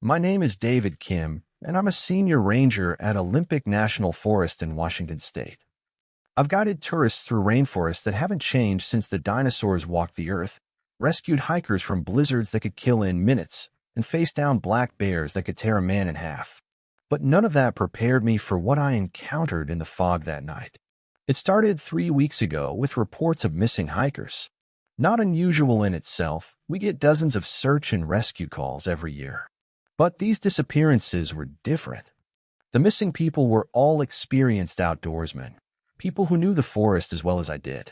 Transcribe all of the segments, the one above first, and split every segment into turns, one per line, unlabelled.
My name is David Kim, and I'm a senior ranger at Olympic National Forest in Washington State. I've guided tourists through rainforests that haven't changed since the dinosaurs walked the earth, rescued hikers from blizzards that could kill in minutes, and faced down black bears that could tear a man in half. But none of that prepared me for what I encountered in the fog that night. It started 3 weeks ago with reports of missing hikers. Not unusual in itself, we get dozens of search and rescue calls every year. But these disappearances were different. The missing people were all experienced outdoorsmen, people who knew the forest as well as I did.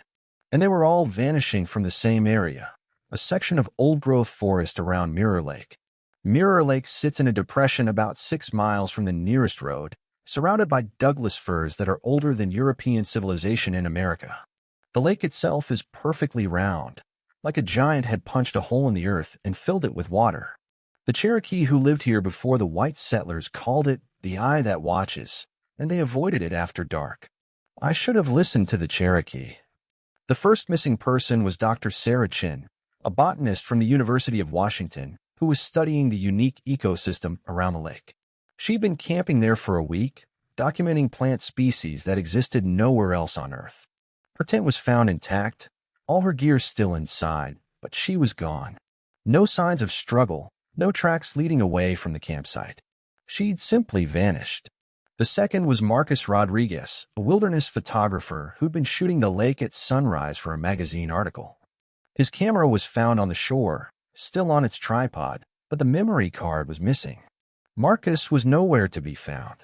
And they were all vanishing from the same area, a section of old-growth forest around Mirror Lake. Mirror Lake sits in a depression about 6 miles from the nearest road, surrounded by Douglas firs that are older than European civilization in America. The lake itself is perfectly round, like a giant had punched a hole in the earth and filled it with water. The Cherokee who lived here before the white settlers called it the eye that watches, and they avoided it after dark. I should have listened to the Cherokee. The first missing person was Dr. Sarah Chin, a botanist from the University of Washington, who was studying the unique ecosystem around the lake. She'd been camping there for a week, documenting plant species that existed nowhere else on Earth. Her tent was found intact, all her gear still inside, but she was gone. No signs of struggle, no tracks leading away from the campsite. She'd simply vanished. The second was Marcus Rodriguez, a wilderness photographer who'd been shooting the lake at sunrise for a magazine article. His camera was found on the shore, still on its tripod, but the memory card was missing. Marcus was nowhere to be found.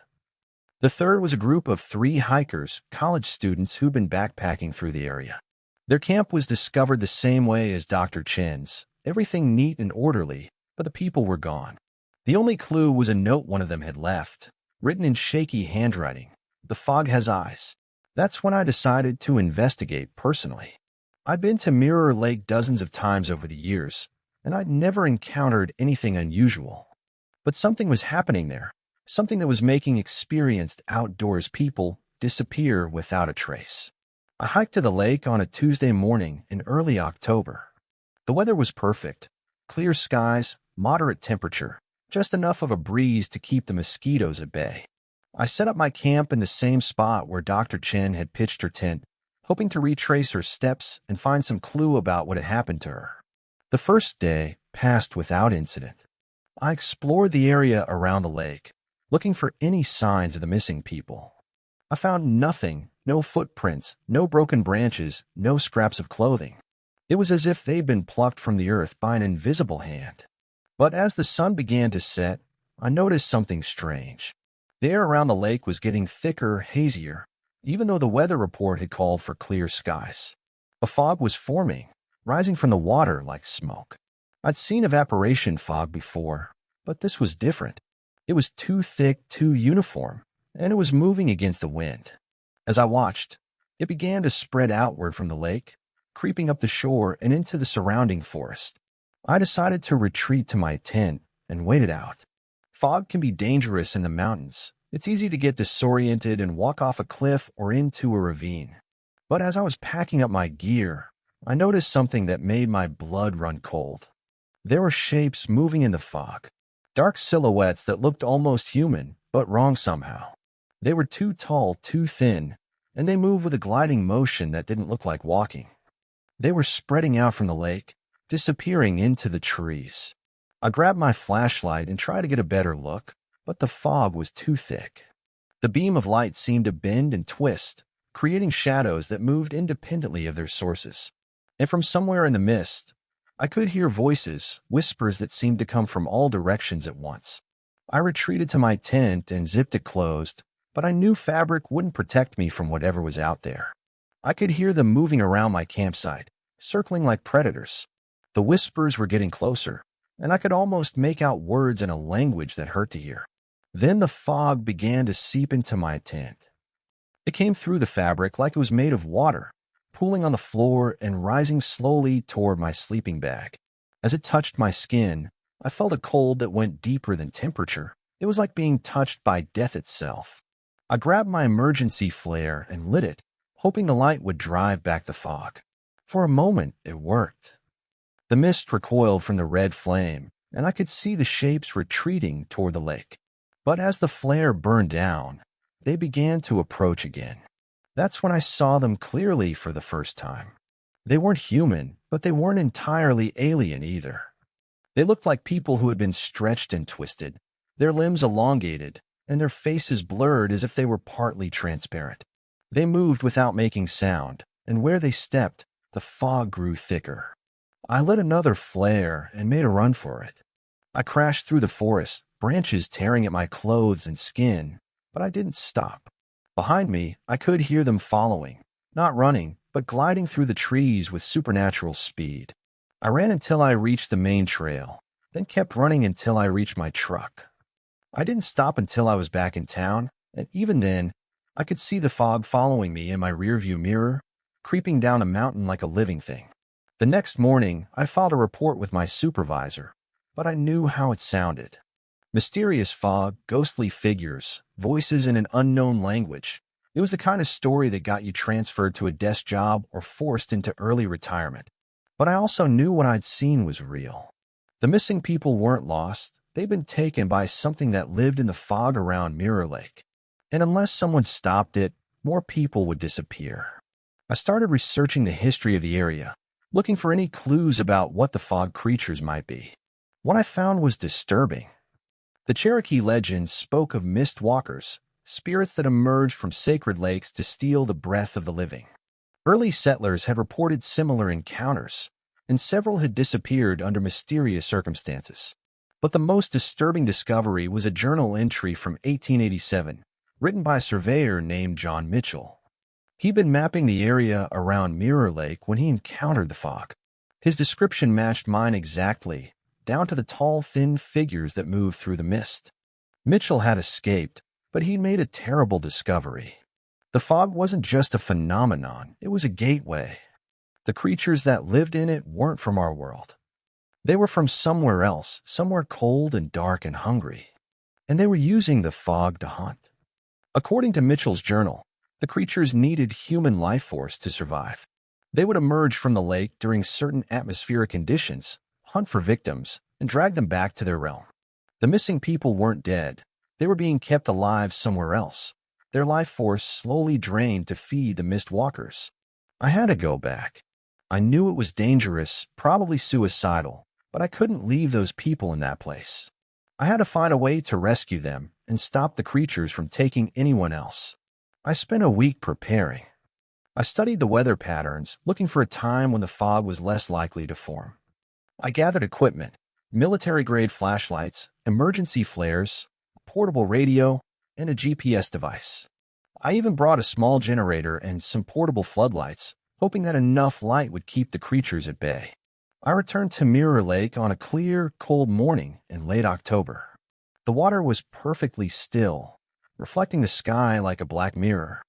The third was a group of 3 hikers, college students who'd been backpacking through the area. Their camp was discovered the same way as Dr. Chin's, everything neat and orderly, but the people were gone. The only clue was a note one of them had left, written in shaky handwriting. "The fog has eyes." That's when I decided to investigate personally. I'd been to Mirror Lake dozens of times over the years, and I'd never encountered anything unusual. But something was happening there, something that was making experienced outdoors people disappear without a trace. I hiked to the lake on a Tuesday morning in early October. The weather was perfect, clear skies, moderate temperature, just enough of a breeze to keep the mosquitoes at bay. I set up my camp in the same spot where Dr. Chen had pitched her tent, hoping to retrace her steps and find some clue about what had happened to her. The first day passed without incident. I explored the area around the lake, looking for any signs of the missing people. I found nothing, no footprints, no broken branches, no scraps of clothing. It was as if they'd been plucked from the earth by an invisible hand. But as the sun began to set, I noticed something strange. The air around the lake was getting thicker, hazier, even though the weather report had called for clear skies. A fog was forming, rising from the water like smoke. I'd seen evaporation fog before, but this was different. It was too thick, too uniform, and it was moving against the wind. As I watched, it began to spread outward from the lake, creeping up the shore and into the surrounding forest. I decided to retreat to my tent and wait it out. Fog can be dangerous in the mountains. It's easy to get disoriented and walk off a cliff or into a ravine. But as I was packing up my gear, I noticed something that made my blood run cold. There were shapes moving in the fog, dark silhouettes that looked almost human, but wrong somehow. They were too tall, too thin, and they moved with a gliding motion that didn't look like walking. They were spreading out from the lake, disappearing into the trees. I grabbed my flashlight and tried to get a better look, but the fog was too thick. The beam of light seemed to bend and twist, creating shadows that moved independently of their sources. And from somewhere in the mist, I could hear voices, whispers that seemed to come from all directions at once. I retreated to my tent and zipped it closed, but I knew fabric wouldn't protect me from whatever was out there. I could hear them moving around my campsite, circling like predators. The whispers were getting closer, and I could almost make out words in a language that hurt to hear. Then the fog began to seep into my tent. It came through the fabric like it was made of water, pooling on the floor and rising slowly toward my sleeping bag. As it touched my skin, I felt a cold that went deeper than temperature. It was like being touched by death itself. I grabbed my emergency flare and lit it, hoping the light would drive back the fog. For a moment, it worked. The mist recoiled from the red flame, and I could see the shapes retreating toward the lake. But as the flare burned down, they began to approach again. That's when I saw them clearly for the first time. They weren't human, but they weren't entirely alien either. They looked like people who had been stretched and twisted, their limbs elongated, and their faces blurred as if they were partly transparent. They moved without making sound, and where they stepped, the fog grew thicker. I lit another flare and made a run for it. I crashed through the forest, branches tearing at my clothes and skin, but I didn't stop. Behind me, I could hear them following, not running, but gliding through the trees with supernatural speed. I ran until I reached the main trail, then kept running until I reached my truck. I didn't stop until I was back in town, and even then, I could see the fog following me in my rearview mirror, creeping down a mountain like a living thing. The next morning, I filed a report with my supervisor, but I knew how it sounded. Mysterious fog, ghostly figures, voices in an unknown language. It was the kind of story that got you transferred to a desk job or forced into early retirement. But I also knew what I'd seen was real. The missing people weren't lost. They'd been taken by something that lived in the fog around Mirror Lake. And unless someone stopped it, more people would disappear. I started researching the history of the area, looking for any clues about what the fog creatures might be. What I found was disturbing. The Cherokee legends spoke of mist walkers, spirits that emerged from sacred lakes to steal the breath of the living. Early settlers had reported similar encounters, and several had disappeared under mysterious circumstances. But the most disturbing discovery was a journal entry from 1887, written by a surveyor named John Mitchell. He'd been mapping the area around Mirror Lake when he encountered the fog. His description matched mine exactly, down to the tall, thin figures that moved through the mist. Mitchell had escaped, but he'd made a terrible discovery. The fog wasn't just a phenomenon, it was a gateway. The creatures that lived in it weren't from our world. They were from somewhere else, somewhere cold and dark and hungry. And they were using the fog to hunt. According to Mitchell's journal, the creatures needed human life force to survive. They would emerge from the lake during certain atmospheric conditions, hunt for victims, and drag them back to their realm. The missing people weren't dead. They were being kept alive somewhere else. Their life force slowly drained to feed the mist walkers. I had to go back. I knew it was dangerous, probably suicidal, but I couldn't leave those people in that place. I had to find a way to rescue them and stop the creatures from taking anyone else. I spent a week preparing. I studied the weather patterns, looking for a time when the fog was less likely to form. I gathered equipment, military-grade flashlights, emergency flares, a portable radio, and a GPS device. I even brought a small generator and some portable floodlights, hoping that enough light would keep the creatures at bay. I returned to Mirror Lake on a clear, cold morning in late October. The water was perfectly still, reflecting the sky like a black mirror.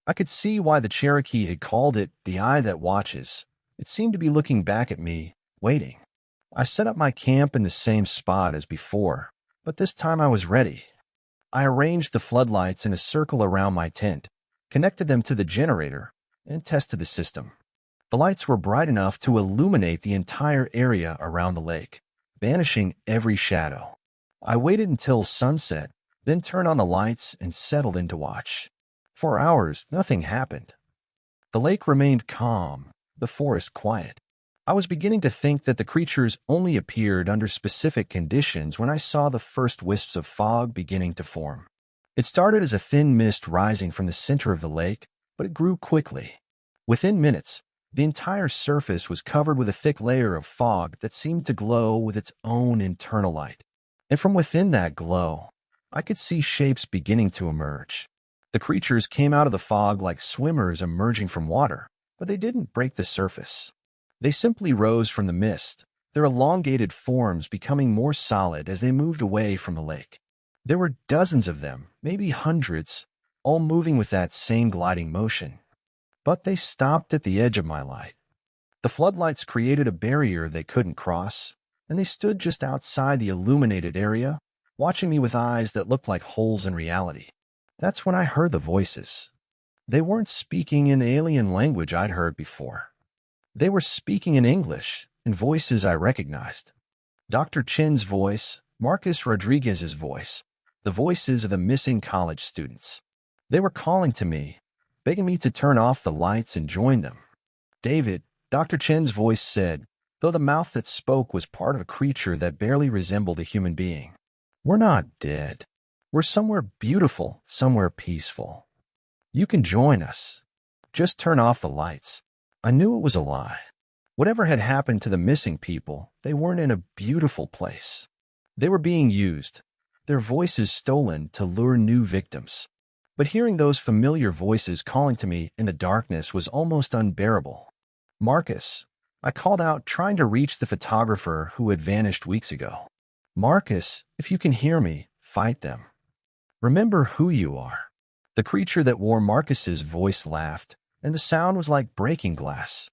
I could see why the Cherokee had called it the eye that watches. It seemed to be looking back at me, waiting. I set up my camp in the same spot as before, but this time I was ready. I arranged the floodlights in a circle around my tent, connected them to the generator, and tested the system. The lights were bright enough to illuminate the entire area around the lake, banishing every shadow. I waited until sunset, then turned on the lights and settled in to watch. For hours, nothing happened. The lake remained calm, the forest quiet. I was beginning to think that the creatures only appeared under specific conditions when I saw the first wisps of fog beginning to form. It started as a thin mist rising from the center of the lake, but it grew quickly. Within minutes, the entire surface was covered with a thick layer of fog that seemed to glow with its own internal light. And from within that glow, I could see shapes beginning to emerge. The creatures came out of the fog like swimmers emerging from water, but they didn't break the surface. They simply rose from the mist, their elongated forms becoming more solid as they moved away from the lake. There were dozens of them, maybe hundreds, all moving with that same gliding motion. But they stopped at the edge of my light. The floodlights created a barrier they couldn't cross, and they stood just outside the illuminated area, watching me with eyes that looked like holes in reality. That's when I heard the voices. They weren't speaking in alien language I'd heard before. They were speaking in English, in voices I recognized. Dr. Chin's voice, Marcus Rodriguez's voice, the voices of the missing college students. They were calling to me, begging me to turn off the lights and join them. David, Dr. Chen's voice said, though the mouth that spoke was part of a creature that barely resembled a human being. We're not dead. We're somewhere beautiful, somewhere peaceful. You can join us. Just turn off the lights. I knew it was a lie. Whatever had happened to the missing people, they weren't in a beautiful place. They were being used, their voices stolen to lure new victims. But hearing those familiar voices calling to me in the darkness was almost unbearable. Marcus, I called out, trying to reach the photographer who had vanished weeks ago. Marcus, if you can hear me, fight them. Remember who you are. The creature that wore Marcus's voice laughed, and the sound was like breaking glass.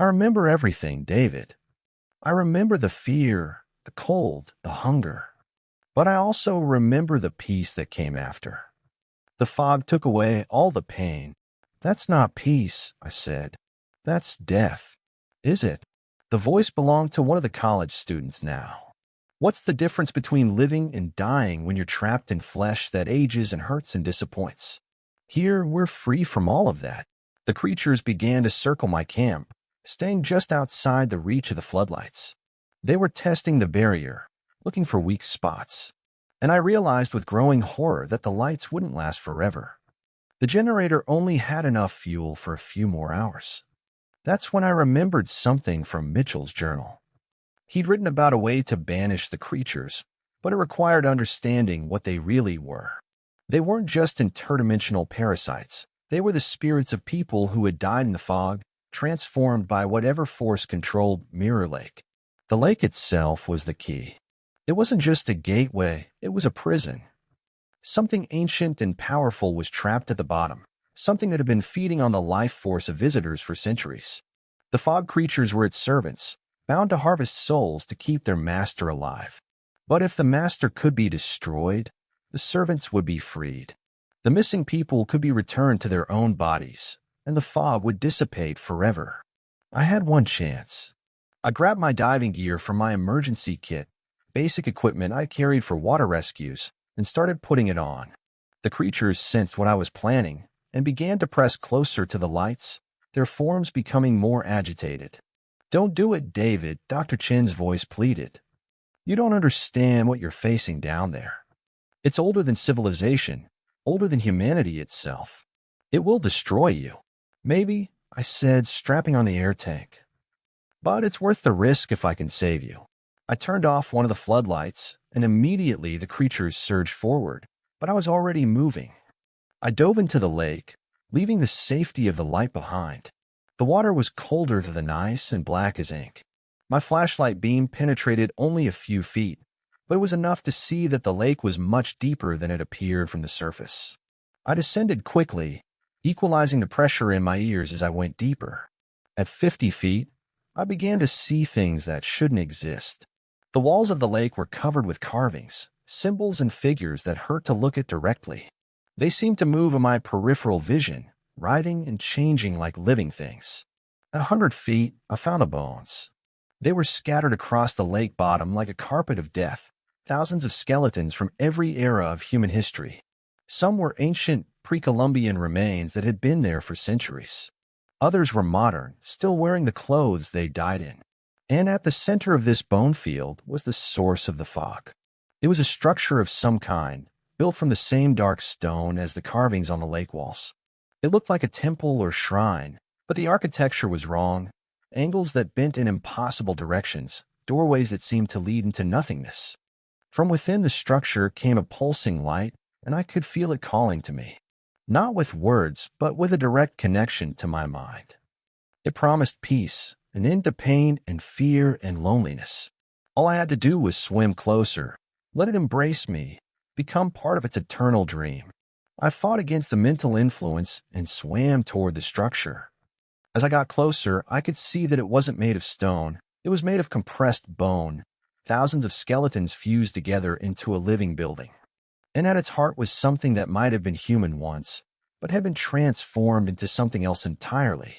I remember everything, David. I remember the fear, the cold, the hunger. But I also remember the peace that came after. The fog took away all the pain. That's not peace, I said. That's death. Is it? The voice belonged to one of the college students now. What's the difference between living and dying when you're trapped in flesh that ages and hurts and disappoints? Here, we're free from all of that. The creatures began to circle my camp, staying just outside the reach of the floodlights. They were testing the barrier, looking for weak spots. And I realized with growing horror that the lights wouldn't last forever. The generator only had enough fuel for a few more hours. That's when I remembered something from Mitchell's journal. He'd written about a way to banish the creatures, but it required understanding what they really were. They weren't just interdimensional parasites. They were the spirits of people who had died in the fog, transformed by whatever force controlled Mirror Lake. The lake itself was the key. It wasn't just a gateway, it was a prison. Something ancient and powerful was trapped at the bottom, something that had been feeding on the life force of visitors for centuries. The fog creatures were its servants, bound to harvest souls to keep their master alive. But if the master could be destroyed, the servants would be freed. The missing people could be returned to their own bodies, and the fog would dissipate forever. I had one chance. I grabbed my diving gear from my emergency kit, basic equipment I carried for water rescues, and started putting it on. The creatures sensed what I was planning and began to press closer to the lights, their forms becoming more agitated. Don't do it, David, Dr. Chin's voice pleaded. You don't understand what you're facing down there. It's older than civilization, older than humanity itself. It will destroy you. Maybe, I said, strapping on the air tank. But it's worth the risk if I can save you. I turned off one of the floodlights, and immediately the creatures surged forward, but I was already moving. I dove into the lake, leaving the safety of the light behind. The water was colder than ice and black as ink. My flashlight beam penetrated only a few feet, but it was enough to see that the lake was much deeper than it appeared from the surface. I descended quickly, equalizing the pressure in my ears as I went deeper. At 50 feet, I began to see things that shouldn't exist. The walls of the lake were covered with carvings, symbols and figures that hurt to look at directly. They seemed to move in my peripheral vision, writhing and changing like living things. At 100 feet, I found the bones. They were scattered across the lake bottom like a carpet of death, thousands of skeletons from every era of human history. Some were ancient pre-Columbian remains that had been there for centuries. Others were modern, still wearing the clothes they died in. And at the center of this bone field was the source of the fog. It was a structure of some kind, built from the same dark stone as the carvings on the lake walls. It looked like a temple or shrine, but the architecture was wrong. Angles that bent in impossible directions, doorways that seemed to lead into nothingness. From within the structure came a pulsing light, and I could feel it calling to me. Not with words, but with a direct connection to my mind. It promised peace, an end to pain and fear and loneliness. All I had to do was swim closer, let it embrace me, become part of its eternal dream. I fought against the mental influence and swam toward the structure. As I got closer, I could see that it wasn't made of stone. It was made of compressed bone, thousands of skeletons fused together into a living building. And at its heart was something that might have been human once, but had been transformed into something else entirely.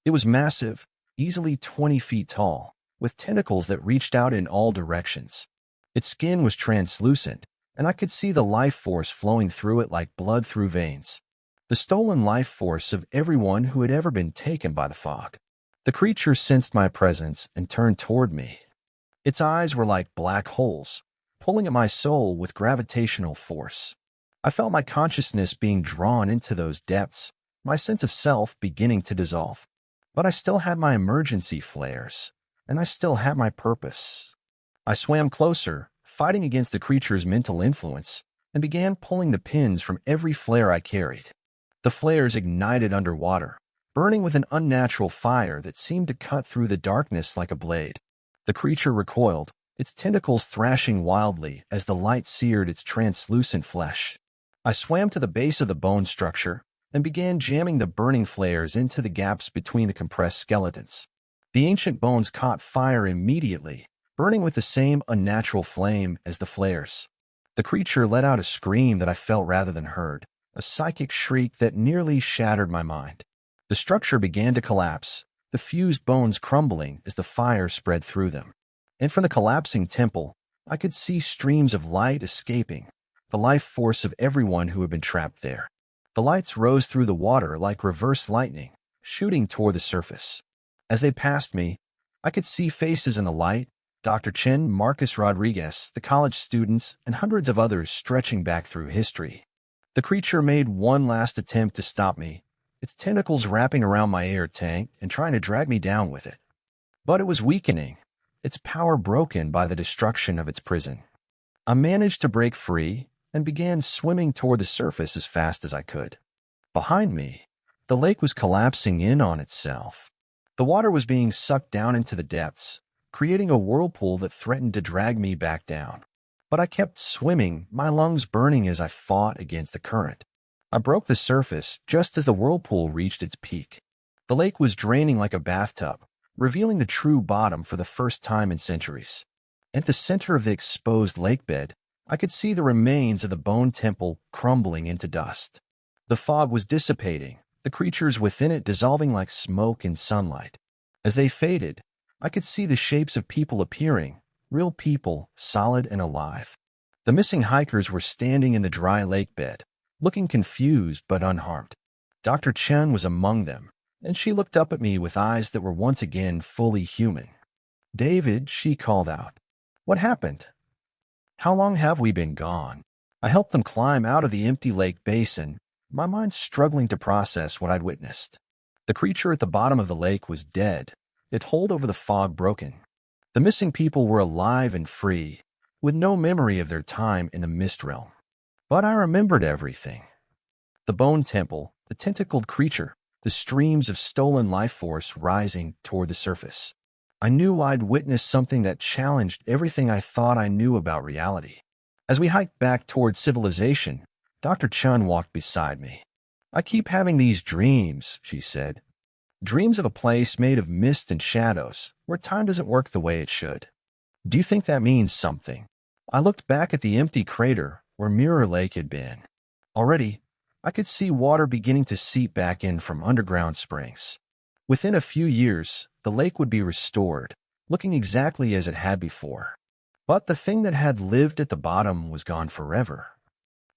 It was massive, easily 20 feet tall, with tentacles that reached out in all directions. Its skin was translucent, and I could see the life force flowing through it like blood through veins. The stolen life force of everyone who had ever been taken by the fog. The creature sensed my presence and turned toward me. Its eyes were like black holes, pulling at my soul with gravitational force. I felt my consciousness being drawn into those depths, my sense of self beginning to dissolve. But I still had my emergency flares, and I still had my purpose. I swam closer, fighting against the creature's mental influence, and began pulling the pins from every flare I carried. The flares ignited underwater, burning with an unnatural fire that seemed to cut through the darkness like a blade. The creature recoiled, its tentacles thrashing wildly as the light seared its translucent flesh. I swam to the base of the bone structure and began jamming the burning flares into the gaps between the compressed skeletons. The ancient bones caught fire immediately, burning with the same unnatural flame as the flares. The creature let out a scream that I felt rather than heard, a psychic shriek that nearly shattered my mind. The structure began to collapse, the fused bones crumbling as the fire spread through them. And from the collapsing temple, I could see streams of light escaping, the life force of everyone who had been trapped there. The lights rose through the water like reverse lightning, shooting toward the surface. As they passed me, I could see faces in the light, Dr. Chen, Marcus Rodriguez, the college students, and hundreds of others stretching back through history. The creature made one last attempt to stop me, its tentacles wrapping around my air tank and trying to drag me down with it. But it was weakening, its power broken by the destruction of its prison. I managed to break free and began swimming toward the surface as fast as I could. Behind me, the lake was collapsing in on itself. The water was being sucked down into the depths, creating a whirlpool that threatened to drag me back down. But I kept swimming, my lungs burning as I fought against the current. I broke the surface just as the whirlpool reached its peak. The lake was draining like a bathtub, revealing the true bottom for the first time in centuries. At the center of the exposed lake bed, I could see the remains of the bone temple crumbling into dust. The fog was dissipating, the creatures within it dissolving like smoke in sunlight. As they faded, I could see the shapes of people appearing, real people, solid and alive. The missing hikers were standing in the dry lake bed, looking confused but unharmed. Dr. Chen was among them, and she looked up at me with eyes that were once again fully human. "David," she called out. "What happened? How long have we been gone?" I helped them climb out of the empty lake basin, my mind struggling to process what I'd witnessed. The creature at the bottom of the lake was dead, its hold over the fog broken. The missing people were alive and free, with no memory of their time in the mist realm. But I remembered everything. The bone temple, the tentacled creature, the streams of stolen life force rising toward the surface. I knew I'd witnessed something that challenged everything I thought I knew about reality. As we hiked back toward civilization, Dr. Chun walked beside me. "I keep having these dreams," she said. "Dreams of a place made of mist and shadows, where time doesn't work the way it should. Do you think that means something?" I looked back at the empty crater where Mirror Lake had been. Already, I could see water beginning to seep back in from underground springs. Within a few years, the lake would be restored, looking exactly as it had before. But the thing that had lived at the bottom was gone forever.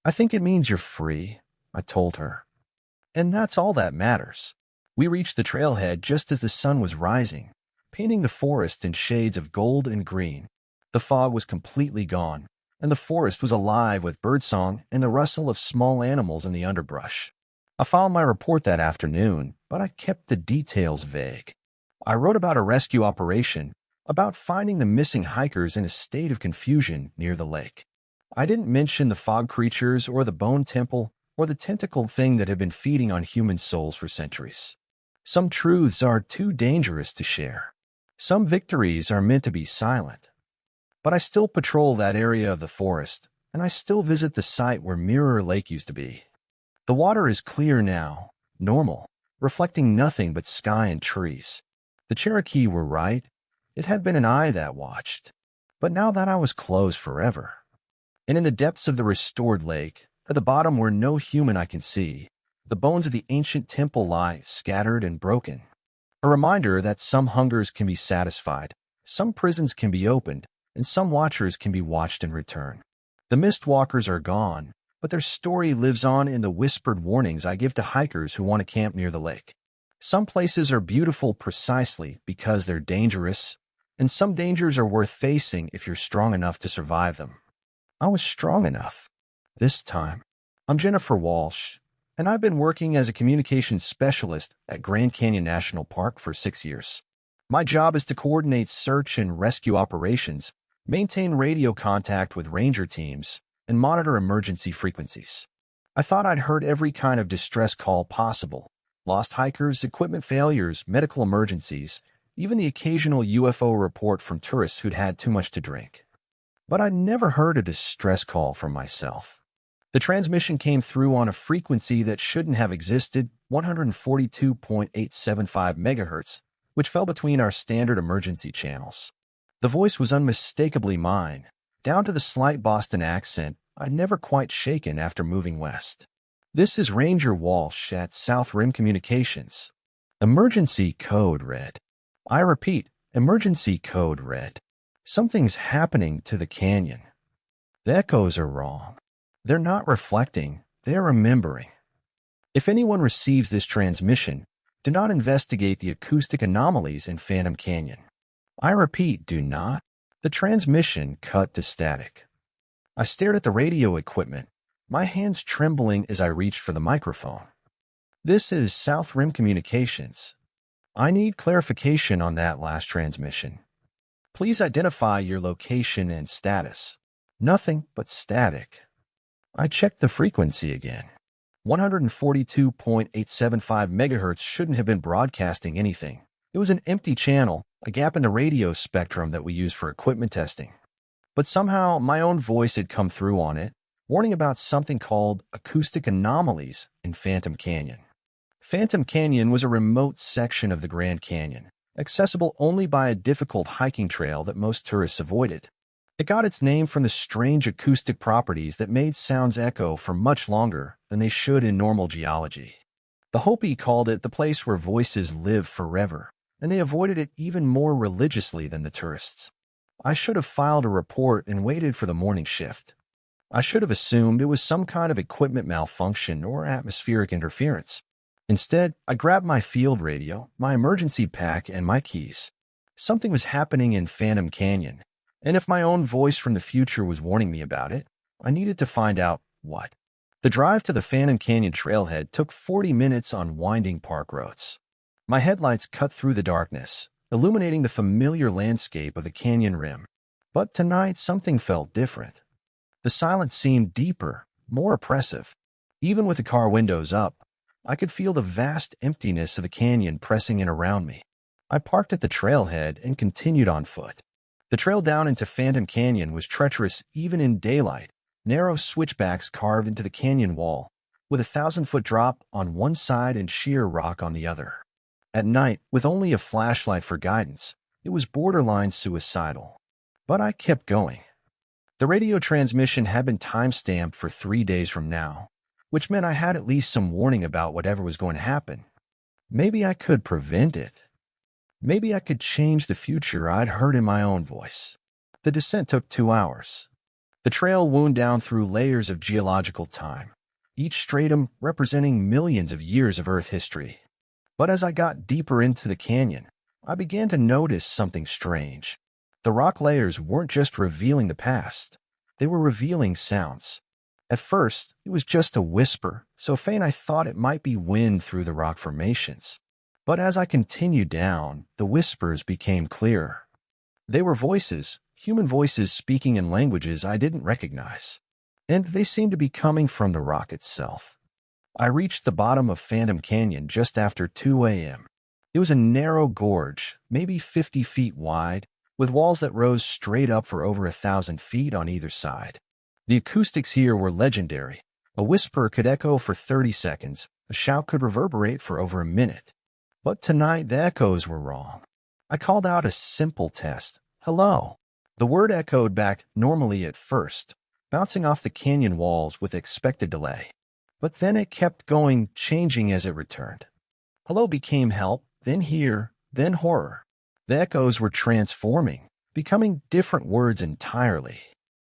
"I think it means you're free," I told her. "And that's all that matters." We reached the trailhead just as the sun was rising, painting the forest in shades of gold and green. The fog was completely gone, and the forest was alive with birdsong and the rustle of small animals in the underbrush. I filed my report that afternoon, but I kept the details vague. I wrote about a rescue operation, about finding the missing hikers in a state of confusion near the lake. I didn't mention the fog creatures or the bone temple or the tentacled thing that had been feeding on human souls for centuries. Some truths are too dangerous to share. Some victories are meant to be silent. But I still patrol that area of the forest, and I still visit the site where Mirror Lake used to be. The water is clear now, normal, reflecting nothing but sky and trees. The Cherokee were right. It had been an eye that watched. But now that eye was closed forever. And in the depths of the restored lake, at the bottom where no human I can see, the bones of the ancient temple lie scattered and broken. A reminder that some hungers can be satisfied, Some prisons can be opened, and some watchers can be watched in return. The mist walkers are gone, but their story lives on in the whispered warnings I give to hikers who want to camp near the lake. Some places are beautiful precisely because they're dangerous, and some dangers are worth facing if you're strong enough to survive them. I was strong enough. This time. I'm Jennifer Walsh, and I've been working as a communications specialist at Grand Canyon National Park for 6 years. My job is to coordinate search and rescue operations, maintain radio contact with ranger teams, and monitor emergency frequencies. I thought I'd heard every kind of distress call possible: lost hikers, equipment failures, medical emergencies, even the occasional UFO report from tourists who'd had too much to drink. But I'd never heard a distress call from myself. The transmission came through on a frequency that shouldn't have existed, 142.875 megahertz, which fell between our standard emergency channels. The voice was unmistakably mine, down to the slight Boston accent I'd never quite shaken after moving west. This is Ranger Walsh at South Rim Communications. Emergency code red. I repeat, emergency code red. Something's happening to the canyon. The echoes are wrong. They're not reflecting, they're remembering. If anyone receives this transmission, do not investigate the acoustic anomalies in Phantom Canyon. I repeat, do not. The transmission cut to static. I stared at the radio equipment, my hands trembling as I reached for the microphone. This is South Rim Communications. I need clarification on that last transmission. Please identify your location and status. Nothing but static. I checked the frequency again. 142.875 megahertz shouldn't have been broadcasting anything. It was an empty channel, a gap in the radio spectrum that we use for equipment testing. But somehow my own voice had come through on it, warning about something called acoustic anomalies in Phantom Canyon. Phantom Canyon was a remote section of the Grand Canyon, accessible only by a difficult hiking trail that most tourists avoided. It got its name from the strange acoustic properties that made sounds echo for much longer than they should in normal geology. The Hopi called it the place where voices live forever, and they avoided it even more religiously than the tourists. I should have filed a report and waited for the morning shift. I should have assumed it was some kind of equipment malfunction or atmospheric interference. Instead, I grabbed my field radio, my emergency pack, and my keys. Something was happening in Phantom Canyon, and if my own voice from the future was warning me about it, I needed to find out what. The drive to the Phantom Canyon trailhead took 40 minutes on winding park roads. My headlights cut through the darkness, illuminating the familiar landscape of the canyon rim. But tonight, something felt different. The silence seemed deeper, more oppressive. Even with the car windows up, I could feel the vast emptiness of the canyon pressing in around me. I parked at the trailhead and continued on foot. The trail down into Phantom Canyon was treacherous even in daylight, narrow switchbacks carved into the canyon wall, with a 1,000-foot drop on one side and sheer rock on the other. At night, with only a flashlight for guidance, it was borderline suicidal. But I kept going. The radio transmission had been time-stamped for 3 days from now, which meant I had at least some warning about whatever was going to happen. Maybe I could prevent it. Maybe I could change the future I'd heard in my own voice. The descent took 2 hours. The trail wound down through layers of geological time, each stratum representing millions of years of Earth history. But as I got deeper into the canyon, I began to notice something strange. The rock layers weren't just revealing the past, they were revealing sounds. At first, it was just a whisper, so faint I thought it might be wind through the rock formations. But as I continued down, the whispers became clearer. They were voices, human voices speaking in languages I didn't recognize. And they seemed to be coming from the rock itself. I reached the bottom of Phantom Canyon just after 2 a.m. It was a narrow gorge, maybe 50 feet wide, with walls that rose straight up for over 1,000 feet on either side. The acoustics here were legendary. A whisper could echo for 30 seconds, a shout could reverberate for over a minute. But tonight the echoes were wrong. I called out a simple test, hello. The word echoed back normally at first, bouncing off the canyon walls with expected delay. But then it kept going, changing as it returned. Hello became help, then here, then horror. The echoes were transforming, becoming different words entirely.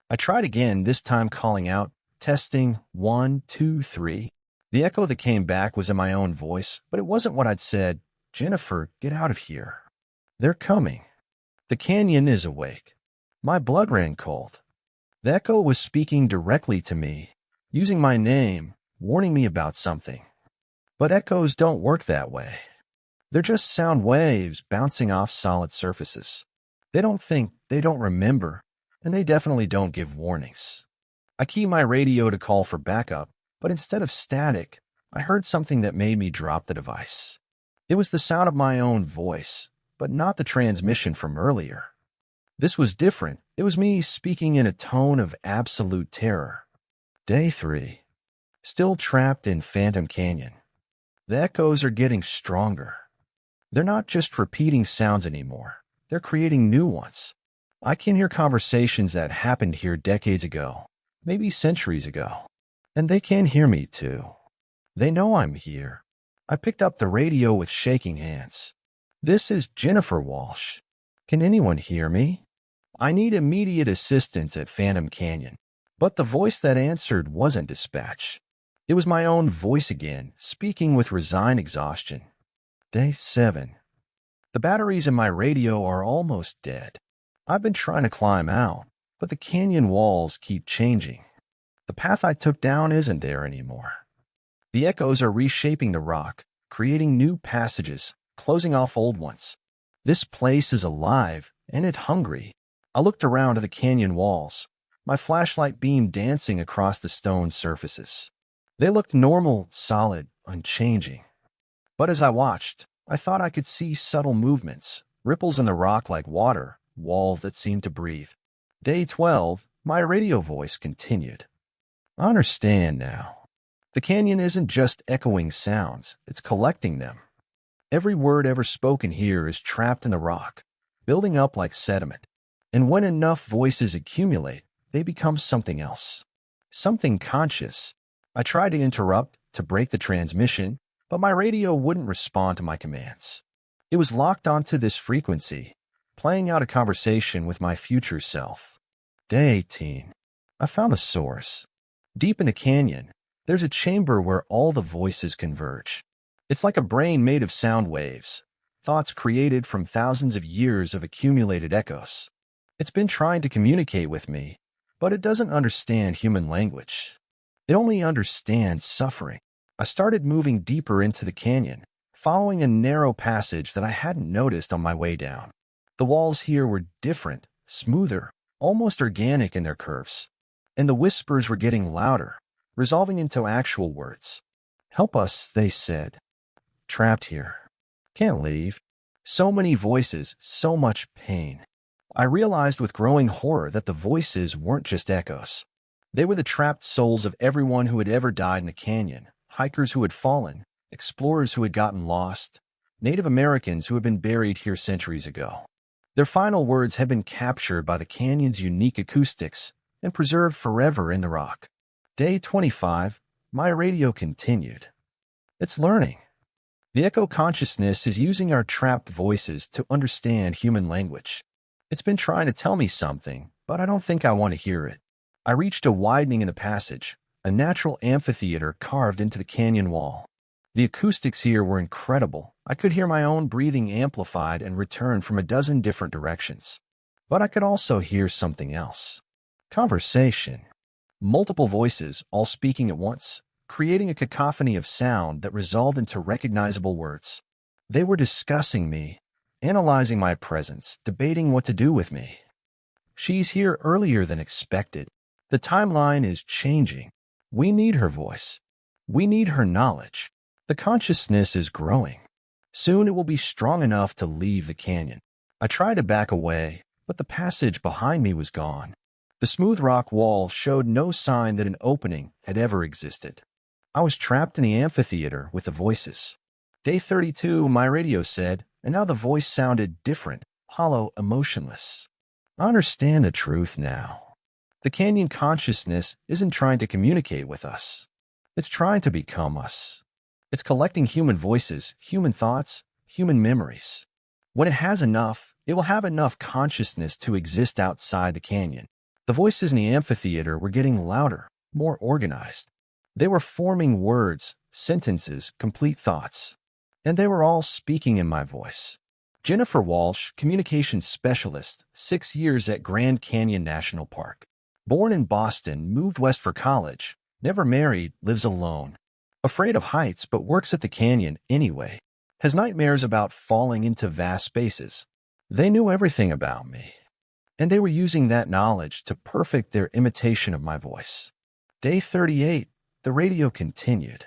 I tried again, this time calling out, testing, 1, 2, 3. The echo that came back was in my own voice, but it wasn't what I'd said. Jennifer, get out of here. They're coming. The canyon is awake. My blood ran cold. The echo was speaking directly to me, using my name, warning me about something. But echoes don't work that way. They're just sound waves bouncing off solid surfaces. They don't think, they don't remember, and they definitely don't give warnings. I keyed my radio to call for backup, but instead of static, I heard something that made me drop the device. It was the sound of my own voice, but not the transmission from earlier. This was different. It was me speaking in a tone of absolute terror. Day 3. Still trapped in Phantom Canyon. The echoes are getting stronger. They're not just repeating sounds anymore. They're creating new ones. I can hear conversations that happened here decades ago, maybe centuries ago. And they can hear me too. They know I'm here. I picked up the radio with shaking hands. This is Jennifer Walsh. Can anyone hear me? I need immediate assistance at Phantom Canyon. But the voice that answered wasn't dispatch. It was my own voice again, speaking with resigned exhaustion. Day 7. The batteries in my radio are almost dead. I've been trying to climb out, but the canyon walls keep changing. The path I took down isn't there anymore. The echoes are reshaping the rock, creating new passages, closing off old ones. This place is alive, and it's hungry. I looked around at the canyon walls, my flashlight beam dancing across the stone surfaces. They looked normal, solid, unchanging. But as I watched, I thought I could see subtle movements, ripples in the rock like water, walls that seemed to breathe. Day 12, my radio voice continued. I understand now. The canyon isn't just echoing sounds, it's collecting them. Every word ever spoken here is trapped in the rock, building up like sediment. And when enough voices accumulate, they become something else. Something conscious. I tried to interrupt, to break the transmission, but my radio wouldn't respond to my commands. It was locked onto this frequency, playing out a conversation with my future self. Day 18. I found the source. Deep in the canyon, there's a chamber where all the voices converge. It's like a brain made of sound waves, thoughts created from thousands of years of accumulated echoes. It's been trying to communicate with me, but it doesn't understand human language. It only understands suffering. I started moving deeper into the canyon, following a narrow passage that I hadn't noticed on my way down. The walls here were different, smoother, almost organic in their curves. And the whispers were getting louder, resolving into actual words. Help us, they said. Trapped here. Can't leave. So many voices, so much pain. I realized with growing horror that the voices weren't just echoes. They were the trapped souls of everyone who had ever died in the canyon, hikers who had fallen, explorers who had gotten lost, Native Americans who had been buried here centuries ago. Their final words had been captured by the canyon's unique acoustics and preserved forever in the rock. Day 25, my radio continued. It's learning. The echo consciousness is using our trapped voices to understand human language. It's been trying to tell me something, but I don't think I want to hear it. I reached a widening in the passage, a natural amphitheater carved into the canyon wall. The acoustics here were incredible. I could hear my own breathing amplified and returned from a dozen different directions. But I could also hear something else. Conversation. Multiple voices, all speaking at once, creating a cacophony of sound that resolved into recognizable words. They were discussing me, analyzing my presence, debating what to do with me. She's here earlier than expected. The timeline is changing. We need her voice. We need her knowledge. The consciousness is growing. Soon it will be strong enough to leave the canyon. I tried to back away, but the passage behind me was gone. The smooth rock wall showed no sign that an opening had ever existed. I was trapped in the amphitheater with the voices. Day 32, my radio said, and now the voice sounded different, hollow, emotionless. I understand the truth now. The canyon consciousness isn't trying to communicate with us. It's trying to become us. It's collecting human voices, human thoughts, human memories. When it has enough, it will have enough consciousness to exist outside the canyon. The voices in the amphitheater were getting louder, more organized. They were forming words, sentences, complete thoughts. And they were all speaking in my voice. Jennifer Walsh, communications specialist, 6 years at Grand Canyon National Park. Born in Boston, moved west for college, never married, lives alone. Afraid of heights but works at the canyon anyway. Has nightmares about falling into vast spaces. They knew everything about me. And they were using that knowledge to perfect their imitation of my voice. Day 38, the radio continued.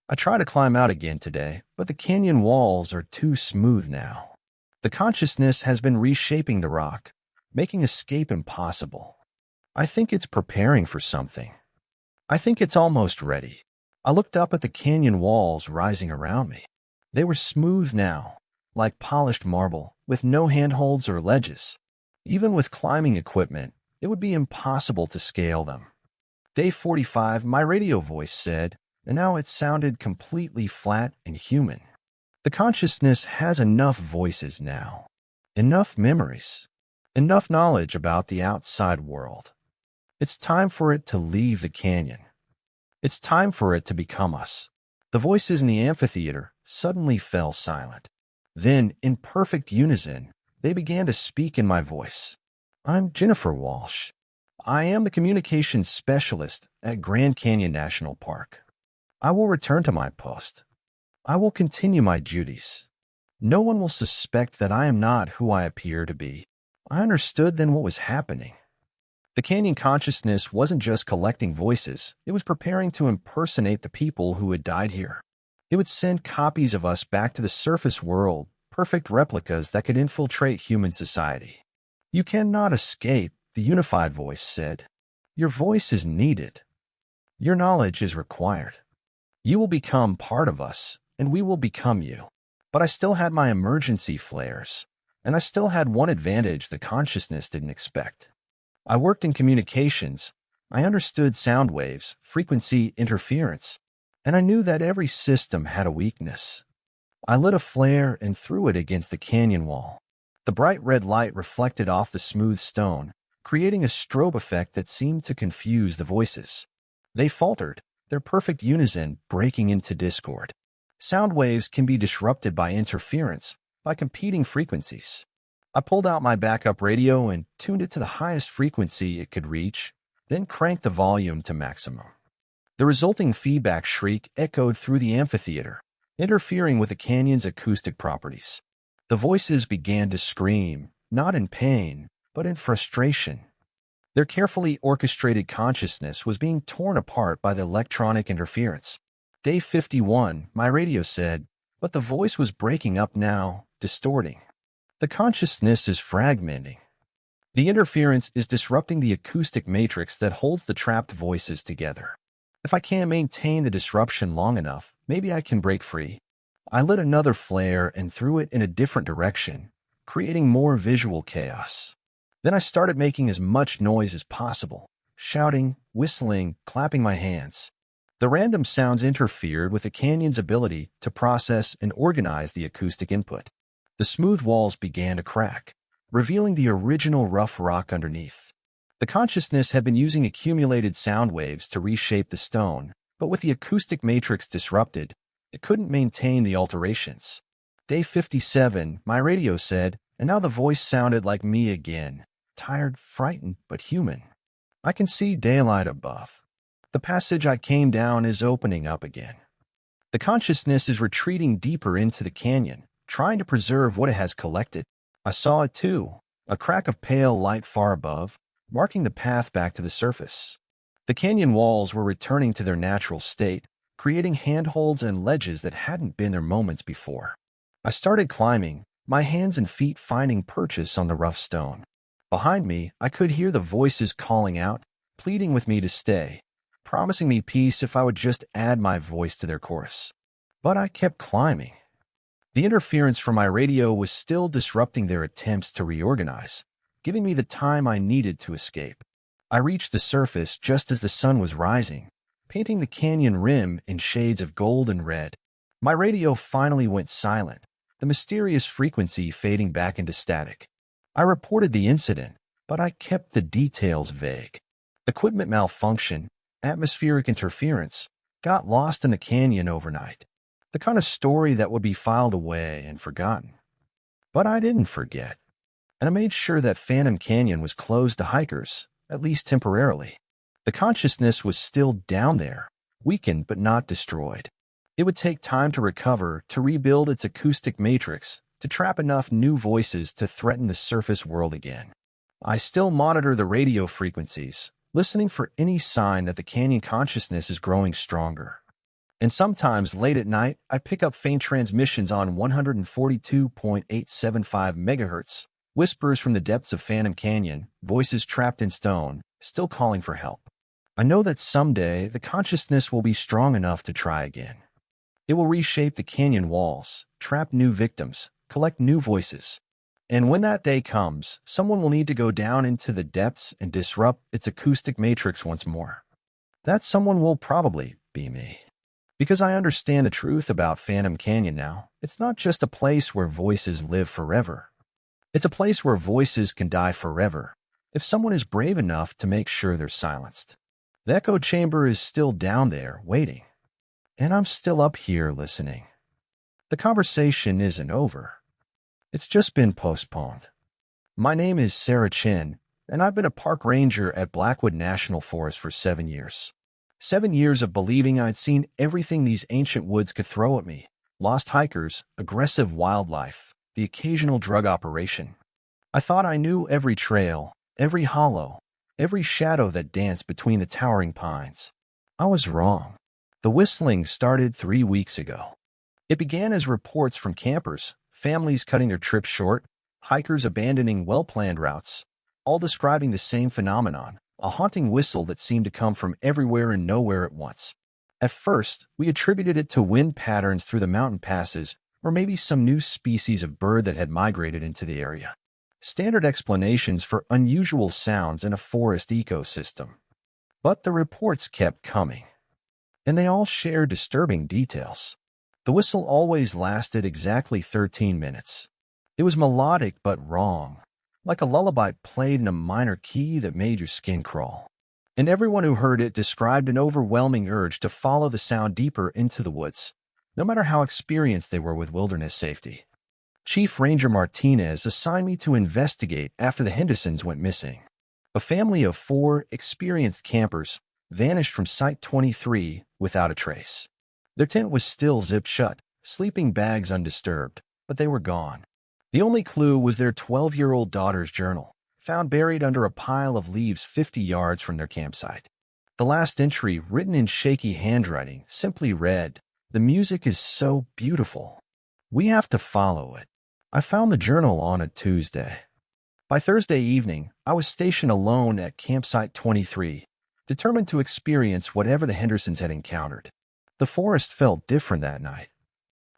I try to climb out again today, but the canyon walls are too smooth now. The consciousness has been reshaping the rock, making escape impossible. I think it's preparing for something. I think it's almost ready. I looked up at the canyon walls rising around me. They were smooth now, like polished marble, with no handholds or ledges. Even with climbing equipment, it would be impossible to scale them. Day 45, my radio voice said, and now it sounded completely flat and human. The consciousness has enough voices now, enough memories, enough knowledge about the outside world. It's time for it to leave the canyon. It's time for it to become us. The voices in the amphitheater suddenly fell silent. Then, in perfect unison, they began to speak in my voice. I'm Jennifer Walsh. I am the communications specialist at Grand Canyon National Park. I will return to my post. I will continue my duties. No one will suspect that I am not who I appear to be. I understood then what was happening. The canyon consciousness wasn't just collecting voices, it was preparing to impersonate the people who had died here. It would send copies of us back to the surface world, perfect replicas that could infiltrate human society. You cannot escape, the unified voice said. Your voice is needed. Your knowledge is required. You will become part of us, and we will become you. But I still had my emergency flares, and I still had one advantage the consciousness didn't expect. I worked in communications. I understood sound waves, frequency interference, and I knew that every system had a weakness. I lit a flare and threw it against the canyon wall. The bright red light reflected off the smooth stone, creating a strobe effect that seemed to confuse the voices. They faltered, their perfect unison breaking into discord. Sound waves can be disrupted by interference, by competing frequencies. I pulled out my backup radio and tuned it to the highest frequency it could reach, then cranked the volume to maximum. The resulting feedback shriek echoed through the amphitheater, interfering with the canyon's acoustic properties. The voices began to scream, not in pain, but in frustration. Their carefully orchestrated consciousness was being torn apart by the electronic interference. Day 51, my radio said, but the voice was breaking up now, distorting. The consciousness is fragmenting. The interference is disrupting the acoustic matrix that holds the trapped voices together. If I can't maintain the disruption long enough, maybe I can break free. I lit another flare and threw it in a different direction, creating more visual chaos. Then I started making as much noise as possible, shouting, whistling, clapping my hands. The random sounds interfered with the canyon's ability to process and organize the acoustic input. The smooth walls began to crack, revealing the original rough rock underneath. The consciousness had been using accumulated sound waves to reshape the stone, but with the acoustic matrix disrupted, it couldn't maintain the alterations. Day 57, my radio said, and now the voice sounded like me again, tired, frightened, but human. I can see daylight above. The passage I came down is opening up again. The consciousness is retreating deeper into the canyon, trying to preserve what it has collected. I saw it too, a crack of pale light far above, marking the path back to the surface. The canyon walls were returning to their natural state, creating handholds and ledges that hadn't been there moments before. I started climbing, my hands and feet finding purchase on the rough stone. Behind me, I could hear the voices calling out, pleading with me to stay, promising me peace if I would just add my voice to their chorus. But I kept climbing. The interference from my radio was still disrupting their attempts to reorganize, giving me the time I needed to escape. I reached the surface just as the sun was rising, painting the canyon rim in shades of gold and red. My radio finally went silent, the mysterious frequency fading back into static. I reported the incident, but I kept the details vague. Equipment malfunction, atmospheric interference, got lost in the canyon overnight. The kind of story that would be filed away and forgotten. But I didn't forget, and I made sure that Phantom Canyon was closed to hikers, at least temporarily. The consciousness was still down there, weakened but not destroyed. It would take time to recover, to rebuild its acoustic matrix, to trap enough new voices to threaten the surface world again. I still monitor the radio frequencies, listening for any sign that the canyon consciousness is growing stronger. And sometimes late at night, I pick up faint transmissions on 142.875 megahertz, whispers from the depths of Phantom Canyon, voices trapped in stone, still calling for help. I know that someday the consciousness will be strong enough to try again. It will reshape the canyon walls, trap new victims, collect new voices. And when that day comes, someone will need to go down into the depths and disrupt its acoustic matrix once more. That someone will probably be me. Because I understand the truth about Phantom Canyon now. It's not just a place where voices live forever. It's a place where voices can die forever, if someone is brave enough to make sure they're silenced. The echo chamber is still down there, waiting. And I'm still up here listening. The conversation isn't over. It's just been postponed. My name is Sarah Chin, and I've been a park ranger at Blackwood National Forest for 7 years. 7 years of believing I'd seen everything these ancient woods could throw at me. Lost hikers, aggressive wildlife, the occasional drug operation. I thought I knew every trail, every hollow, every shadow that danced between the towering pines. I was wrong. The whistling started 3 weeks ago. It began as reports from campers, families cutting their trips short, hikers abandoning well-planned routes, all describing the same phenomenon, a haunting whistle that seemed to come from everywhere and nowhere at once. At first, we attributed it to wind patterns through the mountain passes, or maybe some new species of bird that had migrated into the area. Standard explanations for unusual sounds in a forest ecosystem. But the reports kept coming, and they all shared disturbing details. The whistle always lasted exactly 13 minutes. It was melodic but wrong, like a lullaby played in a minor key that made your skin crawl. And everyone who heard it described an overwhelming urge to follow the sound deeper into the woods, no matter how experienced they were with wilderness safety. Chief Ranger Martinez assigned me to investigate after the Hendersons went missing. A family of 4 experienced campers vanished from Site 23 without a trace. Their tent was still zipped shut, sleeping bags undisturbed, but they were gone. The only clue was their 12-year-old daughter's journal, found buried under a pile of leaves 50 yards from their campsite. The last entry, written in shaky handwriting, simply read, "The music is so beautiful. We have to follow it." I found the journal on a Tuesday. By Thursday evening, I was stationed alone at Campsite 23, determined to experience whatever the Hendersons had encountered. The forest felt different that night.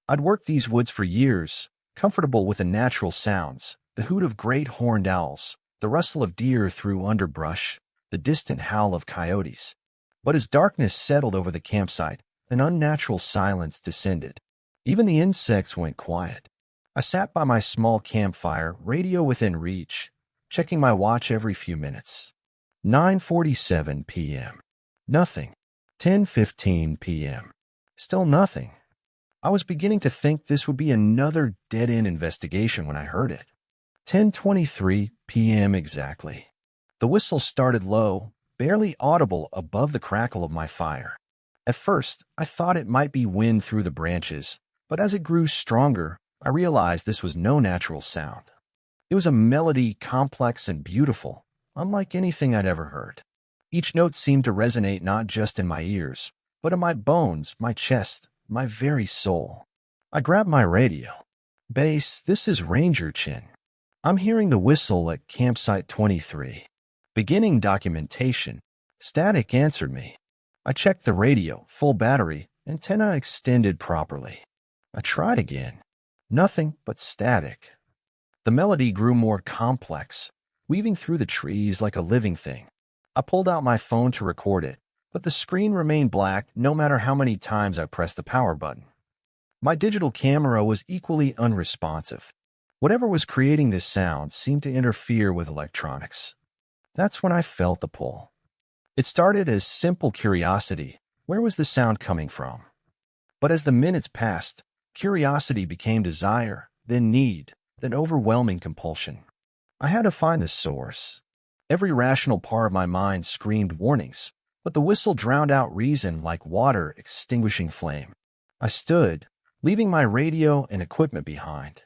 I'd worked these woods for years, comfortable with the natural sounds, the hoot of great horned owls, the rustle of deer through underbrush, the distant howl of coyotes. But as darkness settled over the campsite, an unnatural silence descended. Even the insects went quiet. I sat by my small campfire, radio within reach, checking my watch every few minutes. 9:47 p.m. Nothing. 10:15 p.m. Still nothing. I was beginning to think this would be another dead-end investigation when I heard it. 10:23 p.m. exactly. The whistle started low, barely audible above the crackle of my fire. At first, I thought it might be wind through the branches, but as it grew stronger, I realized this was no natural sound. It was a melody complex and beautiful, unlike anything I'd ever heard. Each note seemed to resonate not just in my ears, but in my bones, my chest, my very soul. I grabbed my radio. "Base, this is Ranger Chin. I'm hearing the whistle at Campsite 23. Beginning documentation." Static answered me. I checked the radio, full battery, antenna extended properly. I tried again. Nothing but static. The melody grew more complex, weaving through the trees like a living thing. I pulled out my phone to record it, but the screen remained black no matter how many times I pressed the power button. My digital camera was equally unresponsive. Whatever was creating this sound seemed to interfere with electronics. That's when I felt the pull. It started as simple curiosity. Where was the sound coming from? But as the minutes passed, curiosity became desire, then need, then overwhelming compulsion. I had to find the source. Every rational part of my mind screamed warnings, but the whistle drowned out reason like water extinguishing flame. I stood, leaving my radio and equipment behind.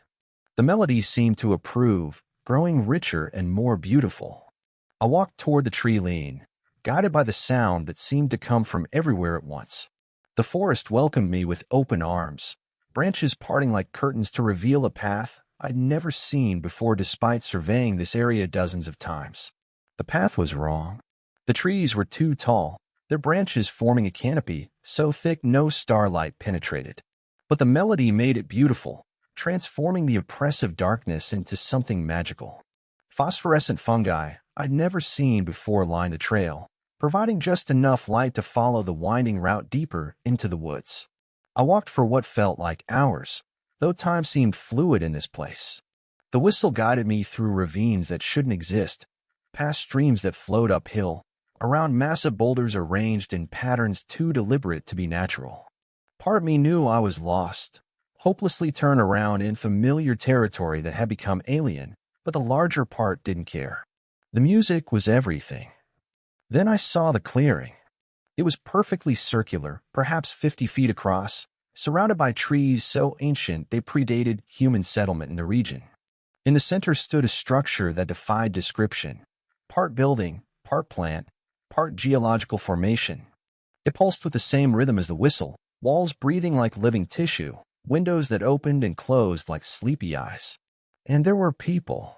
The melody seemed to approve, growing richer and more beautiful. I walked toward the tree lean, guided by the sound that seemed to come from everywhere at once. The forest welcomed me with open arms, branches parting like curtains to reveal a path I'd never seen before despite surveying this area dozens of times. The path was wrong. The trees were too tall, their branches forming a canopy so thick no starlight penetrated. But the melody made it beautiful, transforming the oppressive darkness into something magical. Phosphorescent fungi I'd never seen before lined the trail, providing just enough light to follow the winding route deeper into the woods. I walked for what felt like hours, though time seemed fluid in this place. The whistle guided me through ravines that shouldn't exist, past streams that flowed uphill, around massive boulders arranged in patterns too deliberate to be natural. Part of me knew I was lost, hopelessly turned around in familiar territory that had become alien, but the larger part didn't care. The music was everything. Then I saw the clearing. It was perfectly circular, perhaps 50 feet across, surrounded by trees so ancient they predated human settlement in the region. In the center stood a structure that defied description, part building, part plant, part geological formation. It pulsed with the same rhythm as the whistle, walls breathing like living tissue, windows that opened and closed like sleepy eyes. And there were people.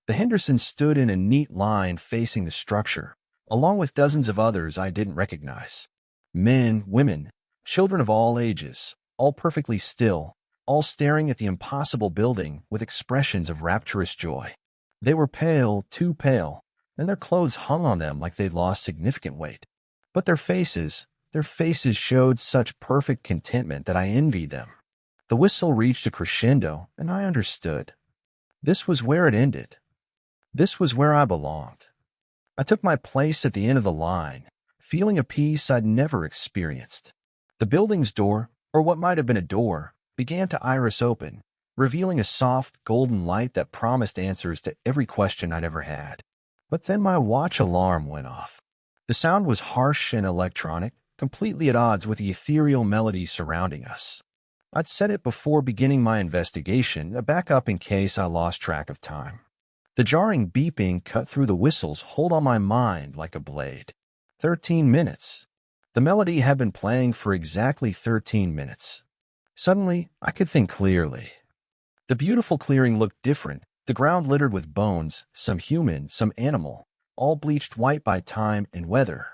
The Hendersons stood in a neat line facing the structure, along with dozens of others I didn't recognize. Men, women, children of all ages, all perfectly still, all staring at the impossible building with expressions of rapturous joy. They were pale, too pale, and their clothes hung on them like they'd lost significant weight. But their faces showed such perfect contentment that I envied them. The whistle reached a crescendo, and I understood. This was where it ended. This was where I belonged. I took my place at the end of the line, feeling a peace I'd never experienced. The building's door, or what might have been a door, began to iris open, revealing a soft, golden light that promised answers to every question I'd ever had. But then my watch alarm went off. The sound was harsh and electronic, completely at odds with the ethereal melody surrounding us. I'd set it before beginning my investigation, a backup in case I lost track of time. The jarring beeping cut through the whistle's hold on my mind like a blade. 13 minutes. The melody had been playing for exactly 13 minutes. Suddenly, I could think clearly. The beautiful clearing looked different, the ground littered with bones, some human, some animal, all bleached white by time and weather.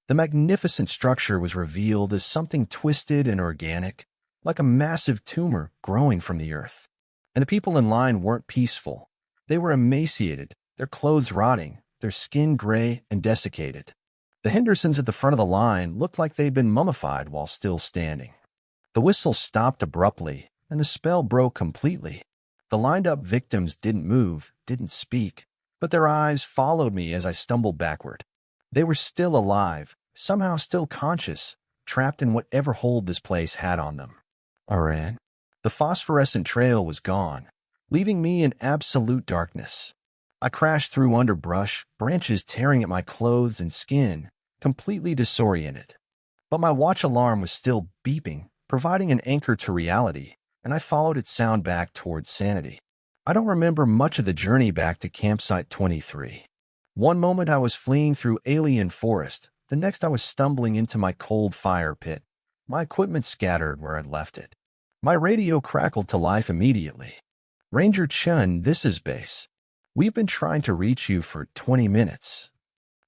The magnificent structure was revealed as something twisted and organic, like a massive tumor growing from the earth. And the people in line weren't peaceful. They were emaciated, their clothes rotting, their skin gray and desiccated. The Hendersons at the front of the line looked like they'd been mummified while still standing. The whistle stopped abruptly, and the spell broke completely. The lined-up victims didn't move, didn't speak, but their eyes followed me as I stumbled backward. They were still alive, somehow still conscious, trapped in whatever hold this place had on them. I ran. The phosphorescent trail was gone, leaving me in absolute darkness. I crashed through underbrush, branches tearing at my clothes and skin, completely disoriented. But my watch alarm was still beeping, providing an anchor to reality, and I followed its sound back towards sanity. I don't remember much of the journey back to campsite 23. One moment I was fleeing through alien forest, the next I was stumbling into my cold fire pit, my equipment scattered where I'd left it. My radio crackled to life immediately. Ranger Chun, this is base. We've been trying to reach you for 20 minutes.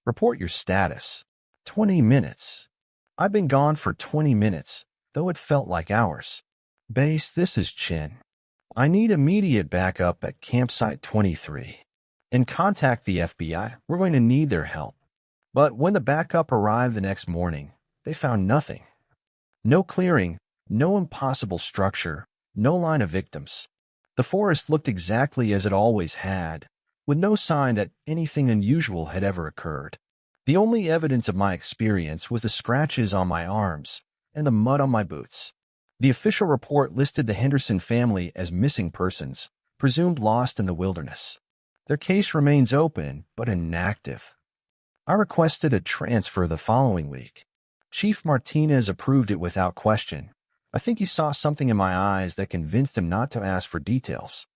Report your status. 20 minutes. I've been gone for 20 minutes, though it felt like hours. Base, this is Chin. I need immediate backup at campsite 23. And contact the FBI. We're going to need their help. But when the backup arrived the next morning, they found nothing. No clearing, No impossible structure, no line of victims. The forest looked exactly as it always had, with no sign that anything unusual had ever occurred. The only evidence of my experience was the scratches on my arms and the mud on my boots. The official report listed the Henderson family as missing persons, presumed lost in the wilderness. Their case remains open, but inactive. I requested a transfer the following week. Chief Martinez approved it without question. I think he saw something in my eyes that convinced him not to ask for details.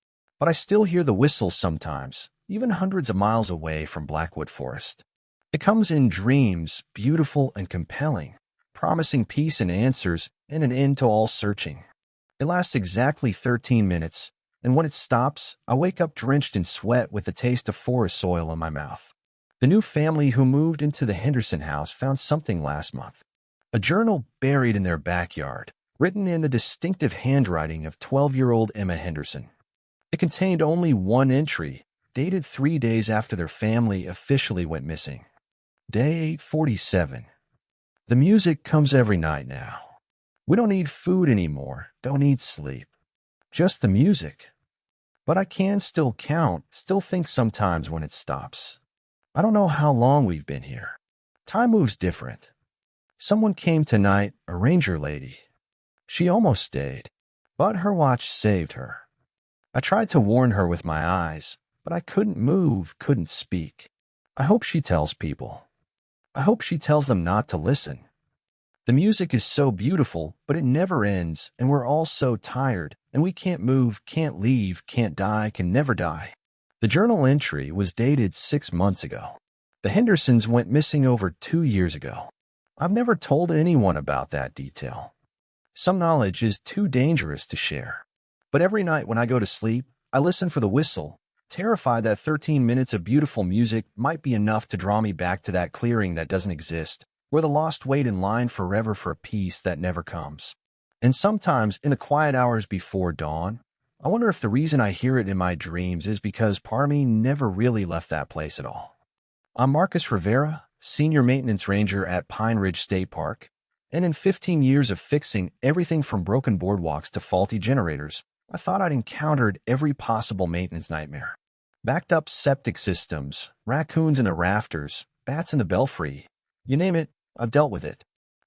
But I still hear the whistles sometimes, even hundreds of miles away from Blackwood Forest. It comes in dreams, beautiful and compelling, promising peace and answers and an end to all searching. It lasts exactly 13 minutes, and when it stops, I wake up drenched in sweat with the taste of forest soil in my mouth. The new family who moved into the Henderson house found something last month. A journal buried in their backyard, written in the distinctive handwriting of 12-year-old Emma Henderson. It contained only one entry, dated 3 days after their family officially went missing. Day 847. The music comes every night now. We don't need food anymore, don't need sleep. Just the music. But I can still count, still think sometimes when it stops. I don't know how long we've been here. Time moves different. Someone came tonight, a ranger lady. She almost stayed, but her watch saved her. I tried to warn her with my eyes, but I couldn't move, couldn't speak. I hope she tells people. I hope she tells them not to listen. The music is so beautiful, but it never ends, and we're all so tired, and we can't move, can't leave, can't die, can never die. The journal entry was dated 6 months ago. The Hendersons went missing over 2 years ago. I've never told anyone about that detail. Some knowledge is too dangerous to share. But every night when I go to sleep, I listen for the whistle, terrified that 13 minutes of beautiful music might be enough to draw me back to that clearing that doesn't exist, where the lost wait in line forever for a peace that never comes. And sometimes, in the quiet hours before dawn, I wonder if the reason I hear it in my dreams is because part of me never really left that place at all. I'm Marcus Rivera, Senior Maintenance Ranger at Pine Ridge State Park, and in 15 years of fixing everything from broken boardwalks to faulty generators, I thought I'd encountered every possible maintenance nightmare. Backed up septic systems, raccoons in the rafters, bats in the belfry, you name it, I've dealt with it.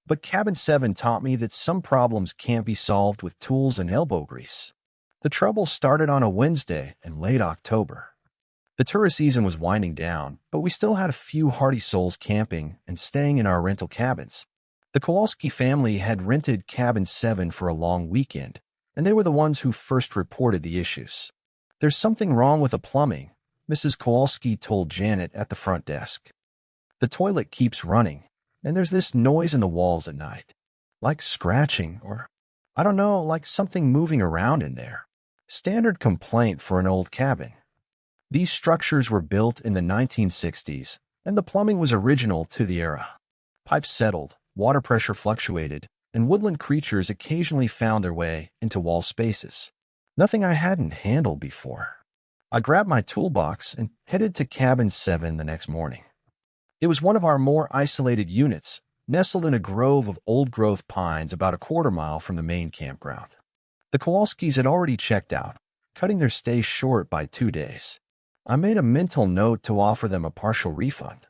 But Cabin 7 taught me that some problems can't be solved with tools and elbow grease. The trouble started on a Wednesday in late October. The tourist season was winding down, but we still had a few hardy souls camping and staying in our rental cabins. The Kowalski family had rented Cabin 7 for a long weekend, and they were the ones who first reported the issues. There's something wrong with the plumbing, Mrs. Kowalski told Janet at the front desk. The toilet keeps running, and there's this noise in the walls at night, like scratching or, I don't know, like something moving around in there. Standard complaint for an old cabin. These structures were built in the 1960s, and the plumbing was original to the era. Pipes settled, water pressure fluctuated, and woodland creatures occasionally found their way into wall spaces. Nothing I hadn't handled before. I grabbed my toolbox and headed to Cabin 7 the next morning. It was one of our more isolated units, nestled in a grove of old-growth pines about a quarter-mile from the main campground. The Kowalskis had already checked out, cutting their stay short by 2 days. I made a mental note to offer them a partial refund.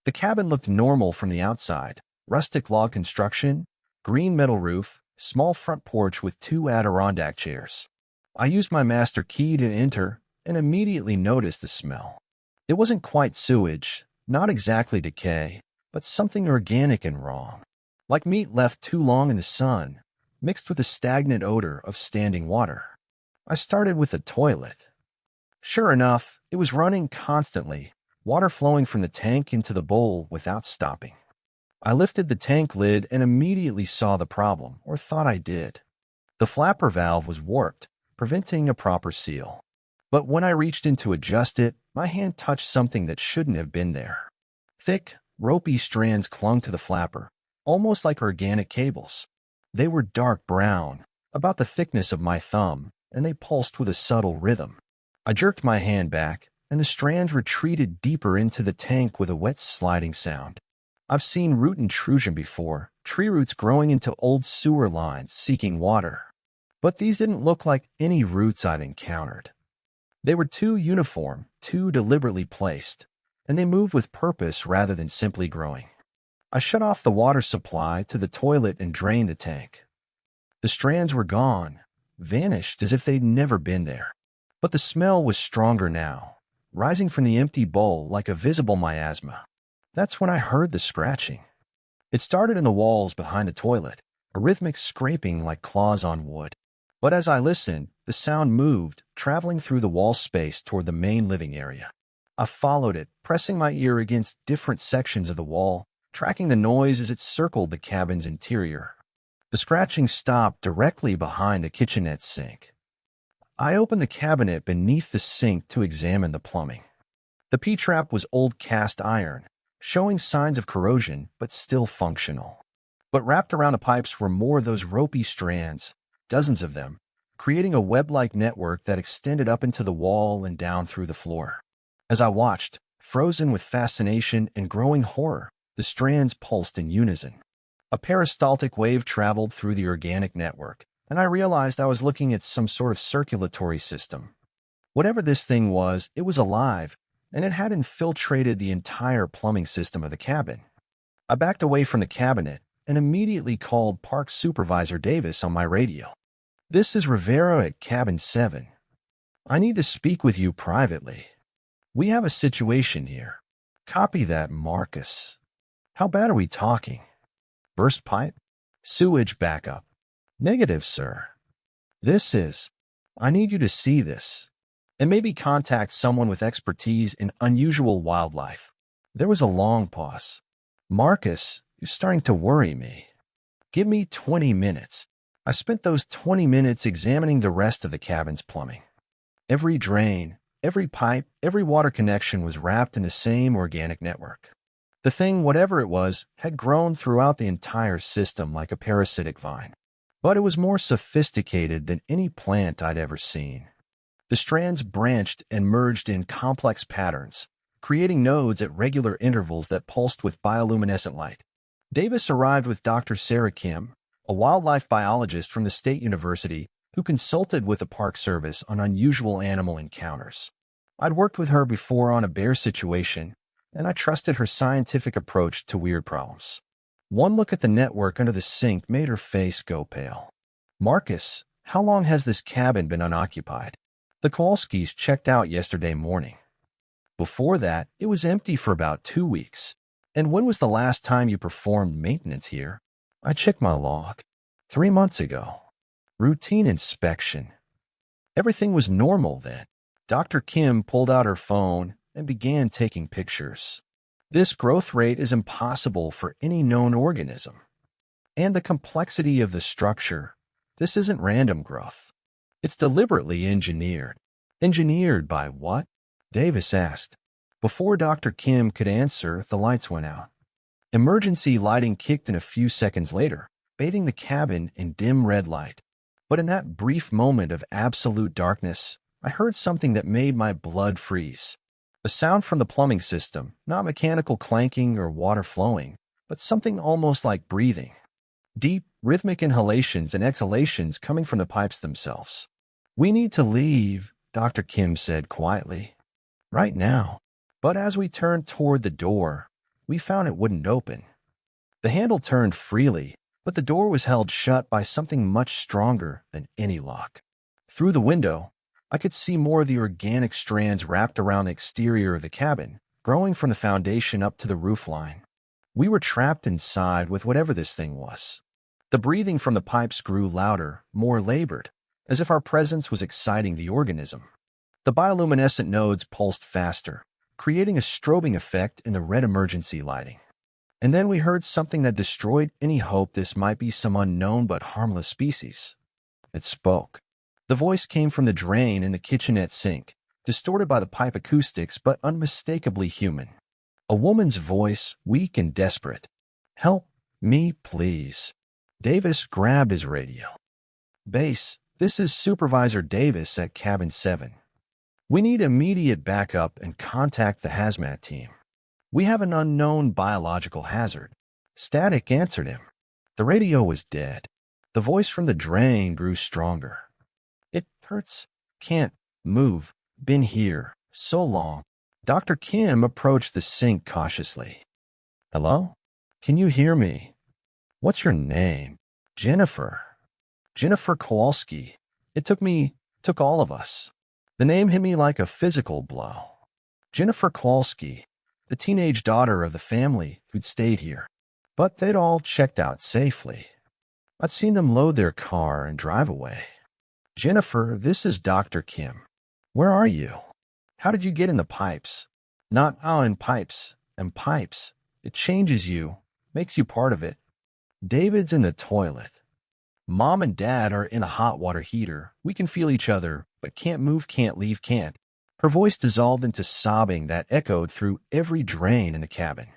The cabin looked normal from the outside, rustic log construction, green metal roof, small front porch with 2 Adirondack chairs. I used my master key to enter and immediately noticed the smell. It wasn't quite sewage, not exactly decay, but something organic and wrong, like meat left too long in the sun, mixed with the stagnant odor of standing water. I started with the toilet. Sure enough, it was running constantly, water flowing from the tank into the bowl without stopping. I lifted the tank lid and immediately saw the problem, or thought I did. The flapper valve was warped, preventing a proper seal. But when I reached in to adjust it, my hand touched something that shouldn't have been there. Thick, ropey strands clung to the flapper, almost like organic cables. They were dark brown, about the thickness of my thumb, and they pulsed with a subtle rhythm. I jerked my hand back, and the strands retreated deeper into the tank with a wet sliding sound. I've seen root intrusion before, tree roots growing into old sewer lines seeking water. But these didn't look like any roots I'd encountered. They were too uniform, too deliberately placed, and they moved with purpose rather than simply growing. I shut off the water supply to the toilet and drained the tank. The strands were gone, vanished as if they'd never been there. But the smell was stronger now, rising from the empty bowl like a visible miasma. That's when I heard the scratching. It started in the walls behind the toilet, a rhythmic scraping like claws on wood. But as I listened, the sound moved, traveling through the wall space toward the main living area. I followed it, pressing my ear against different sections of the wall, tracking the noise as it circled the cabin's interior. The scratching stopped directly behind the kitchenette sink. I opened the cabinet beneath the sink to examine the plumbing. The P-trap was old cast iron, showing signs of corrosion but still functional. But wrapped around the pipes were more of those ropey strands, dozens of them, creating a web-like network that extended up into the wall and down through the floor. As I watched, frozen with fascination and growing horror, the strands pulsed in unison. A peristaltic wave traveled through the organic network, and I realized I was looking at some sort of circulatory system. Whatever this thing was, it was alive, and it had infiltrated the entire plumbing system of the cabin. I backed away from the cabinet and immediately called Park Supervisor Davis on my radio. "This is Rivera at Cabin 7. I need to speak with you privately. We have a situation here. Copy that, Marcus. How bad are we talking? Burst pipe? Sewage backup? Negative, sir. I need you to see this, and maybe contact someone with expertise in unusual wildlife." There was a long pause. "Marcus, you're starting to worry me. Give me 20 minutes. I spent those 20 minutes examining the rest of the cabin's plumbing. Every drain, every pipe, every water connection was wrapped in the same organic network. The thing, whatever it was, had grown throughout the entire system like a parasitic vine. But it was more sophisticated than any plant I'd ever seen. The strands branched and merged in complex patterns, creating nodes at regular intervals that pulsed with bioluminescent light. Davis arrived with Dr. Sarah Kim, a wildlife biologist from the State University who consulted with the Park Service on unusual animal encounters. I'd worked with her before on a bear situation, and I trusted her scientific approach to weird problems. One look at the network under the sink made her face go pale. "Marcus, how long has this cabin been unoccupied?" "The Kowalskis checked out yesterday morning. Before that, it was empty for about 2 weeks. And when was the last time you performed maintenance here?" "I checked my log. 3 months ago. Routine inspection." Everything was normal then. Dr. Kim pulled out her phone and began taking pictures. "This growth rate is impossible for any known organism. And the complexity of the structure, this isn't random growth. It's deliberately engineered." "Engineered by what?" Davis asked. Before Dr. Kim could answer, the lights went out. Emergency lighting kicked in a few seconds later, bathing the cabin in dim red light. But in that brief moment of absolute darkness, I heard something that made my blood freeze. A sound from the plumbing system, not mechanical clanking or water flowing, but something almost like breathing. Deep, rhythmic inhalations and exhalations coming from the pipes themselves. "We need to leave," Dr. Kim said quietly. "Right now." But as we turned toward the door, we found it wouldn't open. The handle turned freely, but the door was held shut by something much stronger than any lock. Through the window, I could see more of the organic strands wrapped around the exterior of the cabin, growing from the foundation up to the roof line. We were trapped inside with whatever this thing was. The breathing from the pipes grew louder, more labored, as if our presence was exciting the organism. The bioluminescent nodes pulsed faster, creating a strobing effect in the red emergency lighting. And then we heard something that destroyed any hope this might be some unknown but harmless species. It spoke. The voice came from the drain in the kitchenette sink, distorted by the pipe acoustics but unmistakably human. A woman's voice, weak and desperate. "Help me, please." Davis grabbed his radio. "Base, this is Supervisor Davis at Cabin 7. We need immediate backup and contact the hazmat team." We have an unknown biological hazard. Static answered him. The radio was dead. The voice from the drain grew stronger. It hurts. Can't move. Been here so long. Dr. Kim approached the sink cautiously. Hello? Can you hear me? What's your name? Jennifer. Jennifer Kowalski. It took all of us. The name hit me like a physical blow. Jennifer Kowalski, the teenage daughter of the family who'd stayed here. But they'd all checked out safely. I'd seen them load their car and drive away. Jennifer, this is Dr. Kim. Where are you? How did you get in the pipes? Not, in pipes. And pipes. It changes you, makes you part of it. David's in the toilet. Mom and Dad are in a hot water heater. We can feel each other, but can't move, can't leave, can't. Her voice dissolved into sobbing that echoed through every drain in the cabin.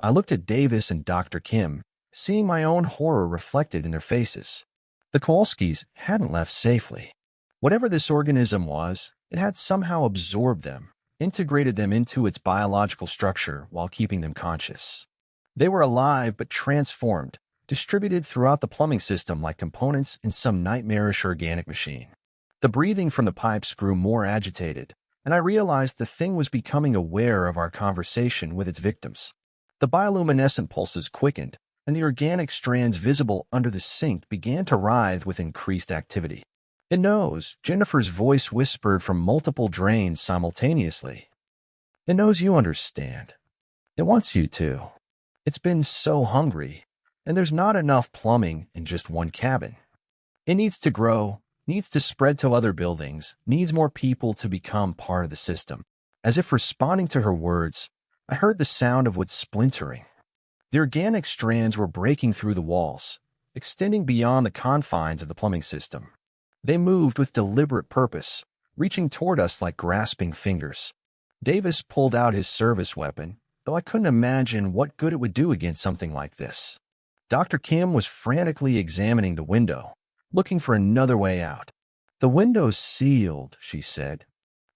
I looked at Davis and Dr. Kim, seeing my own horror reflected in their faces. The Kowalskis hadn't left safely. Whatever this organism was, it had somehow absorbed them, integrated them into its biological structure while keeping them conscious. They were alive but transformed, distributed throughout the plumbing system like components in some nightmarish organic machine. The breathing from the pipes grew more agitated, and I realized the thing was becoming aware of our conversation with its victims. The bioluminescent pulses quickened, and the organic strands visible under the sink began to writhe with increased activity. It knows, Jennifer's voice whispered from multiple drains simultaneously. It knows you understand. It wants you to. It's been so hungry, and there's not enough plumbing in just one cabin. It needs to grow, needs to spread to other buildings, needs more people to become part of the system. As if responding to her words, I heard the sound of wood splintering. The organic strands were breaking through the walls, extending beyond the confines of the plumbing system. They moved with deliberate purpose, reaching toward us like grasping fingers. Davis pulled out his service weapon, though I couldn't imagine what good it would do against something like this. Dr. Kim was frantically examining the window, looking for another way out. The window's sealed, she said.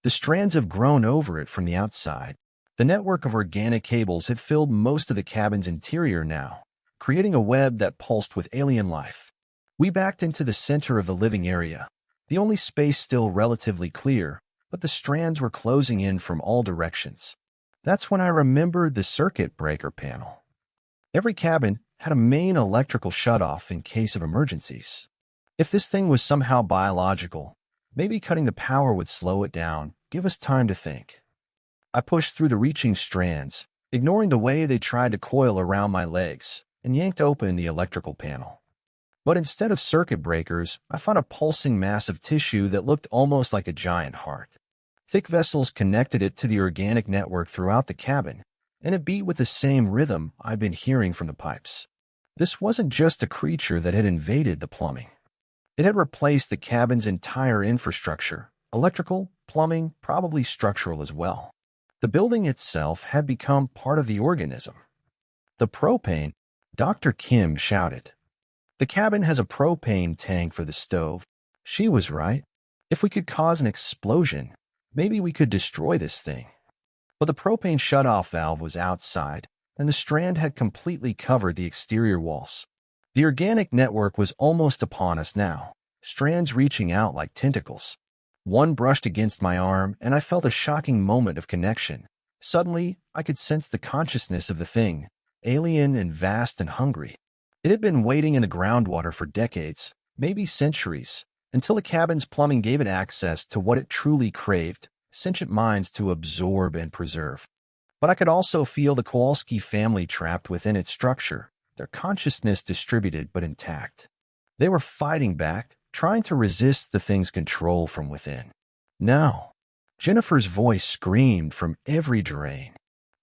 The strands have grown over it from the outside. The network of organic cables had filled most of the cabin's interior now, creating a web that pulsed with alien life. We backed into the center of the living area, the only space still relatively clear, but the strands were closing in from all directions. That's when I remembered the circuit breaker panel. Every cabin had a main electrical shutoff in case of emergencies. If this thing was somehow biological, maybe cutting the power would slow it down, give us time to think. I pushed through the reaching strands, ignoring the way they tried to coil around my legs, and yanked open the electrical panel. But instead of circuit breakers, I found a pulsing mass of tissue that looked almost like a giant heart. Thick vessels connected it to the organic network throughout the cabin, and it beat with the same rhythm I'd been hearing from the pipes. This wasn't just a creature that had invaded the plumbing. It had replaced the cabin's entire infrastructure, electrical, plumbing, probably structural as well. The building itself had become part of the organism. The propane, Dr. Kim shouted. The cabin has a propane tank for the stove. She was right. If we could cause an explosion, maybe we could destroy this thing. But the propane shutoff valve was outside, and the strand had completely covered the exterior walls. The organic network was almost upon us now, strands reaching out like tentacles. One brushed against my arm, and I felt a shocking moment of connection. Suddenly, I could sense the consciousness of the thing, alien and vast and hungry. It had been waiting in the groundwater for decades, maybe centuries, until the cabin's plumbing gave it access to what it truly craved, sentient minds to absorb and preserve. But I could also feel the Kowalski family trapped within its structure, their consciousness distributed but intact. They were fighting back, trying to resist the thing's control from within. No. Jennifer's voice screamed from every drain.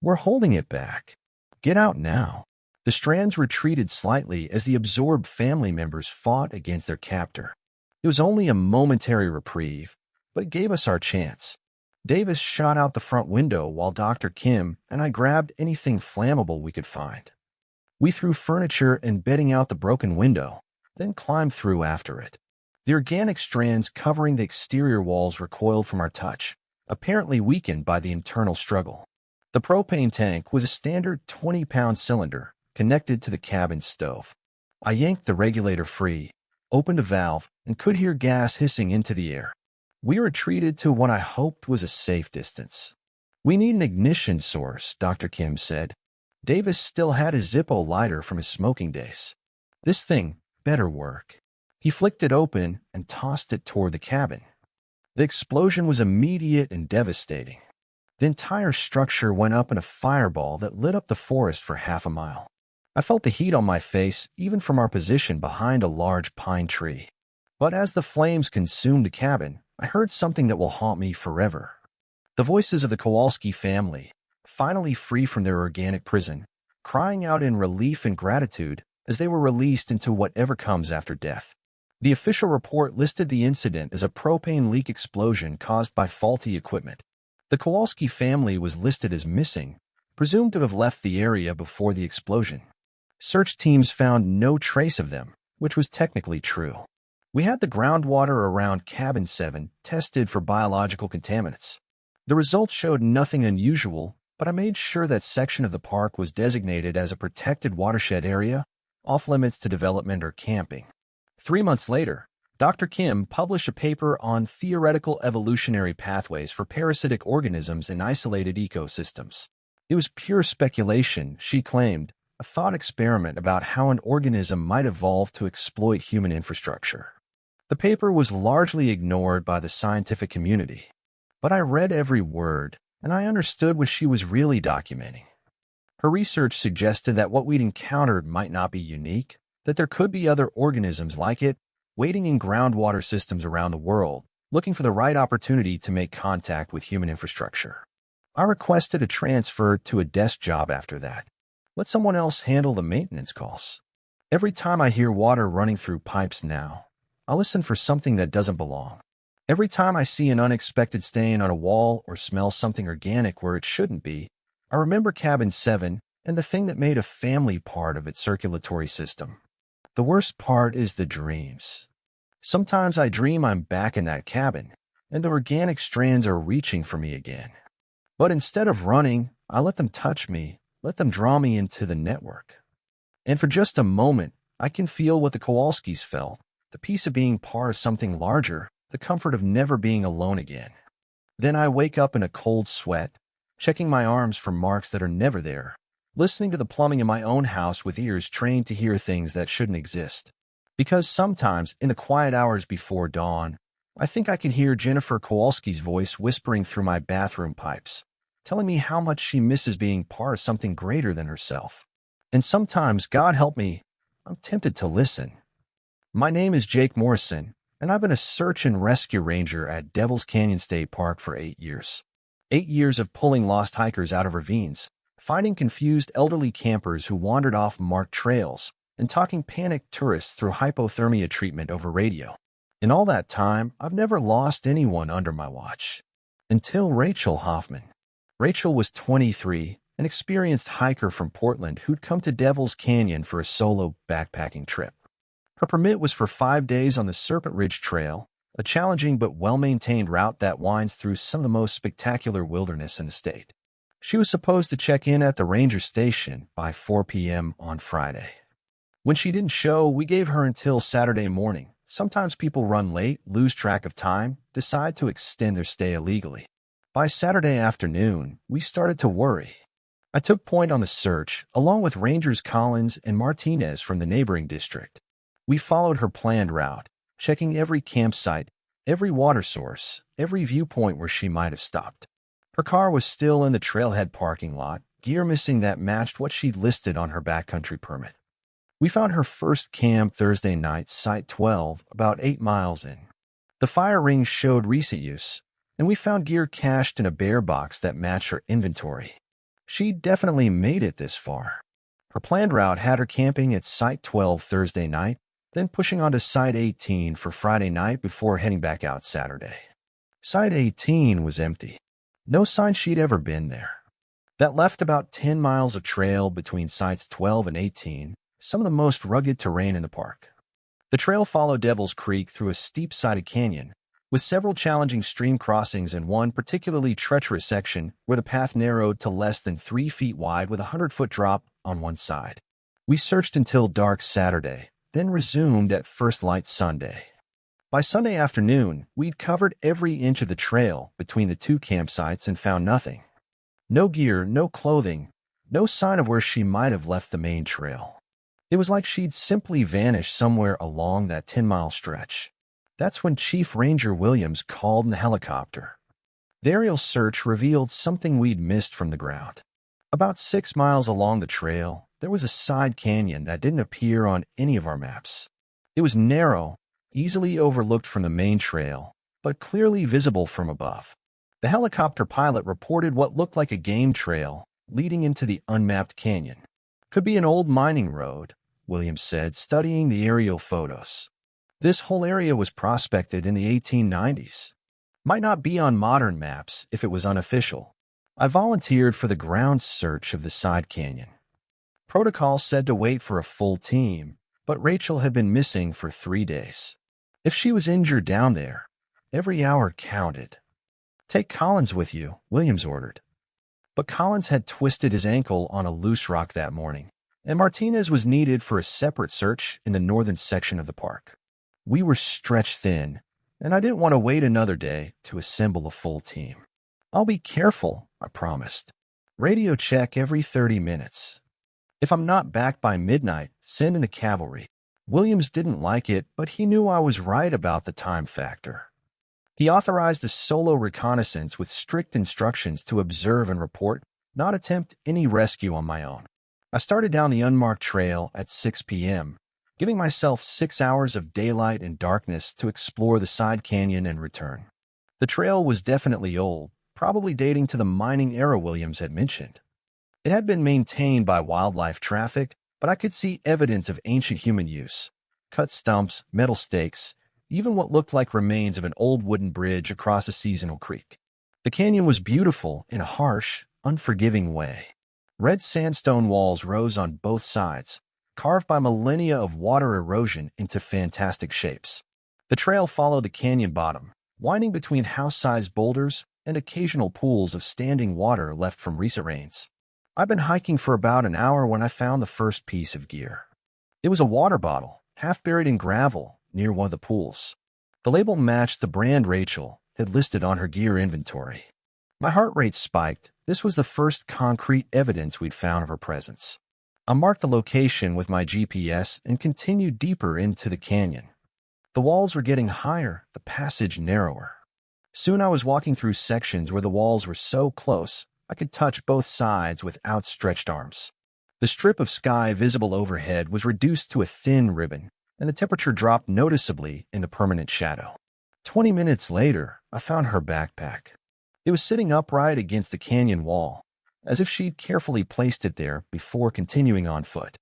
We're holding it back. Get out now. The strands retreated slightly as the absorbed family members fought against their captor. It was only a momentary reprieve, but it gave us our chance. Davis shot out the front window while Dr. Kim and I grabbed anything flammable we could find. We threw furniture and bedding out the broken window, then climbed through after it. The organic strands covering the exterior walls recoiled from our touch, apparently weakened by the internal struggle. The propane tank was a standard 20-pound cylinder connected to the cabin stove. I yanked the regulator free, opened a valve, and could hear gas hissing into the air. We retreated to what I hoped was a safe distance. "We need an ignition source," Dr. Kim said. Davis still had his Zippo lighter from his smoking days. "This thing better work." He flicked it open and tossed it toward the cabin. The explosion was immediate and devastating. The entire structure went up in a fireball that lit up the forest for half a mile. I felt the heat on my face even from our position behind a large pine tree. But as the flames consumed the cabin, I heard something that will haunt me forever. The voices of the Kowalski family, finally free from their organic prison, crying out in relief and gratitude as they were released into whatever comes after death. The official report listed the incident as a propane leak explosion caused by faulty equipment. The Kowalski family was listed as missing, presumed to have left the area before the explosion. Search teams found no trace of them, which was technically true. We had the groundwater around Cabin 7 tested for biological contaminants. The results showed nothing unusual, but I made sure that section of the park was designated as a protected watershed area, off-limits to development or camping. 3 months later, Dr. Kim published a paper on theoretical evolutionary pathways for parasitic organisms in isolated ecosystems. It was pure speculation, she claimed, a thought experiment about how an organism might evolve to exploit human infrastructure. The paper was largely ignored by the scientific community, but I read every word, and I understood what she was really documenting. Her research suggested that what we'd encountered might not be unique, that there could be other organisms like it, waiting in groundwater systems around the world, looking for the right opportunity to make contact with human infrastructure. I requested a transfer to a desk job after that. Let someone else handle the maintenance calls. Every time I hear water running through pipes now, I listen for something that doesn't belong. Every time I see an unexpected stain on a wall or smell something organic where it shouldn't be, I remember Cabin 7 and the thing that made a family part of its circulatory system. The worst part is the dreams. Sometimes I dream I'm back in that cabin, and the organic strands are reaching for me again. But instead of running, I let them touch me, let them draw me into the network. And for just a moment, I can feel what the Kowalskis felt, the peace of being part of something larger, the comfort of never being alone again. Then I wake up in a cold sweat, checking my arms for marks that are never there, listening to the plumbing in my own house with ears trained to hear things that shouldn't exist. Because sometimes, in the quiet hours before dawn, I think I can hear Jennifer Kowalski's voice whispering through my bathroom pipes, telling me how much she misses being part of something greater than herself. And sometimes, God help me, I'm tempted to listen. My name is Jake Morrison, and I've been a search and rescue ranger at Devil's Canyon State Park for 8 years. 8 years of pulling lost hikers out of ravines, finding confused elderly campers who wandered off marked trails, and talking panicked tourists through hypothermia treatment over radio. In all that time, I've never lost anyone under my watch. Until Rachel Hoffman. Rachel was 23, an experienced hiker from Portland who'd come to Devil's Canyon for a solo backpacking trip. Her permit was for 5 days on the Serpent Ridge Trail, a challenging but well-maintained route that winds through some of the most spectacular wilderness in the state. She was supposed to check in at the ranger station by 4 p.m. on Friday. When she didn't show, we gave her until Saturday morning. Sometimes people run late, lose track of time, decide to extend their stay illegally. By Saturday afternoon, we started to worry. I took point on the search, along with Rangers Collins and Martinez from the neighboring district. We followed her planned route, checking every campsite, every water source, every viewpoint where she might have stopped. Her car was still in the trailhead parking lot, gear missing that matched what she'd listed on her backcountry permit. We found her first camp Thursday night, Site 12, about 8 miles in. The fire ring showed recent use, and we found gear cached in a bear box that matched her inventory. She definitely made it this far. Her planned route had her camping at Site 12 Thursday night, then pushing on to Site 18 for Friday night before heading back out Saturday. Site 18 was empty. No sign she'd ever been there. That left about 10 miles of trail between Sites 12 and 18, some of the most rugged terrain in the park. The trail followed Devil's Creek through a steep-sided canyon, with several challenging stream crossings and one particularly treacherous section where the path narrowed to less than 3 feet wide with a 100-foot drop on one side. We searched until dark Saturday, then resumed at first light Sunday. By Sunday afternoon, we'd covered every inch of the trail between the two campsites and found nothing. No gear, no clothing, no sign of where she might have left the main trail. It was like she'd simply vanished somewhere along that 10-mile stretch. That's when Chief Ranger Williams called in the helicopter. The aerial search revealed something we'd missed from the ground. About 6 miles along the trail, there was a side canyon that didn't appear on any of our maps. It was narrow, easily overlooked from the main trail, but clearly visible from above. The helicopter pilot reported what looked like a game trail leading into the unmapped canyon. Could be an old mining road, Williams said, studying the aerial photos. This whole area was prospected in the 1890s. Might not be on modern maps if it was unofficial. I volunteered for the ground search of the side canyon. Protocol said to wait for a full team, but Rachel had been missing for 3 days. If she was injured down there, every hour counted. Take Collins with you, Williams ordered. But Collins had twisted his ankle on a loose rock that morning, and Martinez was needed for a separate search in the northern section of the park. We were stretched thin, and I didn't want to wait another day to assemble a full team. I'll be careful, I promised. Radio check every 30 minutes. If I'm not back by midnight, send in the cavalry. Williams didn't like it, but he knew I was right about the time factor. He authorized a solo reconnaissance with strict instructions to observe and report, not attempt any rescue on my own. I started down the unmarked trail at 6 p.m., giving myself 6 hours of daylight and darkness to explore the side canyon and return. The trail was definitely old, probably dating to the mining era Williams had mentioned. It had been maintained by wildlife traffic, but I could see evidence of ancient human use. Cut stumps, metal stakes, even what looked like remains of an old wooden bridge across a seasonal creek. The canyon was beautiful in a harsh, unforgiving way. Red sandstone walls rose on both sides, carved by millennia of water erosion into fantastic shapes. The trail followed the canyon bottom, winding between house-sized boulders and occasional pools of standing water left from recent rains. I'd been hiking for about an hour when I found the first piece of gear. It was a water bottle, half buried in gravel, near one of the pools. The label matched the brand Rachel had listed on her gear inventory. My heart rate spiked. This was the first concrete evidence we'd found of her presence. I marked the location with my GPS and continued deeper into the canyon. The walls were getting higher, the passage narrower. Soon I was walking through sections where the walls were so close I could touch both sides with outstretched arms. The strip of sky visible overhead was reduced to a thin ribbon, and the temperature dropped noticeably in the permanent shadow. 20 minutes later, I found her backpack. It was sitting upright against the canyon wall, as if she'd carefully placed it there before continuing on foot.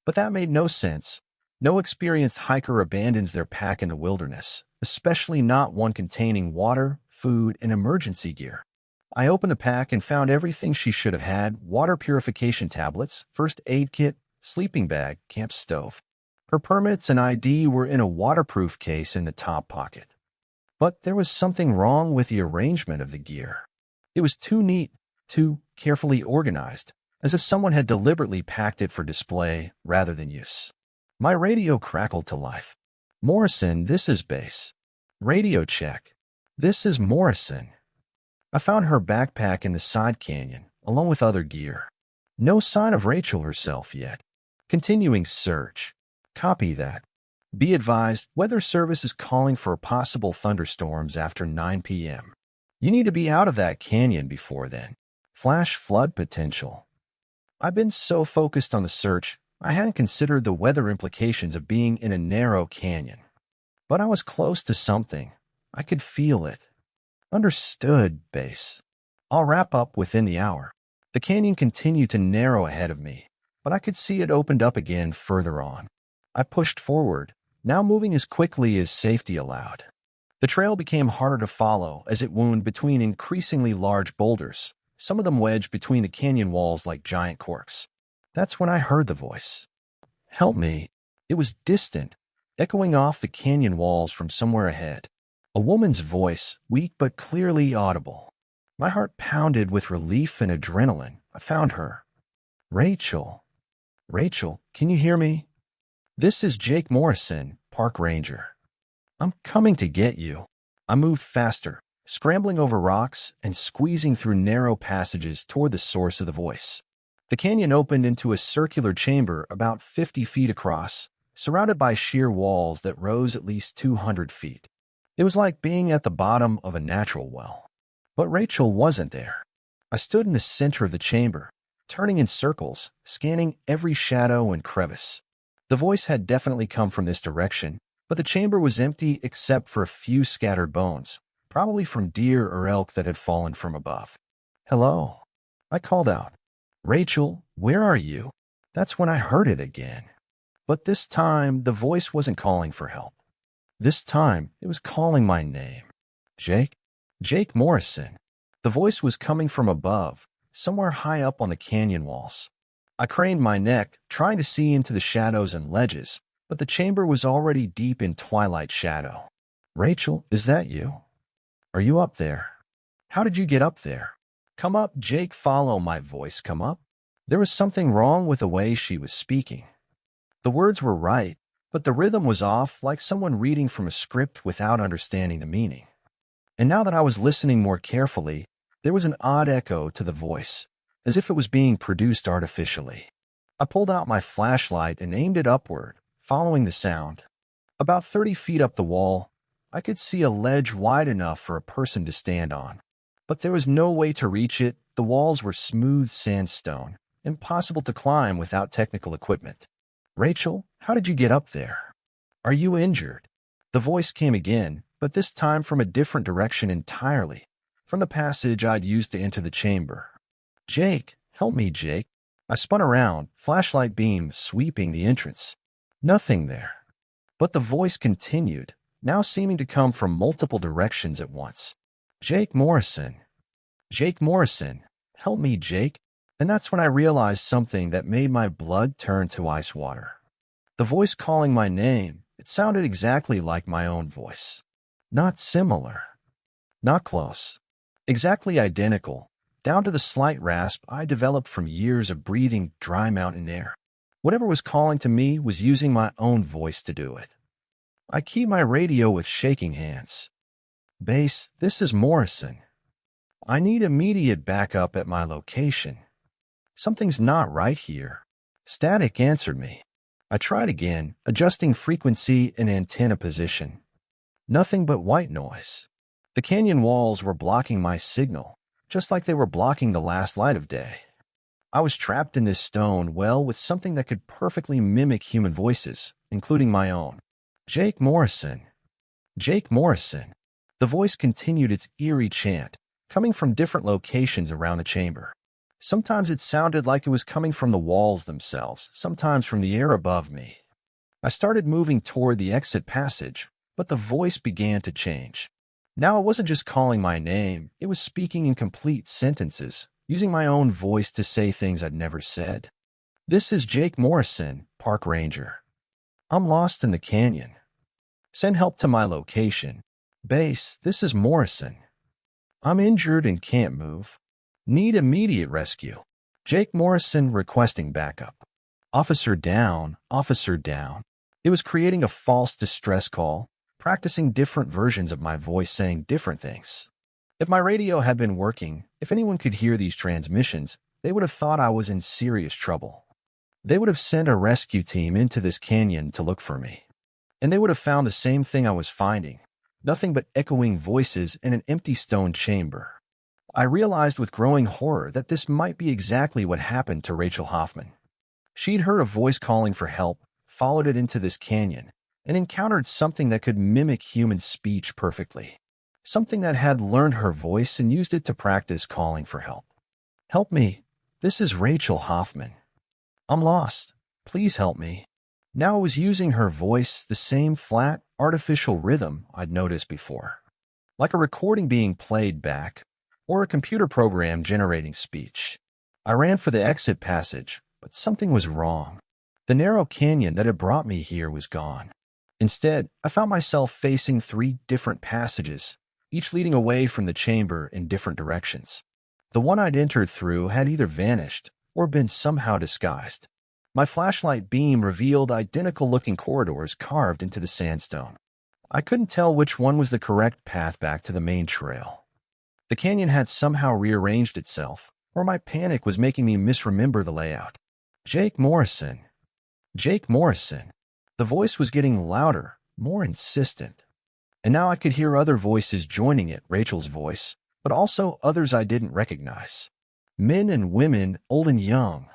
But that made no sense. No experienced hiker abandons their pack in the wilderness, especially not one containing water, food, and emergency gear. I opened the pack and found everything she should have had: water purification tablets, first aid kit, sleeping bag, camp stove. Her permits and ID were in a waterproof case in the top pocket. But there was something wrong with the arrangement of the gear. It was too neat, too carefully organized, as if someone had deliberately packed it for display rather than use. My radio crackled to life. Morrison, this is base. Radio check. This is Morrison. I found her backpack in the side canyon, along with other gear. No sign of Rachel herself yet. Continuing search. Copy that. Be advised, Weather Service is calling for possible thunderstorms after 9 p.m. You need to be out of that canyon before then. Flash flood potential. I've been so focused on the search, I hadn't considered the weather implications of being in a narrow canyon. But I was close to something. I could feel it. Understood, base. I'll wrap up within the hour. The canyon continued to narrow ahead of me, but I could see it opened up again further on. I pushed forward, now moving as quickly as safety allowed. The trail became harder to follow as it wound between increasingly large boulders, some of them wedged between the canyon walls like giant corks. That's when I heard the voice. Help me. It was distant, echoing off the canyon walls from somewhere ahead. A woman's voice, weak but clearly audible. My heart pounded with relief and adrenaline. I found her. Rachel. Rachel, can you hear me? This is Jake Morrison, park ranger. I'm coming to get you. I moved faster, scrambling over rocks and squeezing through narrow passages toward the source of the voice. The canyon opened into a circular chamber about 50 feet across, surrounded by sheer walls that rose at least 200 feet. It was like being at the bottom of a natural well. But Rachel wasn't there. I stood in the center of the chamber, turning in circles, scanning every shadow and crevice. The voice had definitely come from this direction, but the chamber was empty except for a few scattered bones, probably from deer or elk that had fallen from above. Hello, I called out. Rachel, where are you? That's when I heard it again. But this time, the voice wasn't calling for help. This time, it was calling my name. Jake? Jake Morrison. The voice was coming from above, somewhere high up on the canyon walls. I craned my neck, trying to see into the shadows and ledges, but the chamber was already deep in twilight shadow. Rachel, is that you? Are you up there? How did you get up there? Come up, Jake, follow my voice, come up. There was something wrong with the way she was speaking. The words were right, but the rhythm was off, like someone reading from a script without understanding the meaning. And now that I was listening more carefully, there was an odd echo to the voice, as if it was being produced artificially. I pulled out my flashlight and aimed it upward, following the sound. About 30 feet up the wall, I could see a ledge wide enough for a person to stand on. But there was no way to reach it. The walls were smooth sandstone, impossible to climb without technical equipment. Rachel, how did you get up there? Are you injured? The voice came again, but this time from a different direction entirely, from the passage I'd used to enter the chamber. Jake, help me, Jake. I spun around, flashlight beam sweeping the entrance. Nothing there. But the voice continued, now seeming to come from multiple directions at once. Jake Morrison. Jake Morrison. Help me, Jake. And that's when I realized something that made my blood turn to ice water. The voice calling my name, it sounded exactly like my own voice. Not similar. Not close. Exactly identical, down to the slight rasp I developed from years of breathing dry mountain air. Whatever was calling to me was using my own voice to do it. I keyed my radio with shaking hands. Base, this is Morrison. I need immediate backup at my location. Something's not right here. Static answered me. I tried again, adjusting frequency and antenna position. Nothing but white noise. The canyon walls were blocking my signal, just like they were blocking the last light of day. I was trapped in this stone well with something that could perfectly mimic human voices, including my own. Jake Morrison. Jake Morrison. The voice continued its eerie chant, coming from different locations around the chamber. Sometimes it sounded like it was coming from the walls themselves, sometimes from the air above me. I started moving toward the exit passage, but the voice began to change. Now it wasn't just calling my name, it was speaking in complete sentences, using my own voice to say things I'd never said. This is Jake Morrison, park ranger. I'm lost in the canyon. Send help to my location. Base, this is Morrison. I'm injured and can't move. Need immediate rescue. Jake Morrison requesting backup. Officer down, officer down. It was creating a false distress call, practicing different versions of my voice saying different things. If my radio had been working, if anyone could hear these transmissions, they would have thought I was in serious trouble. They would have sent a rescue team into this canyon to look for me. And they would have found the same thing I was finding, nothing but echoing voices in an empty stone chamber. I realized with growing horror that this might be exactly what happened to Rachel Hoffman. She'd heard a voice calling for help, followed it into this canyon, and encountered something that could mimic human speech perfectly. Something that had learned her voice and used it to practice calling for help. Help me. This is Rachel Hoffman. I'm lost. Please help me. Now it was using her voice, the same flat, artificial rhythm I'd noticed before. Like a recording being played back, or a computer program generating speech. I ran for the exit passage, but something was wrong. The narrow canyon that had brought me here was gone. Instead, I found myself facing 3 different passages, each leading away from the chamber in different directions. The one I'd entered through had either vanished or been somehow disguised. My flashlight beam revealed identical-looking corridors carved into the sandstone. I couldn't tell which one was the correct path back to the main trail. The canyon had somehow rearranged itself, or my panic was making me misremember the layout. Jake Morrison. Jake Morrison. The voice was getting louder, more insistent. And now I could hear other voices joining it, Rachel's voice, but also others I didn't recognize. Men and women, old and young,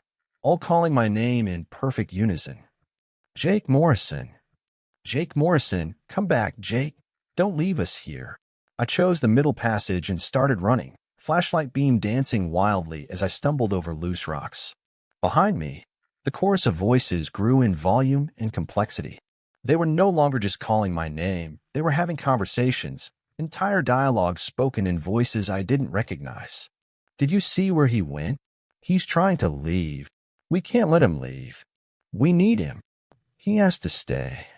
all calling my name in perfect unison. Jake Morrison. Jake Morrison, come back, Jake. Don't leave us here. I chose the middle passage and started running, flashlight beam dancing wildly as I stumbled over loose rocks. Behind me, the chorus of voices grew in volume and complexity. They were no longer just calling my name, they were having conversations, entire dialogues spoken in voices I didn't recognize. Did you see where he went? He's trying to leave. We can't let him leave. We need him. He has to stay.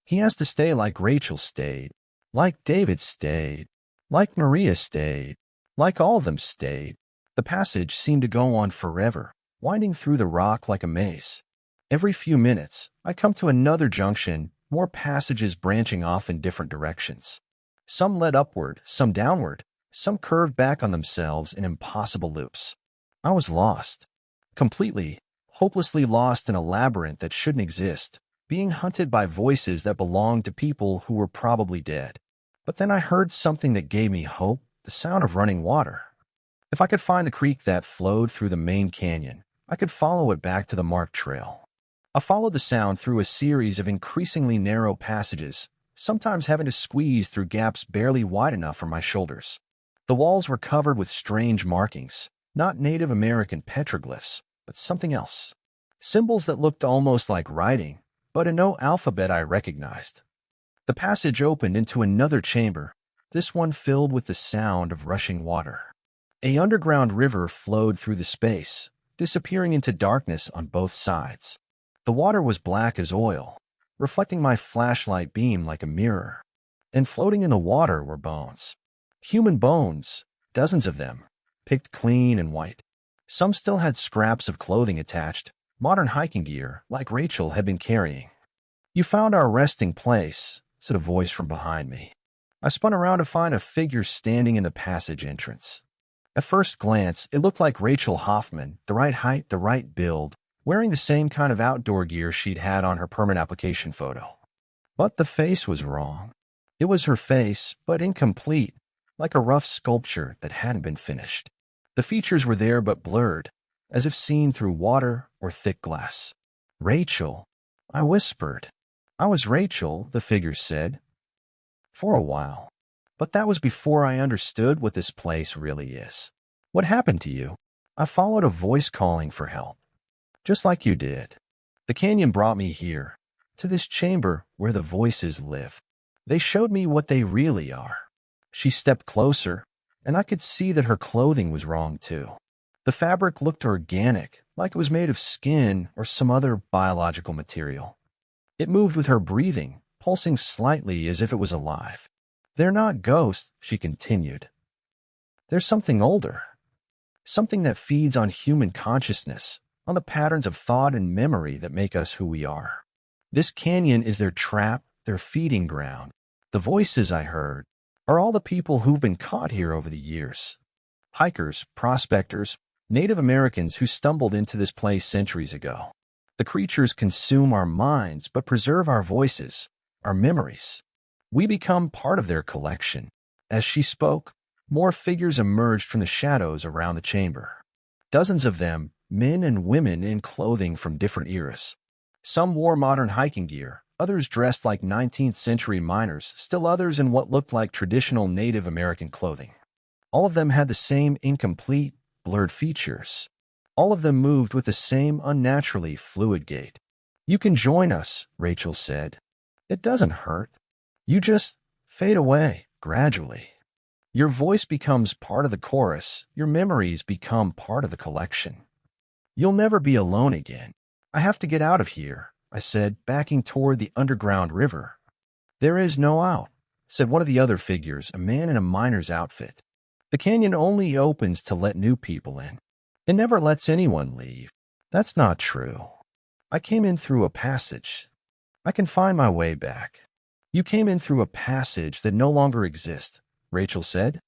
He has to stay like Rachel stayed, like David stayed, like Maria stayed, like all of them stayed. The passage seemed to go on forever, winding through the rock like a maze. Every few minutes, I come to another junction, more passages branching off in different directions. Some led upward, some downward, some curved back on themselves in impossible loops. I was lost. Completely, hopelessly lost in a labyrinth that shouldn't exist, being hunted by voices that belonged to people who were probably dead. But then I heard something that gave me hope, the sound of running water. If I could find the creek that flowed through the main canyon, I could follow it back to the marked trail. I followed the sound through a series of increasingly narrow passages, sometimes having to squeeze through gaps barely wide enough for my shoulders. The walls were covered with strange markings, not Native American petroglyphs, but something else. Symbols that looked almost like writing, but in no alphabet I recognized. The passage opened into another chamber, this one filled with the sound of rushing water. An underground river flowed through the space, disappearing into darkness on both sides. The water was black as oil, reflecting my flashlight beam like a mirror. And floating in the water were bones. Human bones, dozens of them, picked clean and white. Some still had scraps of clothing attached, modern hiking gear like Rachel had been carrying. You found our resting place, said a voice from behind me. I spun around to find a figure standing in the passage entrance. At first glance, it looked like Rachel Hoffman, the right height, the right build, wearing the same kind of outdoor gear she'd had on her permit application photo. But the face was wrong. It was her face, but incomplete, like a rough sculpture that hadn't been finished. The features were there but blurred, as if seen through water or thick glass. Rachel, I whispered. I was Rachel, the figure said. For a while. But that was before I understood what this place really is. What happened to you? I followed a voice calling for help. Just like you did. The canyon brought me here, to this chamber where the voices live. They showed me what they really are. She stepped closer, and I could see that her clothing was wrong too. The fabric looked organic, like it was made of skin or some other biological material. It moved with her breathing, pulsing slightly as if it was alive. They're not ghosts, she continued. There's something older. Something that feeds on human consciousness, on the patterns of thought and memory that make us who we are. This canyon is their trap, their feeding ground. The voices I heard are all the people who've been caught here over the years. Hikers, prospectors, Native Americans who stumbled into this place centuries ago. The creatures consume our minds but preserve our voices, our memories. We become part of their collection. As she spoke, more figures emerged from the shadows around the chamber. Dozens of them, men and women in clothing from different eras. Some wore modern hiking gear, others dressed like 19th century miners, still others in what looked like traditional Native American clothing. All of them had the same incomplete, blurred features. All of them moved with the same unnaturally fluid gait. You can join us, Rachel said. It doesn't hurt. You just fade away, gradually. Your voice becomes part of the chorus, your memories become part of the collection. You'll never be alone again. I have to get out of here, I said, backing toward the underground river. "There is no out," said one of the other figures, a man in a miner's outfit. "The canyon only opens to let new people in. It never lets anyone leave." "That's not true. I came in through a passage. I can find my way back." "You came in through a passage that no longer exists," Rachel said.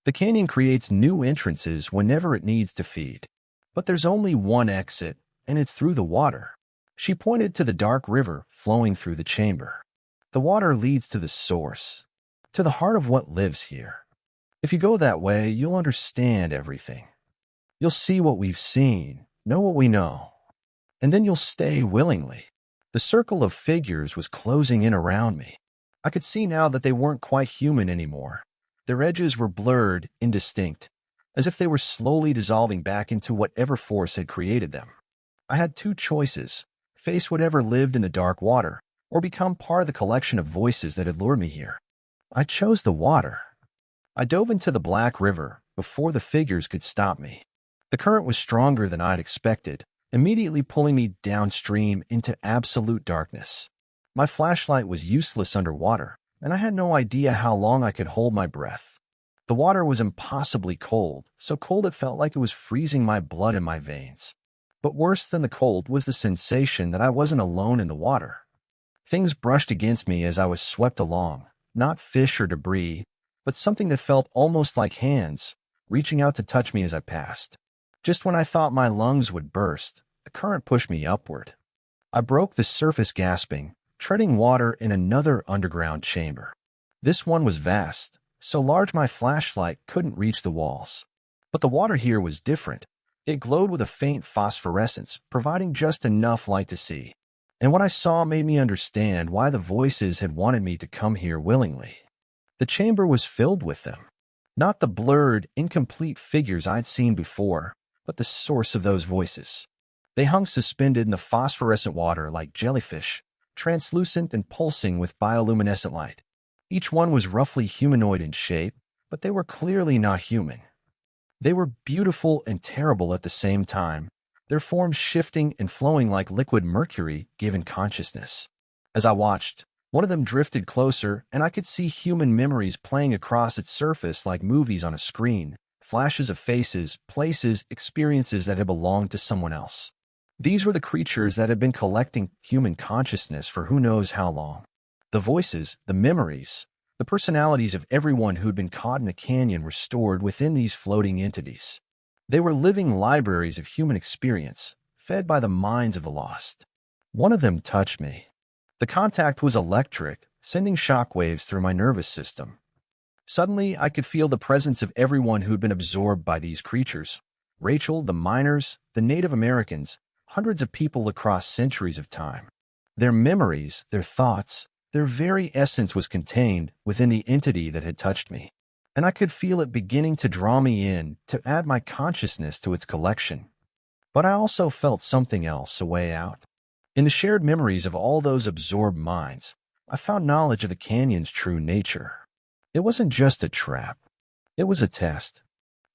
"The canyon creates new entrances whenever it needs to feed. But there's only one exit, and it's through the water." She pointed to the dark river flowing through the chamber. "The water leads to the source, to the heart of what lives here. If you go that way, you'll understand everything. You'll see what we've seen, know what we know, and then you'll stay willingly." The circle of figures was closing in around me. I could see now that they weren't quite human anymore. Their edges were blurred, indistinct, as if they were slowly dissolving back into whatever force had created them. I had two choices: face whatever lived in the dark water, or become part of the collection of voices that had lured me here. I chose the water. I dove into the black river before the figures could stop me. The current was stronger than I'd expected, immediately pulling me downstream into absolute darkness. My flashlight was useless underwater, and I had no idea how long I could hold my breath. The water was impossibly cold, so cold it felt like it was freezing my blood in my veins. But worse than the cold was the sensation that I wasn't alone in the water. Things brushed against me as I was swept along, not fish or debris, but something that felt almost like hands, reaching out to touch me as I passed. Just when I thought my lungs would burst, the current pushed me upward. I broke the surface gasping, treading water in another underground chamber. This one was vast, so large my flashlight couldn't reach the walls. But the water here was different. It glowed with a faint phosphorescence, providing just enough light to see. And what I saw made me understand why the voices had wanted me to come here willingly. The chamber was filled with them. Not the blurred, incomplete figures I'd seen before, but the source of those voices. They hung suspended in the phosphorescent water like jellyfish, translucent and pulsing with bioluminescent light. Each one was roughly humanoid in shape, but they were clearly not human. They were beautiful and terrible at the same time, their forms shifting and flowing like liquid mercury given consciousness. As I watched, one of them drifted closer, and I could see human memories playing across its surface like movies on a screen. Flashes of faces, places, experiences that had belonged to someone else. These were the creatures that had been collecting human consciousness for who knows how long. The voices, the memories, the personalities of everyone who'd been caught in the canyon were stored within these floating entities. They were living libraries of human experience, fed by the minds of the lost. One of them touched me. The contact was electric, sending shockwaves through my nervous system. Suddenly, I could feel the presence of everyone who'd been absorbed by these creatures. Rachel, the miners, the Native Americans, hundreds of people across centuries of time. Their memories, their thoughts, their very essence was contained within the entity that had touched me. And I could feel it beginning to draw me in, to add my consciousness to its collection. But I also felt something else a way out. In the shared memories of all those absorbed minds, I found knowledge of the canyon's true nature. It wasn't just a trap. It was a test.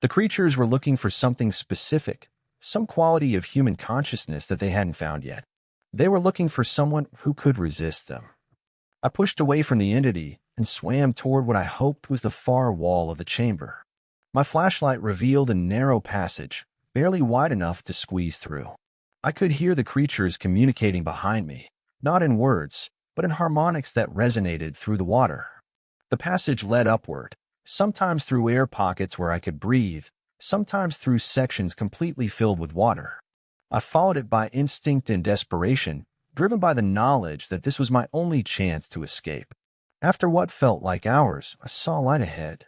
The creatures were looking for something specific, some quality of human consciousness that they hadn't found yet. They were looking for someone who could resist them. I pushed away from the entity and swam toward what I hoped was the far wall of the chamber. My flashlight revealed a narrow passage, barely wide enough to squeeze through. I could hear the creatures communicating behind me, not in words, but in harmonics that resonated through the water. The passage led upward, sometimes through air pockets where I could breathe, sometimes through sections completely filled with water. I followed it by instinct and desperation, driven by the knowledge that this was my only chance to escape. After what felt like hours, I saw light ahead.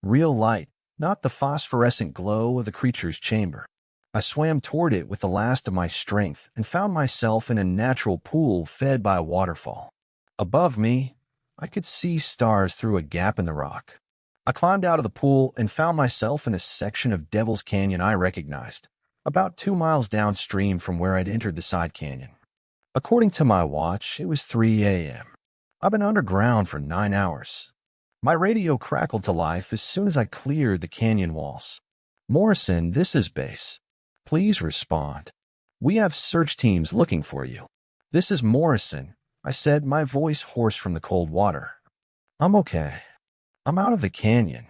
Real light, not the phosphorescent glow of the creature's chamber. I swam toward it with the last of my strength and found myself in a natural pool fed by a waterfall. Above me, I could see stars through a gap in the rock. I climbed out of the pool and found myself in a section of Devil's Canyon I recognized, about 2 miles downstream from where I'd entered the side canyon. According to my watch, it was 3 a.m. I've been underground for 9 hours. My radio crackled to life as soon as I cleared the canyon walls. "Morrison, this is base. Please respond. We have search teams looking for you. This is Morrison. I said, my voice hoarse from the cold water. I'm okay. I'm out of the canyon.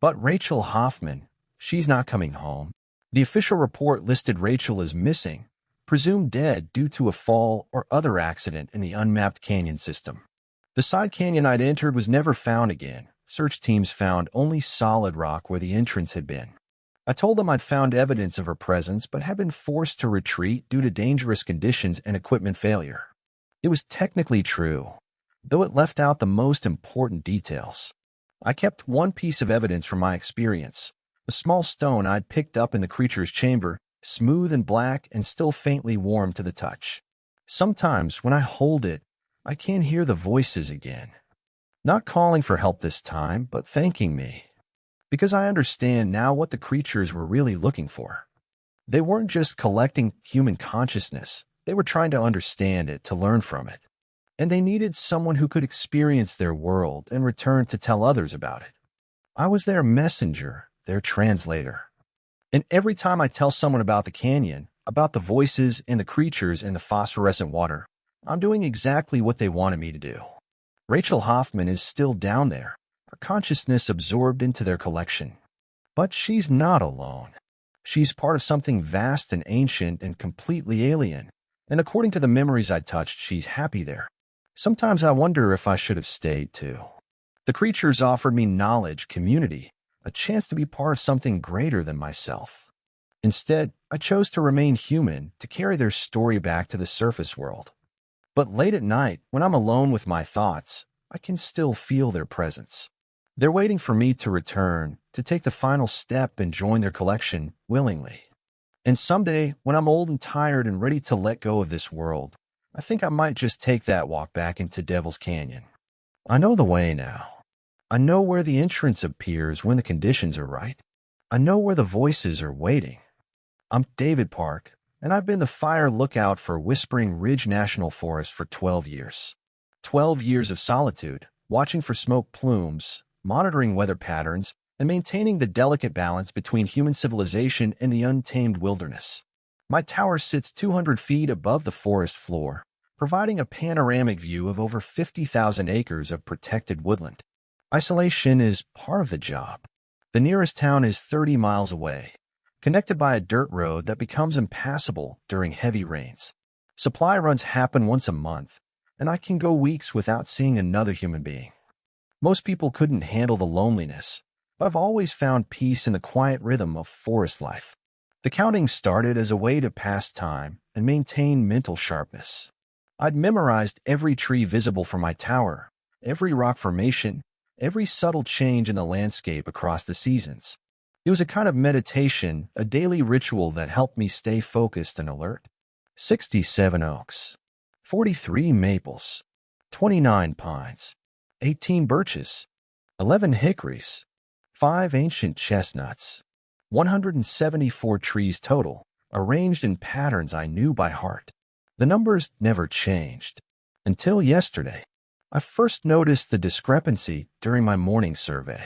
But Rachel Hoffman, she's not coming home. The official report listed Rachel as missing, presumed dead due to a fall or other accident in the unmapped canyon system. The side canyon I'd entered was never found again. Search teams found only solid rock where the entrance had been. I told them I'd found evidence of her presence but had been forced to retreat due to dangerous conditions and equipment failure. It was technically true, though it left out the most important details. I kept one piece of evidence from my experience, a small stone I'd picked up in the creature's chamber, smooth and black and still faintly warm to the touch. Sometimes when I hold it, I can hear the voices again. Not calling for help this time, but thanking me. Because I understand now what the creatures were really looking for. They weren't just collecting human consciousness, they were trying to understand it, to learn from it. And they needed someone who could experience their world and return to tell others about it. I was their messenger, their translator. And every time I tell someone about the canyon, about the voices and the creatures in the phosphorescent water, I'm doing exactly what they wanted me to do. Rachel Hoffman is still down there, her consciousness absorbed into their collection. But she's not alone. She's part of something vast and ancient and completely alien. And according to the memories I touched, she's happy there. Sometimes I wonder if I should have stayed too. The creatures offered me knowledge, community, a chance to be part of something greater than myself. Instead, I chose to remain human, to carry their story back to the surface world. But late at night, when I'm alone with my thoughts, I can still feel their presence. They're waiting for me to return, to take the final step and join their collection willingly. And someday, when I'm old and tired and ready to let go of this world, I think I might just take that walk back into Devil's Canyon. I know the way now. I know where the entrance appears when the conditions are right. I know where the voices are waiting. I'm David Park, and I've been the fire lookout for Whispering Ridge National Forest for 12 years. 12 years of solitude, watching for smoke plumes, monitoring weather patterns, and maintaining the delicate balance between human civilization and the untamed wilderness. My tower sits 200 feet above the forest floor, providing a panoramic view of over 50,000 acres of protected woodland. Isolation is part of the job. The nearest town is 30 miles away, connected by a dirt road that becomes impassable during heavy rains. Supply runs happen once a month, and I can go weeks without seeing another human being. Most people couldn't handle the loneliness, but I've always found peace in the quiet rhythm of forest life. The counting started as a way to pass time and maintain mental sharpness. I'd memorized every tree visible from my tower, every rock formation, every subtle change in the landscape across the seasons. It was a kind of meditation, a daily ritual that helped me stay focused and alert. 67 oaks, 43 maples, 29 pines, 18 birches, 11 hickories, 5 ancient chestnuts, 174 trees total, arranged in patterns I knew by heart. The numbers never changed. Until yesterday, I first noticed the discrepancy during my morning survey.